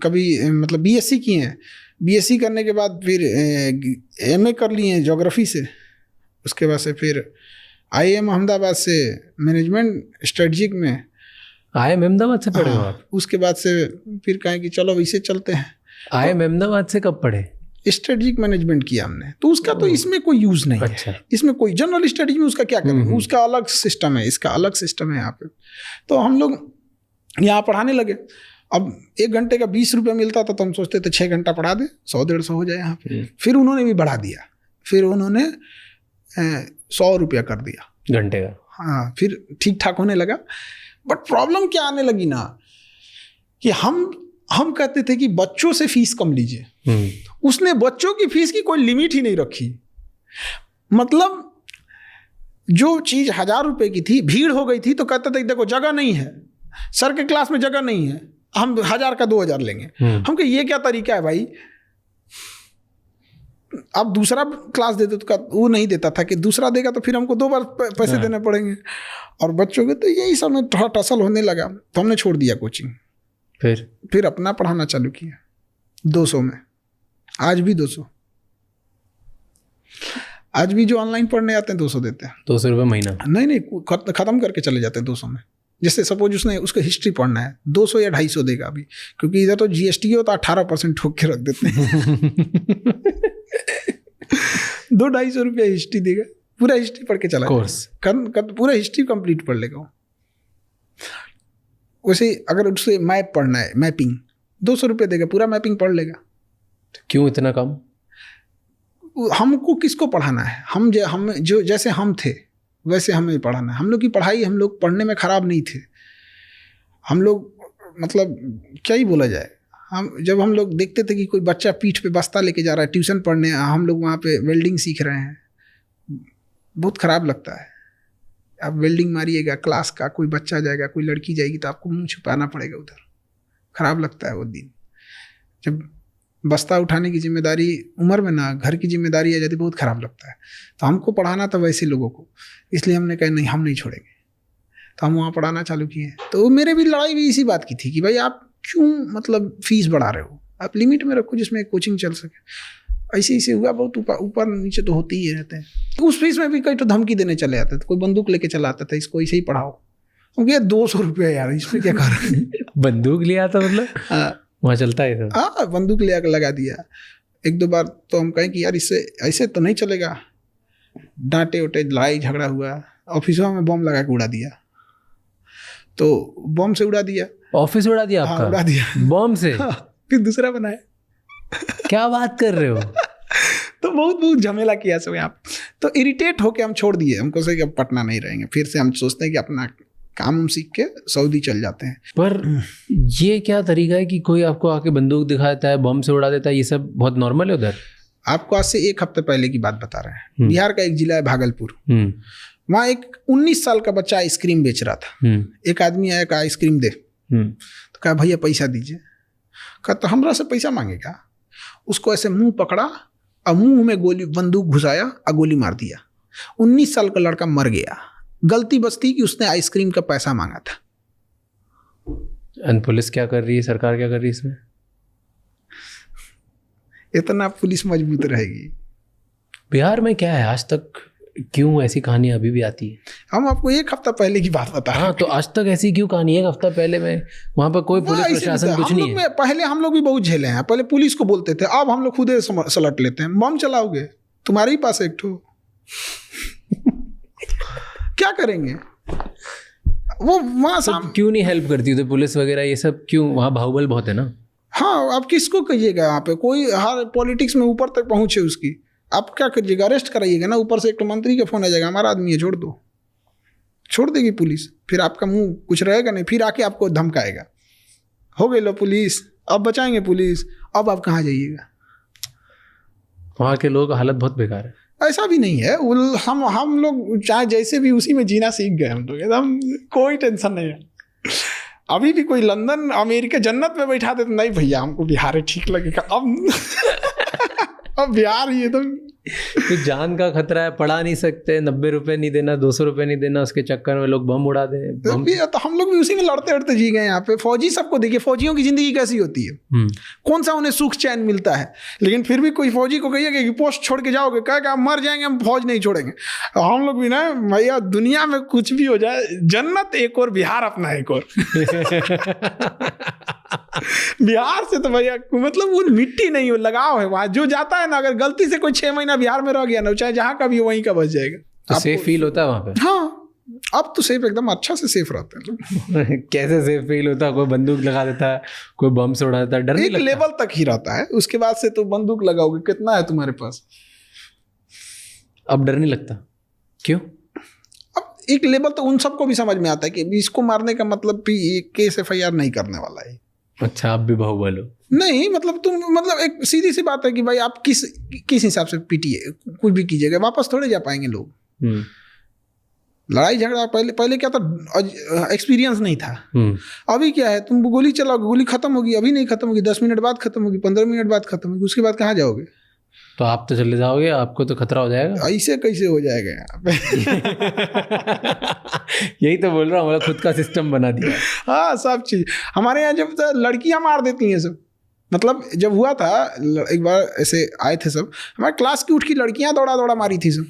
कभी मतलब बीएससी किए हैं, बीएससी करने के बाद फिर एमए कर लिए हैं ज्योग्राफी से, उसके बाद से फिर IIM अहमदाबाद से मैनेजमेंट स्ट्रेटजिक में। IIM अहमदाबाद से पढ़े हो आप? उसके बाद से फिर कहें कि चलो इसे चलते हैं। IIM अहमदाबाद से कब पढ़े? स्ट्रेटजिक मैनेजमेंट किया हमने, तो उसका तो इसमें कोई यूज़ नहीं है। इसमें कोई जनरल स्टडीज में उसका क्या करेंगे, उसका अलग सिस्टम है, इसका अलग सिस्टम है यहाँ पे। तो हम लोग यहाँ पढ़ाने लगे। अब 1 घंटे का 20 रुपये मिलता था, तो हम सोचते थे 6 घंटा पढ़ा दे, 100-150 हो जाए यहाँ पे। फिर उन्होंने भी बढ़ा दिया, फिर उन्होंने 100 रुपया कर दिया घंटे का। हाँ, फिर ठीक ठाक होने लगा। बट प्रॉब्लम क्या आने लगी ना, कि हम कहते थे कि बच्चों से फीस कम लीजिए। उसने बच्चों की फीस की कोई लिमिट ही नहीं रखी। मतलब जो चीज़ 1000 रुपये की थी, भीड़ हो गई थी, तो कहते थे देखो जगह नहीं है, सर के क्लास में जगह नहीं है, हम 1000 का 2000 लेंगे। हम कहे ये क्या तरीका है भाई, आप दूसरा क्लास देते तो वो नहीं देता था कि दूसरा देगा तो फिर हमको 2 बार पैसे देने पड़ेंगे। और बच्चों के तो यही सब में थोड़ा टसल होने लगा, तो हमने छोड़ दिया कोचिंग। फिर अपना पढ़ाना चालू किया 200 में। आज भी 200, आज भी जो ऑनलाइन पढ़ने आते हैं 200 देते हैं। 200 रुपये महीना? नहीं, खत्म करके चले जाते हैं 200 में। जैसे सपोज उसको हिस्ट्री पढ़ना है, 200 या 250 देगा अभी, क्योंकि इधर तो GST हो तो 18% ठोक के रख देते हैं। 200-250 रुपया हिस्ट्री देगा, पूरा हिस्ट्री पढ़ के चला कोर्स पूरा हिस्ट्री कंप्लीट पढ़ लेगा। वैसे अगर उससे मैप पढ़ना है, मैपिंग, 200 रुपये देगा, पूरा मैपिंग पढ़ लेगा। क्यों इतना कम? हमको किसको पढ़ाना है? हम जो जैसे हम थे वैसे हमें पढ़ाना है। हम लोग की पढ़ाई, हम लोग पढ़ने में ख़राब नहीं थे। हम लोग मतलब क्या ही बोला जाए, जब हम लोग देखते थे कि कोई बच्चा पीठ पे बस्ता लेके जा रहा है ट्यूशन पढ़ने, हम लोग वहाँ पे वेल्डिंग सीख रहे हैं, बहुत ख़राब लगता है। आप वेल्डिंग मारिएगा, क्लास का कोई बच्चा जाएगा, कोई लड़की जाएगी तो आपको मुँह छुपाना पड़ेगा उधर, ख़राब लगता है वो दिन। जब बस्ता उठाने की जिम्मेदारी उम्र में ना घर की जिम्मेदारी आ जाती, बहुत ख़राब लगता है। तो हमको पढ़ाना था वैसे लोगों को, इसलिए हमने कहा नहीं, हम नहीं छोड़ेंगे। तो हम वहाँ पढ़ाना चालू किए। तो मेरे भी लड़ाई भी इसी बात की थी कि भाई आप क्यों मतलब फीस बढ़ा रहे हो, आप लिमिट में रखो जिसमें कोचिंग चल सके। ऐसे हुआ, बहुत ऊपर नीचे तो होते ही रहते हैं। उस फीस में भी कई तो धमकी देने चले आते थे, कोई बंदूक लेके चला आता था, इसको ऐसे ही पढ़ाओ। क्योंकि 200 रुपया यार, इसमें क्या कर रहे हैं। बंदूक लिया था मतलब? हाँ, वहाँ चलता है तो। हाँ, बंदूक ले आकर लगा दिया। 1-2 बार तो हम कहें कि यार इससे ऐसे तो नहीं चलेगा, डांटे उटे, लड़ाई झगड़ा हुआ, ऑफिसों में बम लगा के उड़ा दिया। तो बम से उड़ा दिया, ऑफिस उड़ा दिया आपका? हाँ, उड़ा दिया बम से। हाँ, फिर दूसरा बनाया। क्या बात कर रहे हो? तो बहुत झमेला किया सब यहाँ। तो इरिटेट होके हम छोड़ दिए, हमको से कि अब पटना नहीं रहेंगे। फिर से हम सोचते हैं कि अपना काम सीख के सऊदी चल जाते हैं। पर ये क्या तरीका है कि कोई आपको आके बंदूक दिखा देता है, बम से उड़ा देता है, ये सब बहुत नॉर्मल है उधर? आपको आज से 1 हफ्ते पहले की बात बता रहे हैं। बिहार का एक जिला है भागलपुर, वहाँ एक 19 साल का बच्चा आइसक्रीम बेच रहा था। एक आदमी आया, कहा आइसक्रीम दे। तो कहा भैया पैसा दीजिए। कहा तो हमरा से पैसा मांगेगा? उसको ऐसे मुंह पकड़ा और मुंह में बंदूक घुसाया और गोली मार दिया। 19 साल का लड़का मर गया। गलती बस थी कि उसने आइसक्रीम का पैसा मांगा था। पुलिस क्या कर रही है, सरकार क्या कर रही है इसमें? इतना पुलिस मजबूत रहेगी। बिहार में क्या है आज तक, क्यों ऐसी कहानियां अभी भी आती है? हम आपको 1 हफ्ता पहले की बात बता रहे हैं। हाँ, तो आज तक ऐसी क्यों कहानी? 1 हफ्ता पहले में वहाँ पर कोई पुलिस प्रशासन कुछ नहीं है। पहले हम लोग भी बहुत झेले हैं। पहले पुलिस को बोलते थे, अब हम लोग खुद सलट लेते हैं। बम चलाओगे, तुम्हारे ही पास एक ठो क्या करेंगे वो वहाँ क्यों नहीं हेल्प करती तो पुलिस वगैरह ये सब? क्यों? वहाँ बाहुबल बहुत है ना। हाँ, आप किसको कहिएगा? यहाँ पे कोई हर पॉलिटिक्स में ऊपर तक पहुंचे उसकी, आप क्या करिएगा? अरेस्ट कराइएगा ना। ऊपर से एक तो मंत्री का फोन आ जाएगा, हमारा आदमी है छोड़ दो, छोड़ देगी पुलिस। फिर आपका मुंह कुछ रहेगा नहीं, फिर आके आपको धमकाएगा, हो गई लो पुलिस, अब बचाएंगे पुलिस, अब आप कहाँ जाइएगा? वहाँ के लोग हालत बहुत बेकार है। ऐसा भी नहीं है, हम लोग चाहे जैसे भी उसी में जीना सीख गए। हम लोग एकदम कोई टेंशन नहीं है। अभी भी कोई लंदन अमेरिका जन्नत में बैठा दे तो नहीं भैया हमको बिहार ठीक लगेगा। अब बिहार ही एकदम तो जान का खतरा है, पढ़ा नहीं सकते, 90 रुपए नहीं देना, 200 रुपए नहीं देना, उसके चक्कर में लोग बम उड़ा दे। तो हम लोग भी उसी में लड़ते लड़ते जी गए। यहाँ पे फौजी सबको देखिए, फौजियों की जिंदगी कैसी होती है, कौन सा उन्हें सुख चैन मिलता है। लेकिन फिर भी कोई फौजी को कहिएगा कि पोस्ट छोड़ के जाओगे, कहेगा आप मर जाएंगे, हम फौज नहीं छोड़ेंगे। हम लोग भी ना भैया, दुनिया में कुछ भी हो जाए, जन्नत एक और, बिहार अपना एक और। बिहार से तो भैया मतलब वो मिट्टी नहीं हो, लगाव है वहाँ। जो जाता है ना, अगर गलती से कोई 6 महीना बिहार में रह गया ना, चाहे जहाँ का भी वहीं का बच जाएगा। तो सेफ फील होता है वहाँ पे? हाँ, अब तो सेफ, एकदम अच्छा से सेफ रहते हैं। कैसे सेफ फील होता है? कोई बंदूक लगा देता है, कोई बम से उड़ा देता है, डर नहीं लगता? एक लेवल तक ही रहता है, उसके बाद से तो बंदूक लगाओगे, कितना है तुम्हारे पास, अब डर नहीं लगता? क्यों? अब एक लेवल तो उन सबको भी समझ में आता है कि इसको मारने का मतलब केस FIR नहीं करने वाला है। अच्छा, आप भी बाहुबल हो? नहीं, मतलब तुम मतलब एक सीधी सी बात है कि भाई आप किस हिसाब से पीटिए, कुछ भी कीजिएगा, वापस थोड़े जा पाएंगे लोग। लड़ाई झगड़ा पहले क्या था, एक्सपीरियंस नहीं था। अभी क्या है, तुम गोली चलाओगे, गोली खत्म होगी, अभी नहीं खत्म होगी, 10 मिनट बाद खत्म होगी, 15 मिनट बाद खत्म होगी, उसके बाद कहाँ जाओगे? तो आप तो चले जाओगे, आपको तो खतरा हो जाएगा। ऐसे कैसे हो जाएगा यहाँ पे? यही तो बोल रहा हूँ, हमारा खुद का सिस्टम बना दिया। हाँ, सब चीज हमारे यहाँ जब लड़कियां मार देती हैं सब। मतलब जब हुआ था एक बार, ऐसे आए थे सब, हमारे क्लास की उठ की लड़कियां दौड़ा मारी थी सब।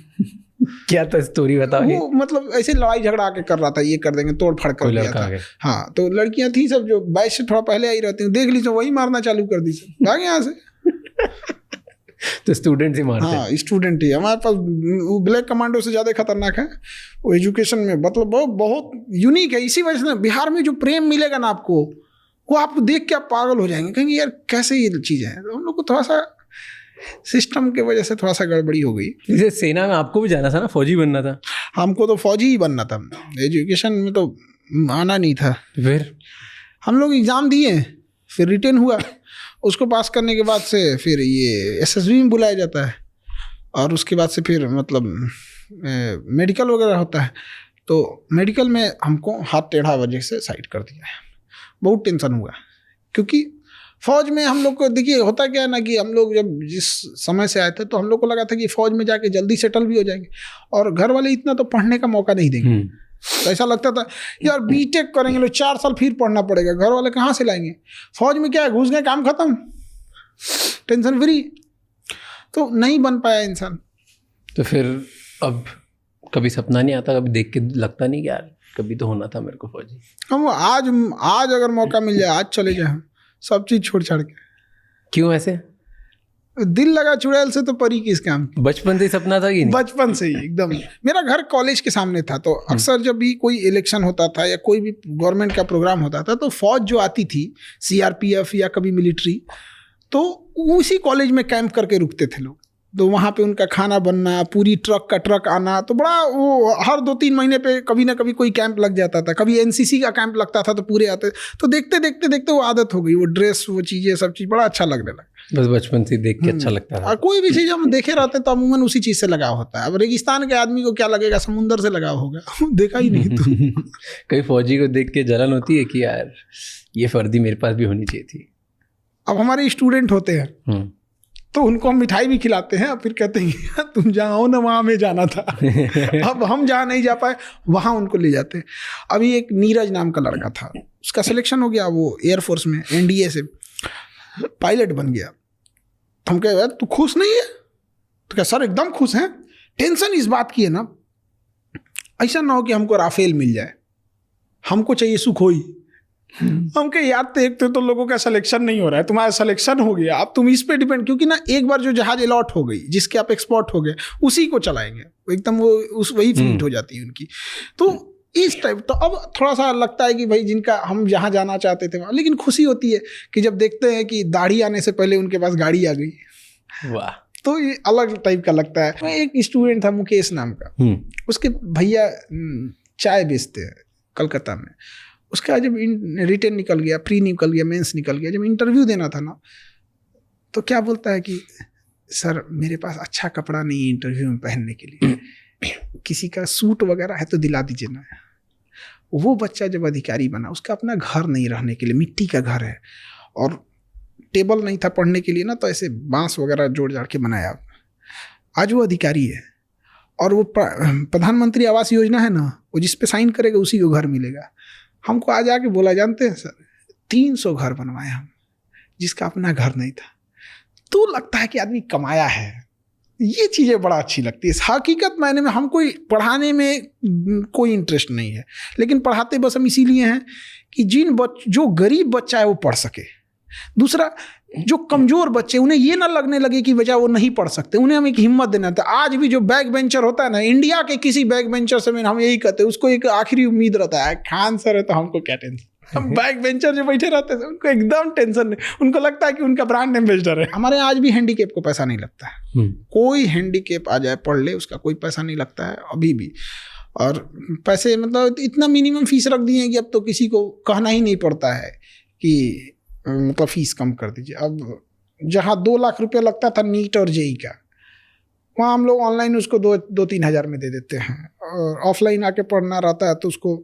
क्या तो स्टोरी बताओ। वो मतलब ऐसे लड़ाई झगड़ा आके कर रहा था, ये कर देंगे, तोड़ फाड़ कर दिया था। हाँ, तो लड़कियां थी सब जो बैच से थोड़ा पहले आई रहती, देख ली तो वही मारना चालू कर दी सब, भाग यहाँ से। तो स्टूडेंट ही मारते हैं। हाँ, स्टूडेंट ही हमारे पास। वो ब्लैक कमांडो से ज़्यादा खतरनाक है वो एजुकेशन में, मतलब बहुत यूनिक है। इसी वजह से बिहार में जो प्रेम मिलेगा ना आपको, वो आपको देख के आप पागल हो जाएंगे, कहेंगे यार कैसे ये चीज़ है। तो हम लोग को थोड़ा सा सिस्टम की वजह से थोड़ा सा गड़बड़ी हो गई। जैसे सेना में आपको भी जाना था ना, फौजी बनना था। हमको तो फौजी ही बनना था, एजुकेशन में तो आना नहीं था। फिर हम लोग एग्ज़ाम दिए, फिर रिटेन हुआ, उसको पास करने के बाद से फिर ये एसएसबी में बुलाया जाता है, और उसके बाद से फिर मतलब मेडिकल वगैरह होता है। तो मेडिकल में हमको हाथ टेढ़ा वजह से साइड कर दिया है। बहुत टेंशन हुआ, क्योंकि फौज में हम लोग को देखिए होता क्या है ना, कि हम लोग जब जिस समय से आए थे तो हम लोग को लगा था कि फौज में जाके जल्दी सेटल भी हो जाएंगे, और घर वाले इतना तो पढ़ने का मौका नहीं देंगे। तो ऐसा लगता था यार बीटेक करेंगे लोग 4 साल फिर पढ़ना पड़ेगा, घर वाले कहाँ से लाएंगे। फौज में क्या है, घुस गए काम खत्म, टेंशन फ्री। तो नहीं बन पाया इंसान। तो फिर अब कभी सपना नहीं आता, कभी देख के लगता नहीं कि यार कभी तो होना था मेरे को फौजी। हम आज अगर मौका मिल जाए आज चले जाए, सब चीज़ छोड़ छाड़ के। क्यों ऐसे? दिल लगा चुड़ैल से तो परी किस काम। बचपन से ही सपना था कि नहीं? बचपन से ही एकदम। मेरा घर कॉलेज के सामने था, तो अक्सर जब भी कोई इलेक्शन होता था या कोई भी गवर्नमेंट का प्रोग्राम होता था, तो फौज जो आती थी, सीआरपीएफ या कभी मिलिट्री, तो उसी कॉलेज में कैंप करके रुकते थे लोग। तो वहाँ पे उनका खाना बनना, पूरी ट्रक का ट्रक आना, तो बड़ा वो हर 2-3 महीने पे कभी ना कभी कोई कैंप लग जाता था। कभी एनसीसी का कैंप लगता था तो पूरे आते। तो देखते देखते देखते वो आदत हो गई, वो ड्रेस, वो चीज़ें, सब चीज़ बड़ा अच्छा लगने लगा। बस बचपन से देख के अच्छा लगता था। और कोई भी चीज़ हम देखे रहते तो अमूमन उसी चीज़ से लगाव होता है। अब रेगिस्तान के आदमी को क्या लगेगा, समुंदर से लगाव होगा। देखा ही नहीं तो। कई फौजी को देख के जलन होती है कि यार ये वर्दी मेरे पास भी होनी चाहिए थी। अब हमारे स्टूडेंट होते हैं तो उनको हम मिठाई भी खिलाते हैं, फिर कहते हैं तुम जहाँ हो ना वहाँ हमें जाना था। अब हम जहाँ नहीं जा पाए वहाँ उनको ले जाते हैं। अभी एक नीरज नाम का लड़का था, उसका सिलेक्शन हो गया, वो एयरफोर्स में एनडीए से पायलट बन गया। हम कहे यार तू खुश नहीं है? तो क्या सर एकदम खुश हैं। टेंशन इस बात की है ना, ऐसा ना हो कि हमको राफेल मिल जाए, हमको चाहिए सुखोई। हम कहे यार एक तो लोगों का सिलेक्शन नहीं हो रहा है, तुम्हारा सिलेक्शन हो गया, अब तुम इस पे डिपेंड, क्योंकि ना एक बार जो जहाज अलॉट हो गई, जिसके आप एक्सपोर्ट हो गए, उसी को चलाएंगे एकदम, वो वही फ्लीट हो जाती है उनकी। तो इस टाइप तो अब थोड़ा सा लगता है कि भाई जिनका हम जहाँ जाना चाहते थे वहाँ, लेकिन खुशी होती है कि जब देखते हैं कि दाढ़ी आने से पहले उनके पास गाड़ी आ गई। वाह, तो ये अलग टाइप का लगता है। मैं एक स्टूडेंट था मुकेश नाम का, उसके भैया चाय बेचते हैं कलकत्ता में। उसका जब रिटेन निकल गया, प्री निकल गया, मेंस निकल गया, जब इंटरव्यू देना था ना, तो क्या बोलता है कि सर मेरे पास अच्छा कपड़ा नहीं है इंटरव्यू में पहनने के लिए, किसी का सूट वगैरह है तो दिला दीजिए ना। वो बच्चा जब अधिकारी बना, उसका अपना घर नहीं रहने के लिए, मिट्टी का घर है, और टेबल नहीं था पढ़ने के लिए ना, तो ऐसे बांस वगैरह जोड़ जाड़ के बनाया। आज वो अधिकारी है, और वो प्रधानमंत्री आवास योजना है ना, वो जिस पे साइन करेगा उसी को घर मिलेगा। हमको आज आके बोला, जानते हैं सर 300 घर बनवाए हम, जिसका अपना घर नहीं था। तो लगता है कि आदमी कमाया है। ये चीज़ें बड़ा अच्छी लगती है। हकीकत मायने में हमको पढ़ाने में कोई इंटरेस्ट नहीं है, लेकिन पढ़ाते बस हम इसीलिए हैं कि जो गरीब बच्चा है वो पढ़ सके। दूसरा, जो कमज़ोर बच्चे, उन्हें ये ना लगने लगे कि वजह वो नहीं पढ़ सकते, उन्हें हम एक हिम्मत देना था। आज भी जो बैक बेंचर होता है ना, इंडिया के किसी बैक बेंचर से हम यही कहते हैं, उसको एक आखिरी उम्मीद रहता है, खान सर है तो हमको क्या टेंशन। हम बैक बेंचर जो बैठे रहते हैं उनको एकदम टेंशन नहीं, उनको लगता है कि उनका ब्रांड एम्बेसडर है। हमारे आज भी हैंडीकेप को पैसा नहीं लगता है। कोई हैंडीकेप आ जाए पढ़ ले, उसका कोई पैसा नहीं लगता है अभी भी। और पैसे मतलब इतना मिनिमम फीस रख दिए हैं कि अब तो किसी को कहना ही नहीं पड़ता है कि मतलब फीस कम कर दीजिए। अब जहाँ 2 लाख रुपया लगता था नीट और जेई का, वहाँ हम लोग ऑनलाइन उसको 2-3 हज़ार में दे देते हैं, और ऑफलाइन आके पढ़ना रहता है तो उसको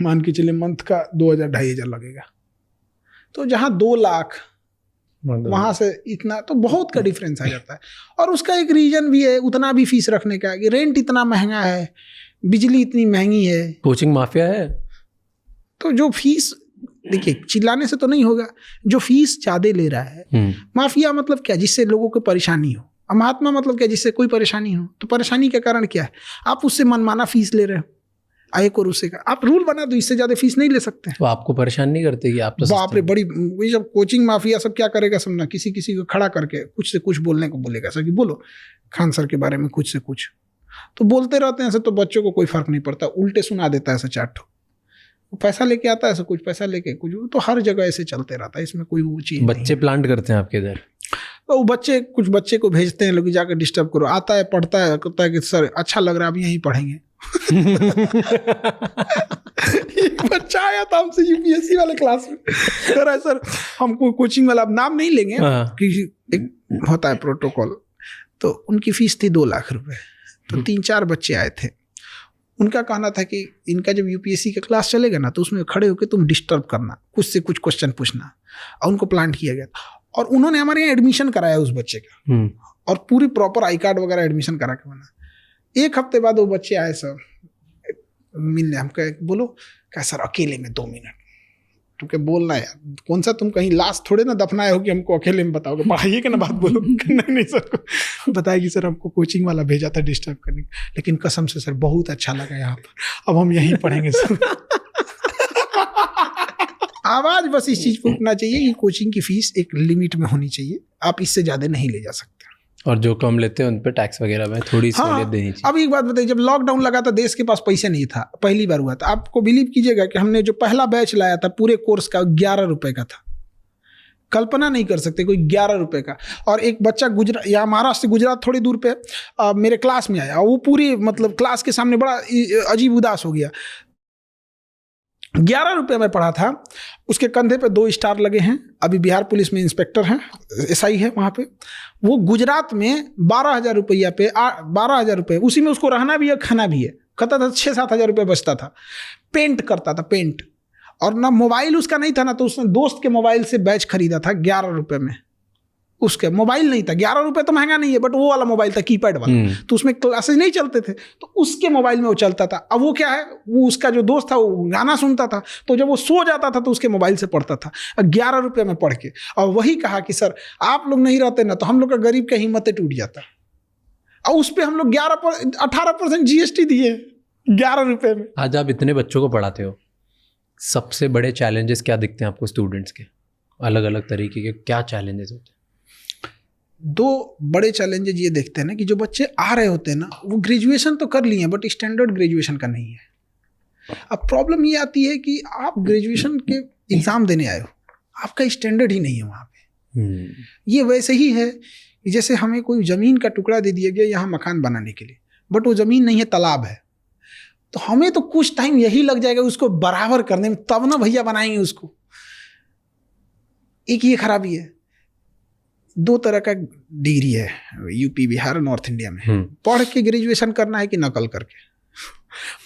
मान के चलिए मंथ का 2,000-2,500 लगेगा। तो जहाँ 2 लाख वहाँ से इतना, तो बहुत का डिफरेंस आ जाता है। और उसका एक रीज़न भी है उतना भी फीस रखने का, कि रेंट इतना महंगा है, बिजली इतनी महंगी है, कोचिंग माफिया है। तो जो फीस, देखिए चिल्लाने से तो नहीं होगा, जो फीस ज़्यादा ले रहा है। माफिया मतलब क्या? जिससे लोगों को परेशानी हो। महात्मा मतलब क्या? जिससे कोई परेशानी हो। तो परेशानी का कारण क्या है? आप उससे मनमाना फीस ले रहे हो। एक और उससे का आप रूल बना दो, इससे ज्यादा फीस नहीं ले सकते। तो आपको परेशान नहीं करते कि आप तो बाप रे, बड़ी वही सब कोचिंग माफिया सब क्या करेगा सब ना, किसी किसी को खड़ा करके कुछ से कुछ बोलने को बोलेगा सर कि बोलो खान सर के बारे में कुछ से कुछ, तो बोलते रहते हैं ऐसे। तो बच्चों को कोई फर्क नहीं पड़ता, उल्टे सुना देता है ऐसे 4 ठो, पैसा लेके आता है ऐसे, कुछ पैसा लेके कुछ, तो हर जगह ऐसे चलते रहता है, इसमें कोई वो चीज। बच्चे प्लांट करते हैं आपके इधर? तो वो बच्चे कुछ बच्चे को भेजते हैं लोग जाकर डिस्टर्ब करो, आता है पढ़ता है, कहता है कि सर अच्छा लग रहा है, अब यहीं पढ़ेंगे। एक बच्चा आया था हमसे यूपीएससी वाले क्लास में, कह रहा है सर हमको कोचिंग वाला, अब नाम नहीं लेंगे कि एक होता है प्रोटोकॉल, तो उनकी फीस थी 2 लाख रुपए। तो 3-4 बच्चे आए थे, उनका कहना था कि इनका जब यूपीएससी का क्लास चलेगा ना तो उसमें खड़े होकर तुम डिस्टर्ब करना, कुछ से कुछ क्वेश्चन पूछना, और उनको प्लांट किया गया। और उन्होंने हमारे यहाँ एडमिशन कराया उस बच्चे का, और पूरी प्रॉपर आई कार्ड वगैरह एडमिशन करा के बना। 1 हफ्ते बाद वो बच्चे आए सर मिलने, हम कहे बोलो, क्या सर अकेले में 2 मिनट, क्योंकि बोलना है यार, कौन सा तुम कहीं लाश थोड़े ना दफनाए हो कि हमको अकेले में बताओगे, पढ़ाइए के ना बात बोलो। नहीं सर बताएगी सर हमको कोचिंग वाला भेजा था डिस्टर्ब करने, लेकिन कसम से सर बहुत अच्छा लगा यहाँ पर, अब हम यहीं पढ़ेंगे सर। आवाज बस इस चीज को उठना चाहिए कि कोचिंग की फीस एक लिमिट में होनी चाहिए, आप इससे ज्यादा नहीं ले जा सकते। और जो कम लेते हैं उन पे टैक्स वगैरह में थोड़ी सहूलियत देनी चाहिए। अब एक बात बताइए, जब लॉकडाउन लगा था देश के पास पैसे नहीं था, पहली बार हुआ था, आपको बिलीव कीजिएगा कि हमने जो पहला बैच लाया था पूरे कोर्स का 11 रुपए का था, कल्पना नहीं कर सकते कोई 11 रुपए का। और एक बच्चा गुजरात या महाराष्ट्र से गुजरात थोड़ी दूर पे मेरे क्लास में आया, वो पूरी मतलब क्लास के सामने बड़ा अजीब उदास हो गया। 11 रुपये में पढ़ा था, उसके कंधे पे 2 स्टार लगे हैं, अभी बिहार पुलिस में इंस्पेक्टर हैं, एसआई है वहाँ पे। वो गुजरात में 12,000 रुपया पे 12,000 रुपये, उसी में उसको रहना भी है खाना भी है, कहता था 6-7 हज़ार रुपये बचता था। पेंट करता था पेंट, और ना मोबाइल उसका नहीं था ना, तो उसने दोस्त के मोबाइल से बैच खरीदा था 11 रुपये में। उसके मोबाइल नहीं था, 11 रुपये तो महंगा नहीं है, बट वो वाला मोबाइल था कीपैड वाला, तो उसमें क्लासेस नहीं चलते थे, तो उसके मोबाइल में वो चलता था। अब वो क्या है, वो उसका जो दोस्त था वो गाना सुनता था, तो जब वो सो जाता था तो उसके मोबाइल से पढ़ता था 11 रुपये में पढ़ के। और वही कहा कि सर आप लोग नहीं रहते ना तो हम लोग का गरीब का हिम्मतें टूट जाता, और उस पर हम लोग 18% GST दिए 11 रुपये में। आज आप इतने बच्चों को पढ़ाते हो, सबसे बड़े चैलेंजेस क्या दिखते हैं आपको स्टूडेंट्स के? अलग अलग तरीके के क्या चैलेंजेस होते हैं? 2 बड़े चैलेंजेस ये देखते हैं ना कि जो बच्चे आ रहे होते हैं ना वो ग्रेजुएशन तो कर लिए हैं बट स्टैंडर्ड ग्रेजुएशन का नहीं है। अब प्रॉब्लम ये आती है कि आप ग्रेजुएशन के एग्ज़ाम देने आए हो, आपका स्टैंडर्ड ही नहीं है वहाँ पे। ये वैसे ही है कि जैसे हमें कोई ज़मीन का टुकड़ा दे दिया गया यहाँ मकान बनाने के लिए, बट वो ज़मीन नहीं है, तालाब है, तो हमें तो कुछ टाइम यही लग जाएगा उसको बराबर करने में, तब ना भैया बनाएंगे उसको। एक ये खराबी है। 2 तरह का डिग्री है यूपी बिहार नॉर्थ इंडिया में, पढ़ के ग्रेजुएशन करना है कि नकल करके,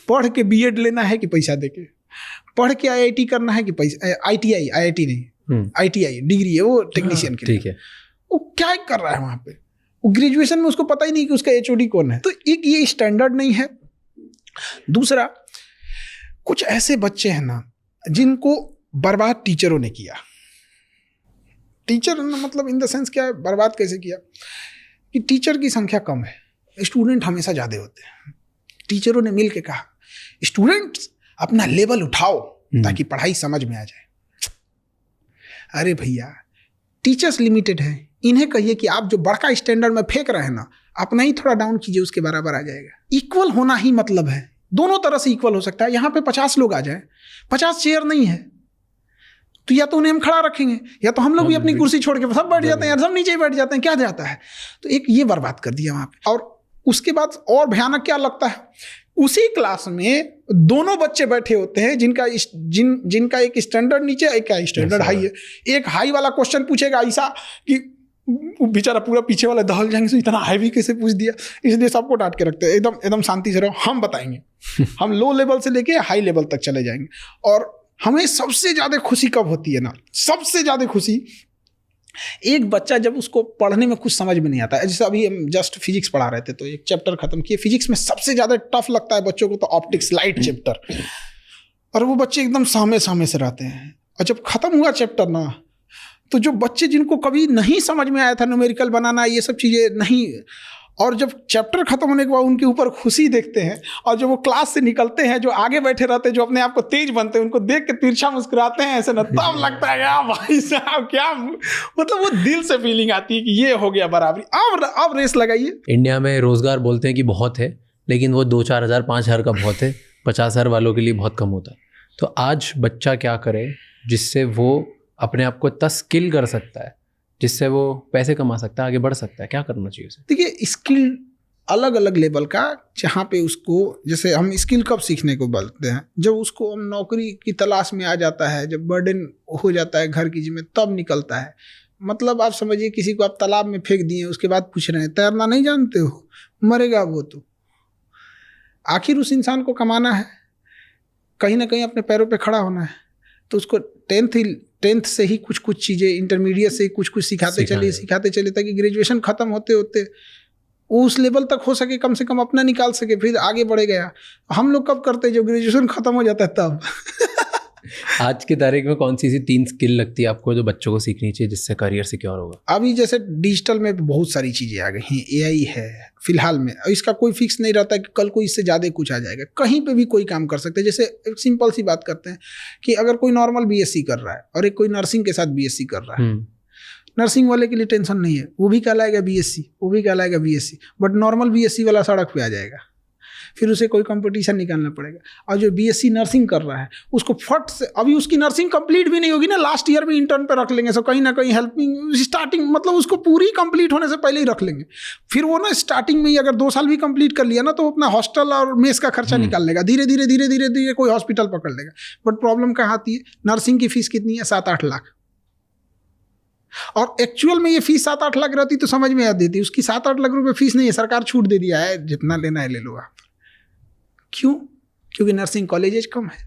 पढ़ के बीएड लेना है कि पैसा देके, पढ़ के आईआईटी करना है कि पैसा, आईटीआई, आईआईटी नहीं आईटीआई डिग्री है वो टेक्नीशियन के लिए। ठीक है, वो क्या कर रहा है वहाँ पे, वो ग्रेजुएशन में उसको पता ही नहीं कि उसका एचओडी कौन है। तो एक ये स्टैंडर्ड नहीं है। दूसरा, कुछ ऐसे बच्चे हैं ना जिनको बर्बाद टीचरों ने किया। टीचर मतलब इन द सेंस क्या है, बर्बाद कैसे किया कि टीचर की संख्या कम है, स्टूडेंट हमेशा ज़्यादा होते हैं। टीचरों ने मिल के कहा स्टूडेंट्स अपना लेवल उठाओ ताकि पढ़ाई समझ में आ जाए। अरे भैया टीचर्स लिमिटेड है, इन्हें कहिए कि आप जो बड़का स्टैंडर्ड में फेंक रहे हैं ना, अपना ही थोड़ा डाउन कीजिए, उसके बराबर आ जाएगा। इक्वल होना ही मतलब है, दोनों तरह से इक्वल हो सकता है। यहाँ पे 50 लोग आ जाए, 50 चेयर नहीं है, तो या तो उन्हें हम खड़ा रखेंगे या तो हम लोग भी अपनी कुर्सी छोड़ के सब बैठ जाते हैं यार, सब नीचे ही बैठ जाते हैं, क्या जाता है। तो एक ये बर्बाद कर दिया वहाँ पे। और उसके बाद और भयानक क्या लगता है, उसी क्लास में 2 बच्चे बैठे होते हैं जिनका एक स्टैंडर्ड नीचे, एक का स्टैंडर्ड हाई है। एक हाई वाला क्वेश्चन पूछेगा ऐसा कि बेचारा पूरा पीछे वाला दहल जाएंगे, तो इतना हैवी कैसे पूछ दिया। इसलिए सबको डांट के रखते हैं, एकदम शांति से रहो, हम बताएंगे। हम लो लेवल से लेके हाई लेवल तक चले जाएंगे। और हमें सबसे ज़्यादा खुशी कब होती है ना, सबसे ज़्यादा खुशी एक बच्चा जब उसको पढ़ने में कुछ समझ में नहीं आता है। जैसे अभी हम जस्ट फिजिक्स पढ़ा रहे थे तो एक चैप्टर खत्म किए, फिजिक्स में सबसे ज़्यादा टफ लगता है बच्चों को तो ऑप्टिक्स लाइट चैप्टर, और वो बच्चे एकदम सामने से रहते हैं। और जब खत्म हुआ चैप्टर ना, तो जो बच्चे जिनको कभी नहीं समझ में आया था न्यूमेरिकल बनाना, ये सब चीज़ें नहीं, और जब चैप्टर खत्म होने के बाद उनके ऊपर खुशी देखते हैं, और जब वो क्लास से निकलते हैं, जो आगे बैठे रहते हैं, जो अपने आप को तेज बनते हैं, उनको देख के तिरछा मुस्कुराते हैं ऐसे ना, तब लगता है यार भाई साहब क्या, मतलब वो दिल से फीलिंग आती है कि ये हो गया बराबरी। अब रेस लगाइए। इंडिया में रोजगार बोलते हैं कि बहुत है, लेकिन वो 2-4 हज़ार 5 हज़ार का बहुत है, 50 हज़ार वालों के लिए बहुत कम होता है। तो आज बच्चा क्या करे जिससे वो अपने आप को इतना स्किल कर सकता है, जिससे वो पैसे कमा सकता है, आगे बढ़ सकता है? क्या करना चाहिए उसे? देखिए, स्किल अलग अलग लेवल का, जहाँ पे उसको, जैसे हम स्किल कब सीखने को बोलते हैं, जब उसको हम नौकरी की तलाश में आ जाता है, जब बर्डन हो जाता है घर की जिम्मे, तब निकलता है। मतलब आप समझिए किसी को आप तालाब में फेंक दिए, उसके बाद पूछ रहे हैं तैरना नहीं जानते हो, मरेगा वो तो। आखिर उस इंसान को कमाना है, कहीं ना कहीं अपने पैरों पे खड़ा होना है, तो उसको टेंथ से ही कुछ चीज़ें, इंटरमीडिएट से ही कुछ सिखाते चलिए ताकि ग्रेजुएशन ख़त्म होते होते वो उस लेवल तक हो सके, कम से कम अपना निकाल सके, फिर आगे बढ़े गया। हम लोग कब करते हैं? जब ग्रेजुएशन ख़त्म हो जाता है तब। आज की तारीख में कौन सी 3 स्किल लगती है आपको जो बच्चों को सीखनी चाहिए जिससे करियर सिक्योर होगा? अभी जैसे डिजिटल में बहुत सारी चीज़ें आ गई हैं, AI है फिलहाल में, इसका कोई फिक्स नहीं रहता कि कल को इससे ज़्यादा कुछ आ जाएगा, कहीं पे भी कोई काम कर सकते हैं। जैसे एक सिंपल सी बात करते हैं कि अगर कोई नॉर्मल BSc कर रहा है और एक कोई नर्सिंग के साथ BSc कर रहा है, नर्सिंग वाले के लिए टेंशन नहीं है, वो भी कहलाएगा BSc, वो भी कहलाएगा BSc, बट नॉर्मल BSc वाला सड़क पे आ जाएगा, फिर उसे कोई कंपटीशन निकालना पड़ेगा। और जो BSc नर्सिंग कर रहा है उसको फट से, अभी उसकी नर्सिंग कंप्लीट भी नहीं होगी ना, लास्ट ईयर में इंटर्न पे रख लेंगे, सो कहीं ना कहीं हेल्पिंग स्टार्टिंग, मतलब उसको पूरी कंप्लीट होने से पहले ही रख लेंगे। फिर वो ना स्टार्टिंग में ही अगर 2 साल भी कंप्लीट कर लिया ना, तो अपना हॉस्टल और मेस का खर्चा निकाल लेगा, धीरे धीरे कोई हॉस्पिटल पकड़ लेगा। बट प्रॉब्लम कहाँ आती है? नर्सिंग की फीस कितनी है? 7-8 लाख। और एक्चुअल में ये फीस 7-8 लाख रहती तो समझ में आ देती, उसकी 7-8 लाख रुपए फीस नहीं है, सरकार छूट दे दिया है, जितना लेना है ले लो आप। क्यों? क्योंकि नर्सिंग कॉलेजेस कम है।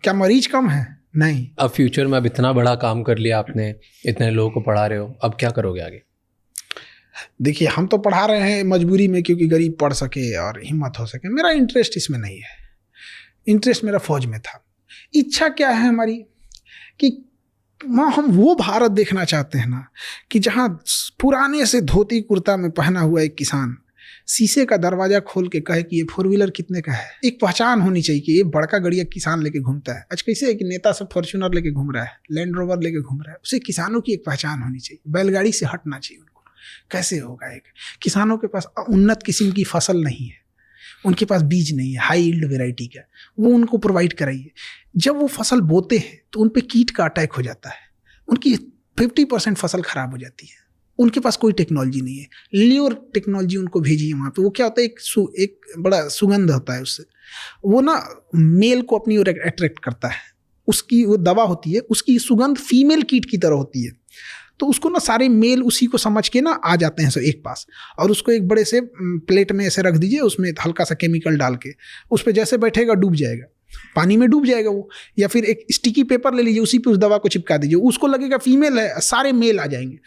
क्या मरीज कम है? नहीं। अब फ्यूचर में अब इतना बड़ा काम कर लिया आपने, इतने लोगों को पढ़ा रहे हो, अब क्या करोगे आगे? देखिए, हम तो पढ़ा रहे हैं मजबूरी में, क्योंकि गरीब पढ़ सके और हिम्मत हो सके। मेरा इंटरेस्ट इसमें नहीं है, इंटरेस्ट मेरा फौज में था। इच्छा क्या है हमारी कि हम वो भारत देखना चाहते हैं ना, कि जहाँ पुराने से धोती कुर्ता में पहना हुआ एक किसान शीशे का दरवाजा खोल के कहे कि ये 4 व्हीलर कितने का है। एक पहचान होनी चाहिए कि ये बड़का गड़िया किसान लेके घूमता है। आज कैसे है कि नेता सब फॉर्च्यूनर लेके घूम रहा है, लैंड रोवर लेके घूम रहा है, उसे किसानों की एक पहचान होनी चाहिए, बैलगाड़ी से हटना चाहिए उनको। कैसे होगा? एक किसानों के पास उन्नत किस्म की फसल नहीं है, उनके पास बीज नहीं है हाई यील्ड वेराइटी का, वो उनको प्रोवाइड कराइए। जब वो फसल बोते हैं तो उन पे कीट का अटैक हो जाता है, उनकी 50% फसल खराब हो जाती है, उनके पास कोई टेक्नोलॉजी नहीं है। ल्योर टेक्नोलॉजी उनको भेजिए वहाँ पे। वो क्या होता है, एक बड़ा सुगंध होता है उससे, वो ना मेल को अपनी ओर अट्रैक्ट करता है। उसकी वो दवा होती है, उसकी सुगंध फीमेल कीट की तरह होती है, तो उसको ना सारे मेल उसी को समझ के ना आ जाते हैं सब एक पास, और उसको एक बड़े से प्लेट में ऐसे रख दीजिए, उसमें हल्का सा केमिकल डाल के, उस पर जैसे बैठेगा डूब जाएगा, पानी में डूब जाएगा वो। या फिर एक स्टिकी पेपर ले लीजिए, उसी पे उस दवा को चिपका दीजिए, उसको लगेगा फीमेल है, सारे मेल आ जाएंगे।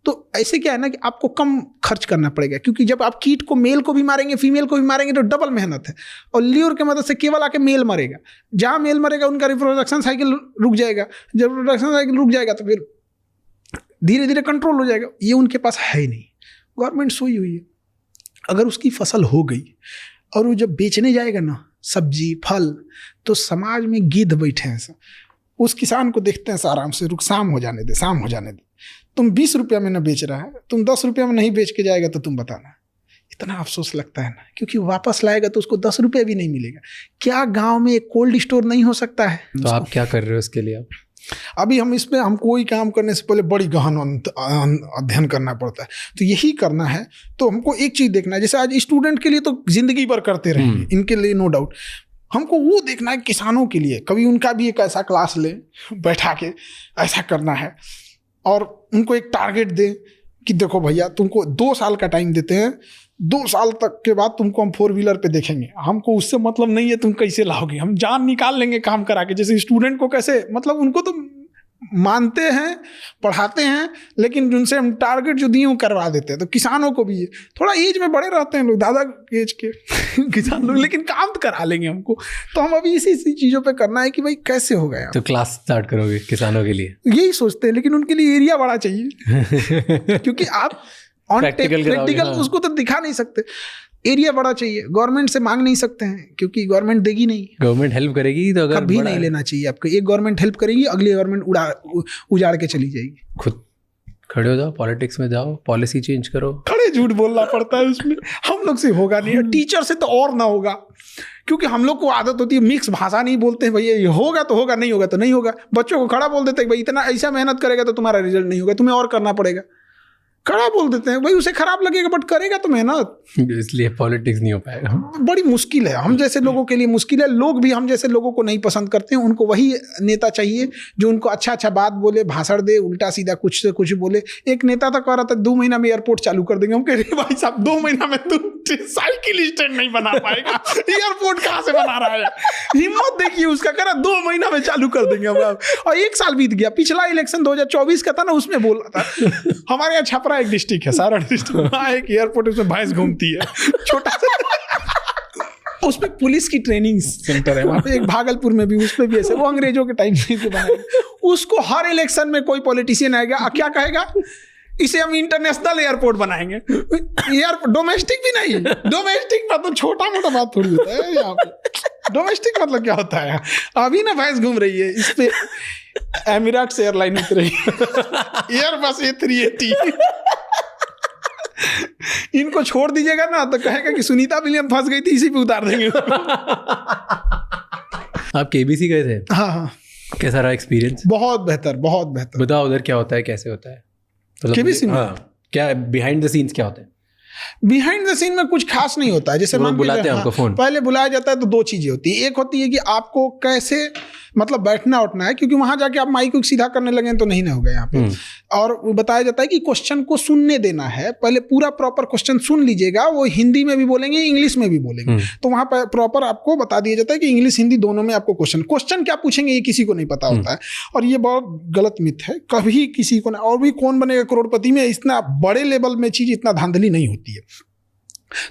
तो ऐसे क्या है ना कि आपको कम खर्च करना पड़ेगा, क्योंकि जब आप कीट को, मेल को भी मारेंगे फीमेल को भी मारेंगे तो डबल मेहनत है। और ल्योर की मदद से केवल आके मेल मरेगा, जहाँ मेल मरेगा उनका रिप्रोडक्शन साइकिल रुक जाएगा। जब रिप्रोडक्शन साइकिल रुक जाएगा तो फिर धीरे धीरे कंट्रोल हो जाएगा। ये उनके पास है ही नहीं। गवर्नमेंट सोई हुई है, अगर उसकी फसल हो गई और वो जब बेचने जाएगा ना सब्जी फल, तो समाज में गिद्ध बैठे हैं सब, उस किसान को देखते हैं आराम से, रुक शाम हो जाने दे, शाम हो जाने दे, तुम 20 रुपया में ना बेच रहा है, तुम 10 रुपया में नहीं बेच के जाएगा तो तुम बताना। इतना अफसोस लगता है ना, क्योंकि वापस लाएगा तो उसको 10 रुपया भी नहीं मिलेगा। क्या गांव में एक कोल्ड स्टोर नहीं हो सकता है? तो आप क्या कर रहे हो इसके लिए? अभी हम इसमें, हम कोई काम करने से पहले बड़ी गहन अध्ययन करना पड़ता है। तो यही करना है तो हमको एक चीज़ देखना है, जैसे आज स्टूडेंट के लिए तो जिंदगी भर करते रहेंगे, इनके लिए नो डाउट। हमको वो देखना है किसानों के लिए, कभी उनका भी एक ऐसा क्लास ले बैठा के, ऐसा करना है, और उनको एक टारगेट दे कि देखो भैया, तुमको 2 साल का टाइम देते हैं, 2 साल तक के बाद तुमको हम 4 व्हीलर पे देखेंगे, हमको उससे मतलब नहीं है तुम कैसे लाओगे, हम जान निकाल लेंगे काम करा के। जैसे स्टूडेंट को कैसे, मतलब उनको तो मानते हैं, पढ़ाते हैं, लेकिन उनसे हम टारगेट जो दिए वो करवा देते हैं। तो किसानों को भी थोड़ा एज में बड़े रहते हैं लोग, दादा एज के किसान लोग, लेकिन काम तो करा लेंगे हमको। तो हम अभी इसी चीज़ों पे करना है कि भाई कैसे हो गया। तो क्लास स्टार्ट करोगे किसानों के लिए? यही सोचते हैं, लेकिन उनके लिए एरिया बड़ा चाहिए क्योंकि आप प्रैक्टिकल उसको तो दिखा नहीं सकते। एरिया बड़ा चाहिए, गवर्नमेंट से मांग नहीं सकते हैं क्योंकि गवर्नमेंट देगी नहीं। गवर्नमेंट हेल्प करेगी तो अगर कभी नहीं लेना चाहिए आपको। एक गवर्नमेंट हेल्प करेगी, अगली गवर्नमेंट उजाड़ के चली जाएगी। खुद खड़े हो जाओ, पॉलिटिक्स में जाओ, पॉलिसी चेंज करो। खड़े झूठ बोलना पड़ता है उसमें, हम लोग से होगा नहीं। टीचर से तो और ना होगा, क्योंकि हम लोग को आदत होती है मिक्स भाषा नहीं बोलते हैं। भैया ये होगा तो होगा, नहीं होगा तो नहीं होगा। बच्चों को खड़ा बोल देते हैं भाई इतना ऐसा मेहनत करेगा तो तुम्हारा रिजल्ट नहीं होगा, तुम्हें और करना पड़ेगा। खड़ा बोल देते हैं भाई, उसे खराब लगेगा बट करेगा तो मेहनत, इसलिए पॉलिटिक्स नहीं हो पाएगा। बड़ी मुश्किल है, हम जैसे लोगों के लिए मुश्किल है। लोग भी हम जैसे लोगों को नहीं पसंद करते हैं। उनको वही नेता चाहिए जो उनको अच्छा अच्छा बात बोले, भाषण दे, उल्टा सीधा कुछ से कुछ बोले। एक नेता तो कह रहा था 2 महीना में एयरपोर्ट चालू कर देंगे। हम कह रहे भाई साहब 2 महीना में तुम साइकिल स्टैंड नहीं बना पाएगा, एयरपोर्ट कहाँ से बना रहा है? हिम्मत देखिए उसका, कह रहा 2 महीना में चालू कर देंगे हम। और 1 साल बीत गया। पिछला इलेक्शन 2024 का था ना, उसमें बोल रहा था। हमारे यहाँ छपरा एक डिस्ट्रिक्ट है, सारा डिस्ट्रिक्ट, वहाँ एक एयरपोर्ट, उसमें भैंस घूमती है छोटा सा। उसमें पुलिस की ट्रेनिंग सेंटर है वहाँ पे। एक भागलपुर में भी, उस पे भी ऐसे, वो अंग्रेजों के टाइम से बनाया। उसको हर इलेक्शन में कोई पॉलिटिशियन आएगा, क्या कहेगा, इसे हम इंटरनेशनल एयरपोर्ट बनाएंगे। डोमेस्टिक भी नहीं, डोमेस्टिक मतलब छोटा मोटा बात थोड़ी होता है यहाँ पे। डोमेस्टिक मतलब क्या होता है? अभी ना भैंस घूम रही है, इस पे एमिरेट्स एयरलाइन उतरी, एयरबस A380। इनको छोड़ दीजिएगा ना तो कहेगा कि सुनीता विलियम फंस गई थी, इसी पे उतार देंगे। आप KBC गए थे? हाँ। कैसा रहा एक्सपीरियंस? बहुत बेहतर, बहुत बेहतर। बताओ उधर क्या होता है, कैसे होता है? KBC में? हाँ, क्या बिहाइंड द सीन्स क्या होता है? बिहाइंड द सीन में कुछ खास नहीं होता है। जैसे लोग बुलाते हैं आपको फोन, पहले बुलाया जाता है तो 2 चीजें होती है। एक होती है कि आपको कैसे मतलब बैठना उठना है, क्योंकि वहां जाके आप माइक को सीधा करने लगे तो नहीं ना होगा यहाँ पे। और वो बताया जाता है कि क्वेश्चन को सुनने देना है, पहले पूरा प्रॉपर क्वेश्चन सुन लीजिएगा। वो हिंदी में भी बोलेंगे, इंग्लिश में भी बोलेंगे, तो वहां पर प्रॉपर आपको बता दिया जाता है कि इंग्लिश हिंदी दोनों में आपको क्वेश्चन क्या पूछेंगे ये किसी को नहीं पता होता है। और ये बहुत गलत मिथ है, कभी किसी को और भी कौन बनेगा करोड़पति में, इतना बड़े लेवल में चीज इतना धांधली नहीं होती है।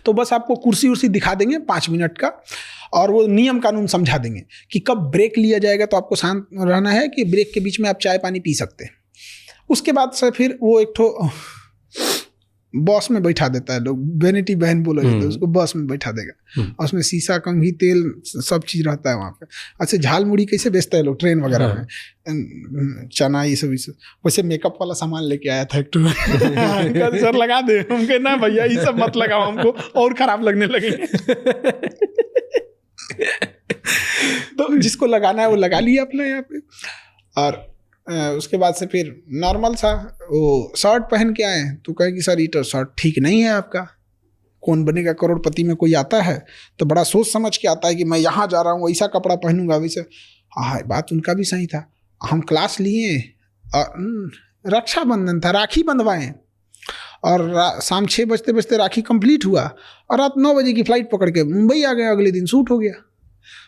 तो बस आपको कुर्सी उर्सी दिखा देंगे 5 मिनट का, और वो नियम कानून समझा देंगे कि कब ब्रेक लिया जाएगा, तो आपको शांत रहना है कि ब्रेक के बीच में आप चाय पानी पी सकते हैं। उसके बाद से फिर वो एक ठो बॉस में बैठा देता है, लोग वैनिटी वैन बोला जाता है उसको, बस में बैठा देगा। और उसमें शीशा, कंघी, तेल सब चीज़ रहता है वहाँ पे। अच्छा, झाल मुड़ी कैसे बेचता है लोग ट्रेन वगैरह में, चना ये सब। वैसे मेकअप वाला सामान लेके आया था एक ठो। सर लगा दे, हम कहे ना भैया ये सब मत लगाओ, हमको और खराब लगने लगेंगे। तो जिसको लगाना है वो लगा लिया अपना यहाँ पे। और उसके बाद से फिर नॉर्मल सा वो शर्ट पहन के आए, तो कहे कि सर ये तो शर्ट ठीक नहीं है आपका। कौन बनेगा करोड़पति में कोई आता है तो बड़ा सोच समझ के आता है कि मैं यहाँ जा रहा हूँ, ऐसा कपड़ा पहनूंगा वैसे। हाँ, बात उनका भी सही था। हम क्लास लिए और रक्षाबंधन था, राखी बंधवाएं, और शाम 6 बजते बजते राखी कंप्लीट हुआ, और रात 9 बजे की फ्लाइट पकड़ के मुंबई आ गए। अगले दिन शूट हो गया।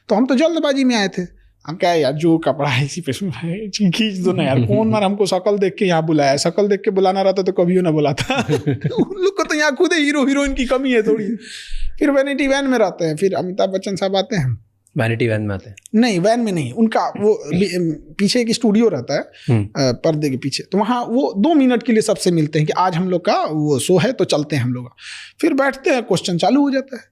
तो हम तो जल्दबाजी में आए थे। हम क्या यार, जो कपड़ा है इसी पे खींच दो ना यार, कौन मार हमको शक्ल देख के यहाँ बुलाया। शक्ल देख के बुलाना रहता तो कभी ना बुलाता। उन लोग को तो यहाँ खुद हीरो हीरोइन की कमी है थोड़ी। फिर वैनिटी वैन में रहते हैं, फिर अमिताभ बच्चन साहब आते हैं। वैनिटी वैन में आते हैं? नहीं, वैन में नहीं, उनका वो पीछे एक स्टूडियो रहता है पर्दे के पीछे, तो वहाँ वो 2 मिनट के लिए सबसे मिलते हैं कि आज हम लोग का वो शो है तो चलते हैं हम लोग। फिर बैठते हैं, क्वेश्चन चालू हो जाता है।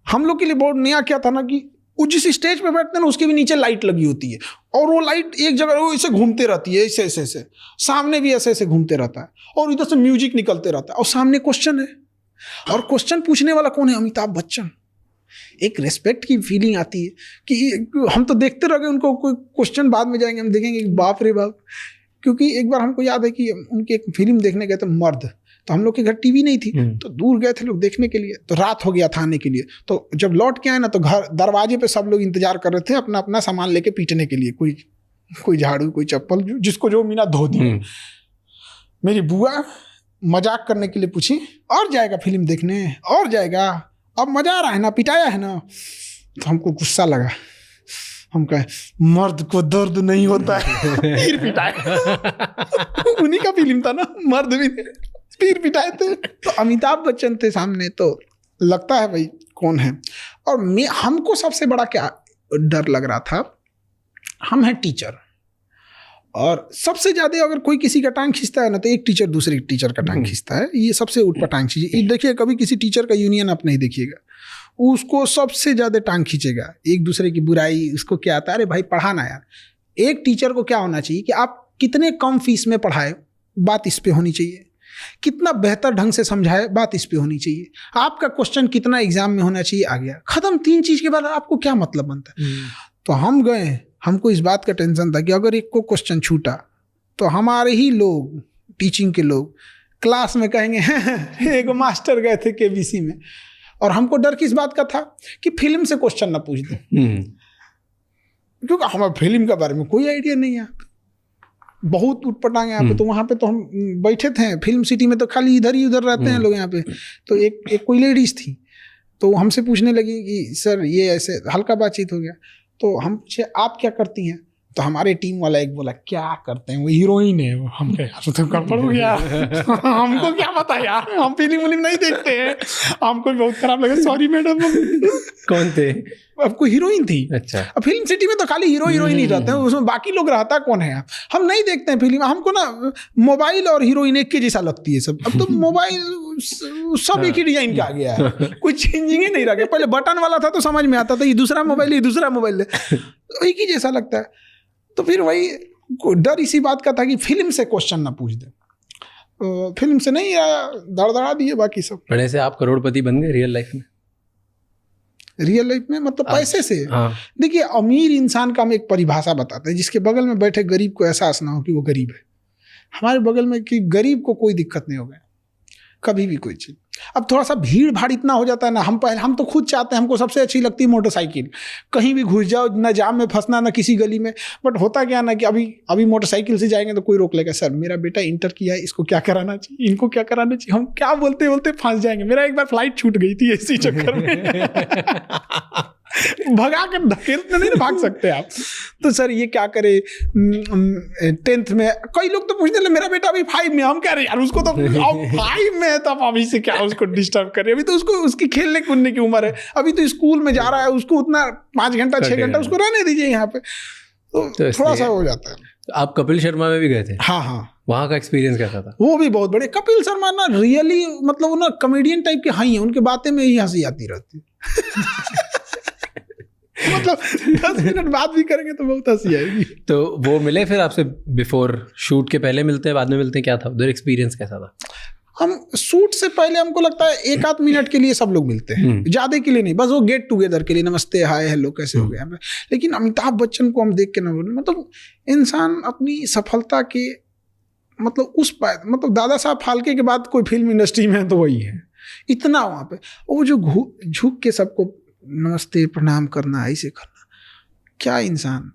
हम लोग के लिए बहुत नया क्या था ना कि वो जिस स्टेज पे बैठते हैं ना उसके भी नीचे लाइट लगी होती है, और वो लाइट एक जगह वो ऐसे घूमते रहती है, ऐसे ऐसे ऐसे, सामने भी ऐसे ऐसे घूमते रहता है, और इधर से म्यूजिक निकलते रहता है, और सामने क्वेश्चन है, और क्वेश्चन पूछने वाला कौन है? अमिताभ बच्चन। एक रेस्पेक्ट की फीलिंग आती है कि हम तो देखते रह गए उनको, कोई क्वेश्चन बाद में जाएंगे हम देखेंगे बाप रे बाप। क्योंकि एक बार हमको याद है कि उनकी एक फिल्म देखने गए थे, मर्द, तो हम लोग के घर टीवी नहीं थी, तो दूर गए थे लोग देखने के लिए, तो रात हो गया था आने के लिए। तो जब लौट के आए ना, तो घर दरवाजे पे सब लोग इंतजार कर रहे थे अपना अपना सामान लेके पीटने के लिए, कोई झाड़ू, कोई चप्पल, जिसको जो मिला धो दिया। मेरी बुआ मजाक करने के लिए पूछी, और जाएगा फिल्म देखने? और जाएगा? अब मजा आ रहा है ना, पिटाया है ना? तो हमको गुस्सा लगा। हम कहे मर्द को दर्द नहीं होता है, फिर पिटाया। उन्हीं का फिल्म था ना, मर्द भी फिर पिटाए थे। तो अमिताभ बच्चन थे सामने, तो लगता है भाई कौन है। और हमको सबसे बड़ा क्या डर लग रहा था, हम हैं टीचर, और सबसे ज्यादा अगर कोई किसी का टांग खींचता है ना, तो एक टीचर दूसरे टीचर का टांग खींचता है। ये सबसे उटपटांग चीज है। देखिए, कभी किसी टीचर का यूनियन आप नहीं देखिएगा, उसको सबसे ज्यादा टांग खींचेगा, एक दूसरे की बुराई। उसको क्या आता है, अरे भाई पढ़ाना यार। एक टीचर को क्या होना चाहिए कि आप कितने कम फीस में पढ़ाए, बात इस पे होनी चाहिए। कितना बेहतर ढंग से समझाए, बात इस पे होनी चाहिए। आपका क्वेश्चन कितना एग्जाम में होना चाहिए, आ गया, खत्म। 3 चीज के बाद आपको क्या मतलब बनता है। तो हम गए, हमको इस बात का टेंशन था कि अगर एक को क्वेश्चन छूटा तो हमारे ही लोग, टीचिंग के लोग क्लास में कहेंगे एक मास्टर गए थे केबीसी में, और हमको डर किस बात का था कि फिल्म से क्वेश्चन ना पूछ दे, क्योंकि हमें फिल्म के बारे में कोई आइडिया नहीं है। बहुत उटपटांगे यहाँ पे। तो वहाँ पे तो हम बैठे थे, फिल्म सिटी में तो खाली इधर ही उधर रहते हैं लोग यहाँ पे। तो एक कोई लेडीज थी, तो हमसे पूछने लगी कि सर ये ऐसे, हल्का बातचीत हो गया। तो हम पूछे आप क्या करती हैं, तो हमारे टीम वाला एक बोला क्या करते हैं, वो हीरोइन है। वो हम कहे तो गड़बड़ हो गया हमको क्या पता यार, हम फिल्म नहीं देखते हैं। हमको बहुत खराब लगा, सॉरी मैडम। कौन थे? आपको हीरोइन थी। अच्छा। अब फिल्म सिटी में तो खाली हीरोइन ही रहते हैं, उसमें बाकी लोग रहता कौन है। हम नहीं देखते हैं फिल्म। हमको ना मोबाइल और हीरोइन एक के जैसा लगती है सब। अब तो मोबाइल सब एक ही डिजाइन का आ गया है, कोई चेंजिंग ही नहीं रह गया। पहले बटन वाला था तो समझ में आता था, ये दूसरा मोबाइल, ये दूसरा मोबाइल है, एक ही जैसा लगता है। तो फिर वही डर इसी बात का था कि फिल्म से क्वेश्चन ना पूछ दे। फिल्म से नहीं आया, दड़दड़ा दिए बाकी सब। पढ़ने से आप करोड़पति बन गए रियल लाइफ में? रियल लाइफ में मतलब पैसे से? हाँ। देखिए, अमीर इंसान का हम एक परिभाषा बताते हैं, जिसके बगल में बैठे गरीब को एहसास ना हो कि वो गरीब है। हमारे बगल में कि गरीब को कोई दिक्कत नहीं हो गया कभी भी कोई चीज। अब थोड़ा सा भीड़ भाड़ इतना हो जाता है ना, हम तो खुद चाहते हैं, हमको सबसे अच्छी लगती है मोटरसाइकिल। कहीं भी घुस जाओ, ना जाम में फंसना, ना किसी गली में। बट होता क्या ना कि अभी मोटरसाइकिल से जाएंगे तो कोई रोक लेगा, सर मेरा बेटा इंटर किया है, इसको क्या कराना चाहिए, इनको क्या कराना चाहिए। हम क्या बोलते बोलते फंस जाएंगे। मेरा एक बार फ्लाइट छूट गई थी इसी चक्कर में भगा कर धकेलते नहीं ना भाग सकते आप। तो सर ये क्या करे, 10th में कई लोग तो पूछते हैं मेरा बेटा अभी 5 में। हम कह रहे यार उसको तो 5 में है, तो आप अभी से क्या उसको डिस्टर्ब करें। अभी तो उसको उसकी खेलने कूदने की उम्र है, अभी तो स्कूल में जा रहा है, उसको उतना 5 घंटा 6 घंटा उसको रहने दीजिए यहाँ पे। तो थोड़ा सा हो जाता है। आप कपिल शर्मा में भी गए थे? हाँ। वहाँ का एक्सपीरियंस कैसा था? वो भी बहुत बड़े। कपिल शर्मा ना रियली मतलब वो ना कॉमेडियन टाइप के हाई है, उनके बातें में ही हंसी आती रहती है मतलब 10 मिनट बात भी करेंगे तो बहुत हंसी आएगी। तो वो मिले फिर आपसे बिफोर शूट के? पहले मिलते हैं बाद में मिलते हैं, क्या था उधर एक्सपीरियंस कैसा था? हम शूट से पहले हमको लगता है 1-8 मिनट के लिए सब लोग मिलते हैं, ज्यादा के लिए नहीं, बस वो गेट टुगेदर के लिए, नमस्ते हाय हेलो कैसे हो गया। लेकिन अमिताभ बच्चन को हम देख के ना बोले, मतलब इंसान अपनी सफलता के मतलब दादा साहब फाल्के के बाद कोई फिल्म इंडस्ट्री में है तो वही है। इतना वहाँ पे वो जो झुक के सबको नमस्ते प्रणाम करना, ऐसे करना, क्या इंसान,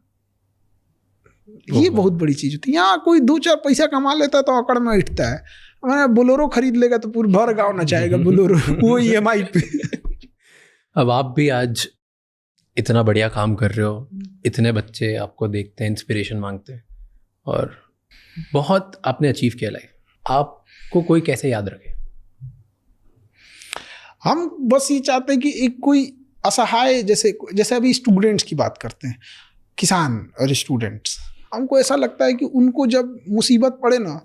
ये बहुत बड़ी चीज होती है। यहाँ कोई 2-4 पैसा कमा लेता है तो अकड़ में उठता है। हमारा बोलेरो खरीद लेगा तो पूरा भर गाँव नचाएगा बोलेरो वो EMI पे। अब आप भी आज इतना बढ़िया काम कर रहे हो, इतने बच्चे आपको देखते हैं, इंस्पिरेशन मांगते हैं, और बहुत आपने अचीव किया लाइफ। आपको कोई कैसे याद रखे? हम बस ये चाहते हैं कि एक कोई असहाय, जैसे अभी स्टूडेंट्स की बात करते हैं, किसान और स्टूडेंट्स, हमको ऐसा लगता है कि उनको जब मुसीबत पड़े ना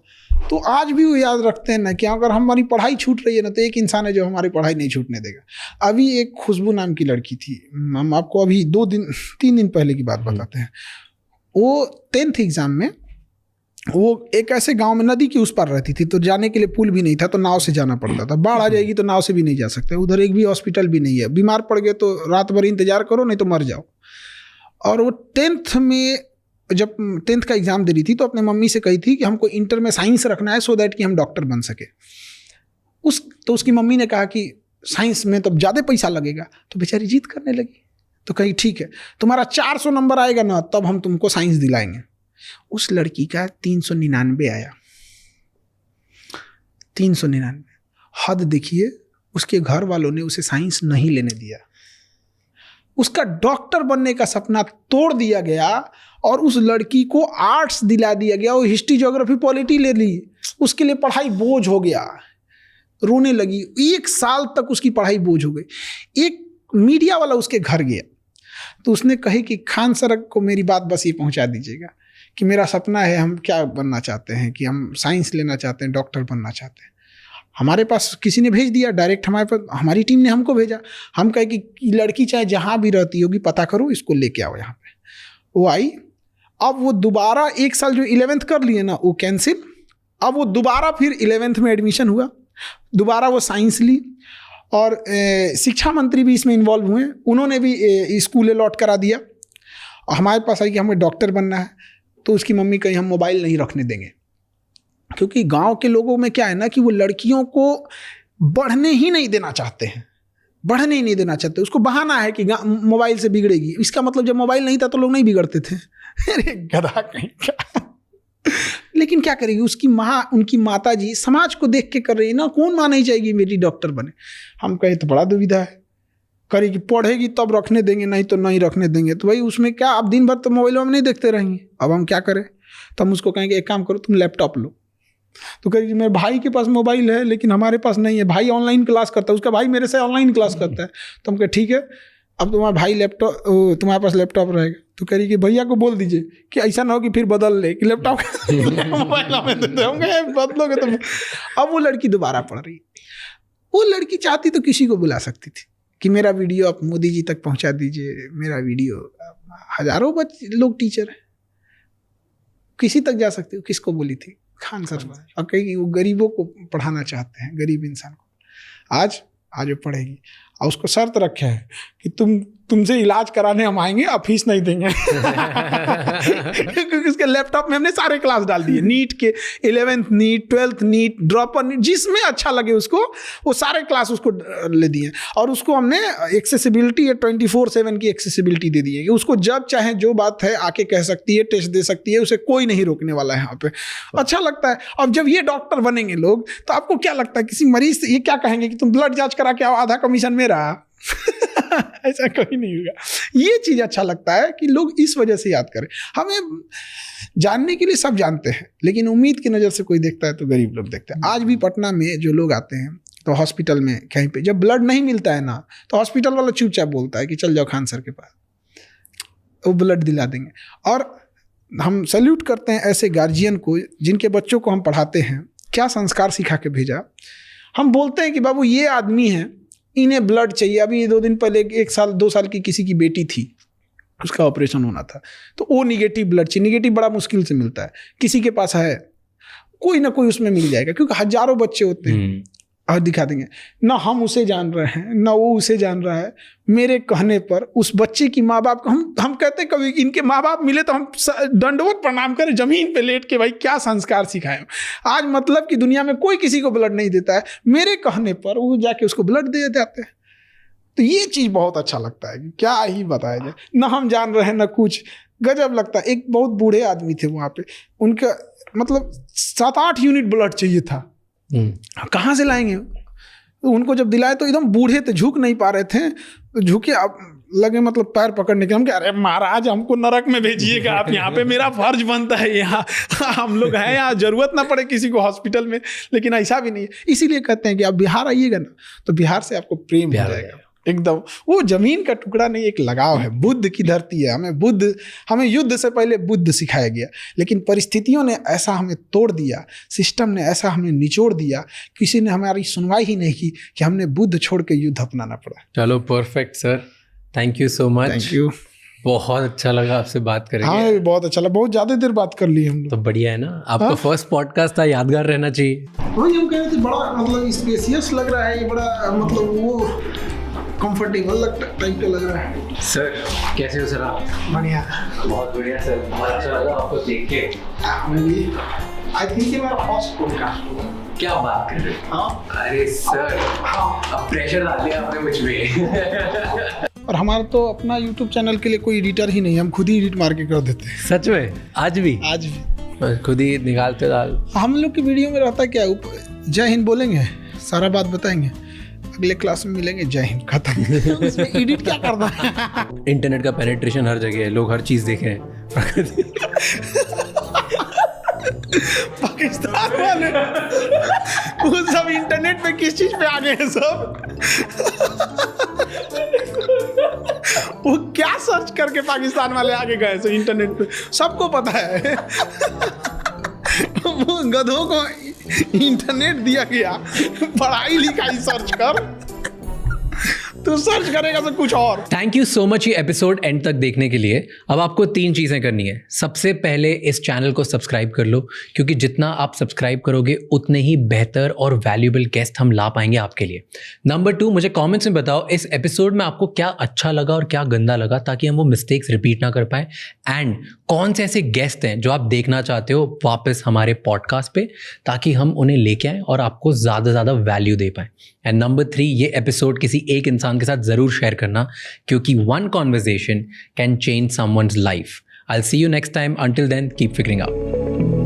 तो आज भी वो याद रखते हैं ना कि अगर हमारी पढ़ाई छूट रही है ना तो एक इंसान है जो हमारी पढ़ाई नहीं छूटने देगा। अभी एक खुशबू नाम की लड़की थी, हम आपको अभी 3 दिन पहले की बात बताते हैं। वो 10th एग्जाम में वो एक ऐसे गांव में नदी के उस पार रहती थी, तो जाने के लिए पुल भी नहीं था, तो नाव से जाना पड़ता था। बाढ़ आ जाएगी तो नाव से भी नहीं जा सकते, उधर एक भी हॉस्पिटल भी नहीं है, बीमार पड़ गए तो रात भर इंतजार करो नहीं तो मर जाओ। और वो 10th में जब 10th का एग्जाम दे रही थी तो अपने मम्मी से कही थी कि हमको इंटर में साइंस रखना है सो दैट कि हम डॉक्टर बन सके। तो उसकी मम्मी ने कहा कि साइंस में तो ज़्यादा पैसा लगेगा, तो बेचारी जिद करने लगी। तो कही ठीक है, तुम्हारा 400 नंबर आएगा ना तब हम तुमको साइंस दिलाएंगे। उस लड़की का 399 आया। 399। हद देखिए, उसके घर वालों ने उसे साइंस नहीं लेने दिया। उसका डॉक्टर बनने का सपना तोड़ दिया गया और उस लड़की को आर्ट्स दिला दिया गया। वो हिस्ट्री ज्योग्राफी पॉलिटी ले ली, उसके लिए पढ़ाई बोझ हो गया। रोने लगी, 1 साल तक उसकी पढ़ाई बोझ हो गई। एक मीडिया वाला उसके घर गया तो उसने कहे कि खान सर को मेरी बात बस ये पहुंचा दीजिएगा कि मेरा सपना है, हम क्या बनना चाहते हैं, कि हम साइंस लेना चाहते हैं, डॉक्टर बनना चाहते हैं। हमारे पास किसी ने भेज दिया डायरेक्ट, हमारे पास हमारी टीम ने हमको भेजा। हम कहे कि लड़की चाहे जहाँ भी रहती होगी पता करो, इसको लेके आओ यहाँ पे। वो आई, अब वो दोबारा 1 साल जो 11th कर लिए ना वो कैंसिल, अब वो दोबारा फिर 11th में एडमिशन हुआ, दोबारा वो साइंस ली। और शिक्षा मंत्री भी इसमें इन्वॉल्व हुए, उन्होंने भी स्कूल अलॉट करा दिया। और हमारे पास आई कि हमें डॉक्टर बनना है, तो उसकी मम्मी कहीं हम मोबाइल नहीं रखने देंगे, क्योंकि गांव के लोगों में क्या है ना कि वो लड़कियों को बढ़ने ही नहीं देना चाहते हैं, बढ़ने ही नहीं देना चाहते। उसको बहाना है कि मोबाइल से बिगड़ेगी। इसका मतलब जब मोबाइल नहीं था तो लोग नहीं बिगड़ते थे। अरे गधा कहीं का। लेकिन क्या करेगी उसकी माँ, उनकी माता जी समाज को देख के कर रही है ना, कौन माँ नहीं चाहेगी मेरी डॉक्टर बने। हम कहे तो बड़ा दुविधा है, करेगी पढ़ेगी तब रखने देंगे, नहीं तो नहीं रखने देंगे। तो भाई उसमें क्या, अब दिन भर तो मोबाइल में नहीं देखते रहेंगे, अब हम क्या करें। तो हम उसको कहेंगे एक काम करो, तुम लैपटॉप लो। तो कहेगी मेरे भाई के पास मोबाइल है लेकिन हमारे पास नहीं है, भाई ऑनलाइन क्लास करता है, उसका भाई मेरे से ऑनलाइन क्लास करता है। तो हम कहे ठीक है, अब तुम्हारा भाई लैपटॉप, तुम्हारे पास लैपटॉप रहेगा। तो कह रही कि भैया को बोल दीजिए कि ऐसा ना हो कि फिर बदल ले, कि लैपटॉप मोबाइल हमें दे दोगे, बदलोगे तो। अब वो लड़की दोबारा पढ़ रही। वो लड़की चाहती तो किसी को बुला सकती थी कि मेरा वीडियो आप मोदी जी तक पहुंचा दीजिए, मेरा वीडियो। हजारों लोग टीचर हैं, किसी तक जा सकती हो। किसको बोली थी? खान सर। और कही वो गरीबों को पढ़ाना चाहते हैं, गरीब इंसान को। आज वो पढ़ेगी, और उसको शर्त रखे है कि तुमसे इलाज कराने हम आएंगे, अब फीस नहीं देंगे। क्योंकि उसके लैपटॉप में हमने सारे क्लास डाल दिए, नीट के 11th NEET, 12th NEET, dropper NEET, जिसमें अच्छा लगे उसको वो सारे क्लास उसको ले दिए। और उसको हमने एक्सेसिबिलिटी 24/7 की एक्सेसिबिलिटी दे दी है कि उसको जब चाहे जो बात है आके कह सकती है, टेस्ट दे सकती है, उसे कोई नहीं रोकने वाला है यहाँ पे। अच्छा लगता है। अब जब ये डॉक्टर बनेंगे लोग तो आपको क्या लगता है, किसी मरीज से ये क्या कहेंगे कि तुम ब्लड जांच करा के आओ, आधा कमीशन मेरा। ऐसा कहीं नहीं होगा। ये चीज अच्छा लगता है कि लोग इस वजह से याद करें। हमें जानने के लिए सब जानते हैं, लेकिन उम्मीद की नजर से कोई देखता है तो गरीब लोग देखते हैं। आज भी पटना में जो लोग आते हैं तो हॉस्पिटल में कहीं पे जब ब्लड नहीं मिलता है ना, तो हॉस्पिटल वाला चुपचाप बोलता है कि चल जाओ खान सर के पास, वो ब्लड दिला देंगे। और हम सैल्यूट करते हैं ऐसे गार्जियन को जिनके बच्चों को हम पढ़ाते हैं, क्या संस्कार सिखा के भेजा। हम बोलते हैं कि बाबू ये आदमी है, इन्हें ब्लड चाहिए। अभी 2 दिन पहले 1 साल 2 साल की किसी की बेटी थी, उसका ऑपरेशन होना था, तो वो निगेटिव ब्लड चाहिए। निगेटिव बड़ा मुश्किल से मिलता है, किसी के पास है, कोई ना कोई उसमें मिल जाएगा, क्योंकि हजारों बच्चे होते हैं। और दिखा देंगे ना, हम उसे जान रहे हैं ना वो उसे जान रहा है। मेरे कहने पर उस बच्चे की माँ बाप को हम कहते हैं कभी इनके माँ बाप मिले तो हम दंडवत प्रणाम करें जमीन पे लेट के, भाई क्या संस्कार सिखाए। आज मतलब कि दुनिया में कोई किसी को ब्लड नहीं देता है, मेरे कहने पर वो जाके उसको ब्लड दे जाते हैं। तो ये चीज़ बहुत अच्छा लगता है कि क्या ही बताया जाए, ना हम जान रहे हैं ना कुछ, गजब लगता है। एक बहुत बूढ़े आदमी थे वहाँ पे, उनका मतलब 7-8 यूनिट ब्लड चाहिए था, कहाँ से लाएंगे। तो उनको जब दिलाए तो एकदम बूढ़े थे, झुक नहीं पा रहे थे, तो झुके अब लगे मतलब पैर पकड़ने के। हम क्या, अरे महाराज हमको नरक में भेजिएगा आप, यहाँ पे मेरा फर्ज बनता है, यहाँ हम लोग हैं, यहाँ जरूरत ना पड़े किसी को हॉस्पिटल में। लेकिन ऐसा भी नहीं है, इसीलिए कहते हैं कि आप बिहार आइएगा ना तो बिहार से आपको प्रेम हो जाएगा एकदम। वो जमीन का टुकड़ा नहीं, एक लगाव है, बुद्ध की धरती है। हमें युद्ध से पहले बुद्ध सिखाया गया, लेकिन परिस्थितियों ने ऐसा हमें तोड़ दिया, सिस्टम ने ऐसा हमें निचोड़ दिया, किसी ने हमारी सुनवाई ही नहीं की कि हमने बुद्ध छोड़ के युद्ध अपनाना पड़ा। चलो perfect sir, thank you so much. Thank you, बहुत अच्छा लगा आपसे बात करके। हाँ बहुत अच्छा लगा, बहुत ज्यादा देर बात कर ली हम लोग। तो बढ़िया है ना, आपका फर्स्ट पॉडकास्ट था, यादगार रहना चाहिए। वही हम कह रहे थे, बड़ा मतलब स्पेसियस लग रहा है ये, बड़ा मतलब वो कंफर्टेबल टाइप का लग रहा है। सर कैसे हो सर आप? बढ़िया, बहुत बढ़िया सर, बहुत अच्छा लगा आपको देख के। आई थिंक ये मेरा फर्स्ट पॉडकास्ट होगा। क्या बात कर रहे हैं? हाँ अरे सर, अब प्रेशर डाल दिया आपने मुझ पे। और हमारा तो अपना YouTube चैनल के लिए कोई एडिटर ही नहीं, हम खुद ही एडिट मार के कर देते हैं। सच में? आज भी बस खुद ही निकालते डाल। हम लोग की वीडियो में रहता क्या, जय हिंद बोलेंगे, सारा बात बताएंगे, अगले क्लास में मिलेंगे, जय हिंद, खत्म। उसमें एडिट क्या करना है? इंटरनेट का पेनिट्रेशन हर जगह है, लोग हर चीज देख रहे हैं। पाकिस्तान वाले वो सब इंटरनेट पे किस चीज पे आ गए हैं सब। वो क्या सर्च करके पाकिस्तान वाले आगे गए थे इंटरनेट पे, सबको पता है। वो गधों को इंटरनेट दिया गया, पढ़ाई लिखाई सर्च कर, तू सर्च करेगा तो कुछ और। थैंक यू सो मच ये एपिसोड एंड तक देखने के लिए। अब आपको 3 चीजें करनी है। सबसे पहले इस चैनल को सब्सक्राइब कर लो, क्योंकि जितना आप सब्सक्राइब करोगे उतने ही बेहतर और वैल्यूएबल गेस्ट हम ला पाएंगे आपके लिए। नंबर 2, मुझे कमेंट्स में बताओ इस एपिसोड में आपको क्या अच्छा लगा और क्या गंदा लगा, ताकि हम वो मिस्टेक्स रिपीट ना कर पाए। एंड कौन से ऐसे गेस्ट हैं जो आप देखना चाहते हो वापस हमारे पॉडकास्ट पे, ताकि हम उन्हें लेके आएँ और आपको ज़्यादा से ज़्यादा वैल्यू दे पाएँ। एंड नंबर 3, ये एपिसोड किसी एक इंसान के साथ ज़रूर शेयर करना, क्योंकि one conversation can change someone's life. I'll see you next time. Until then, keep figuring out.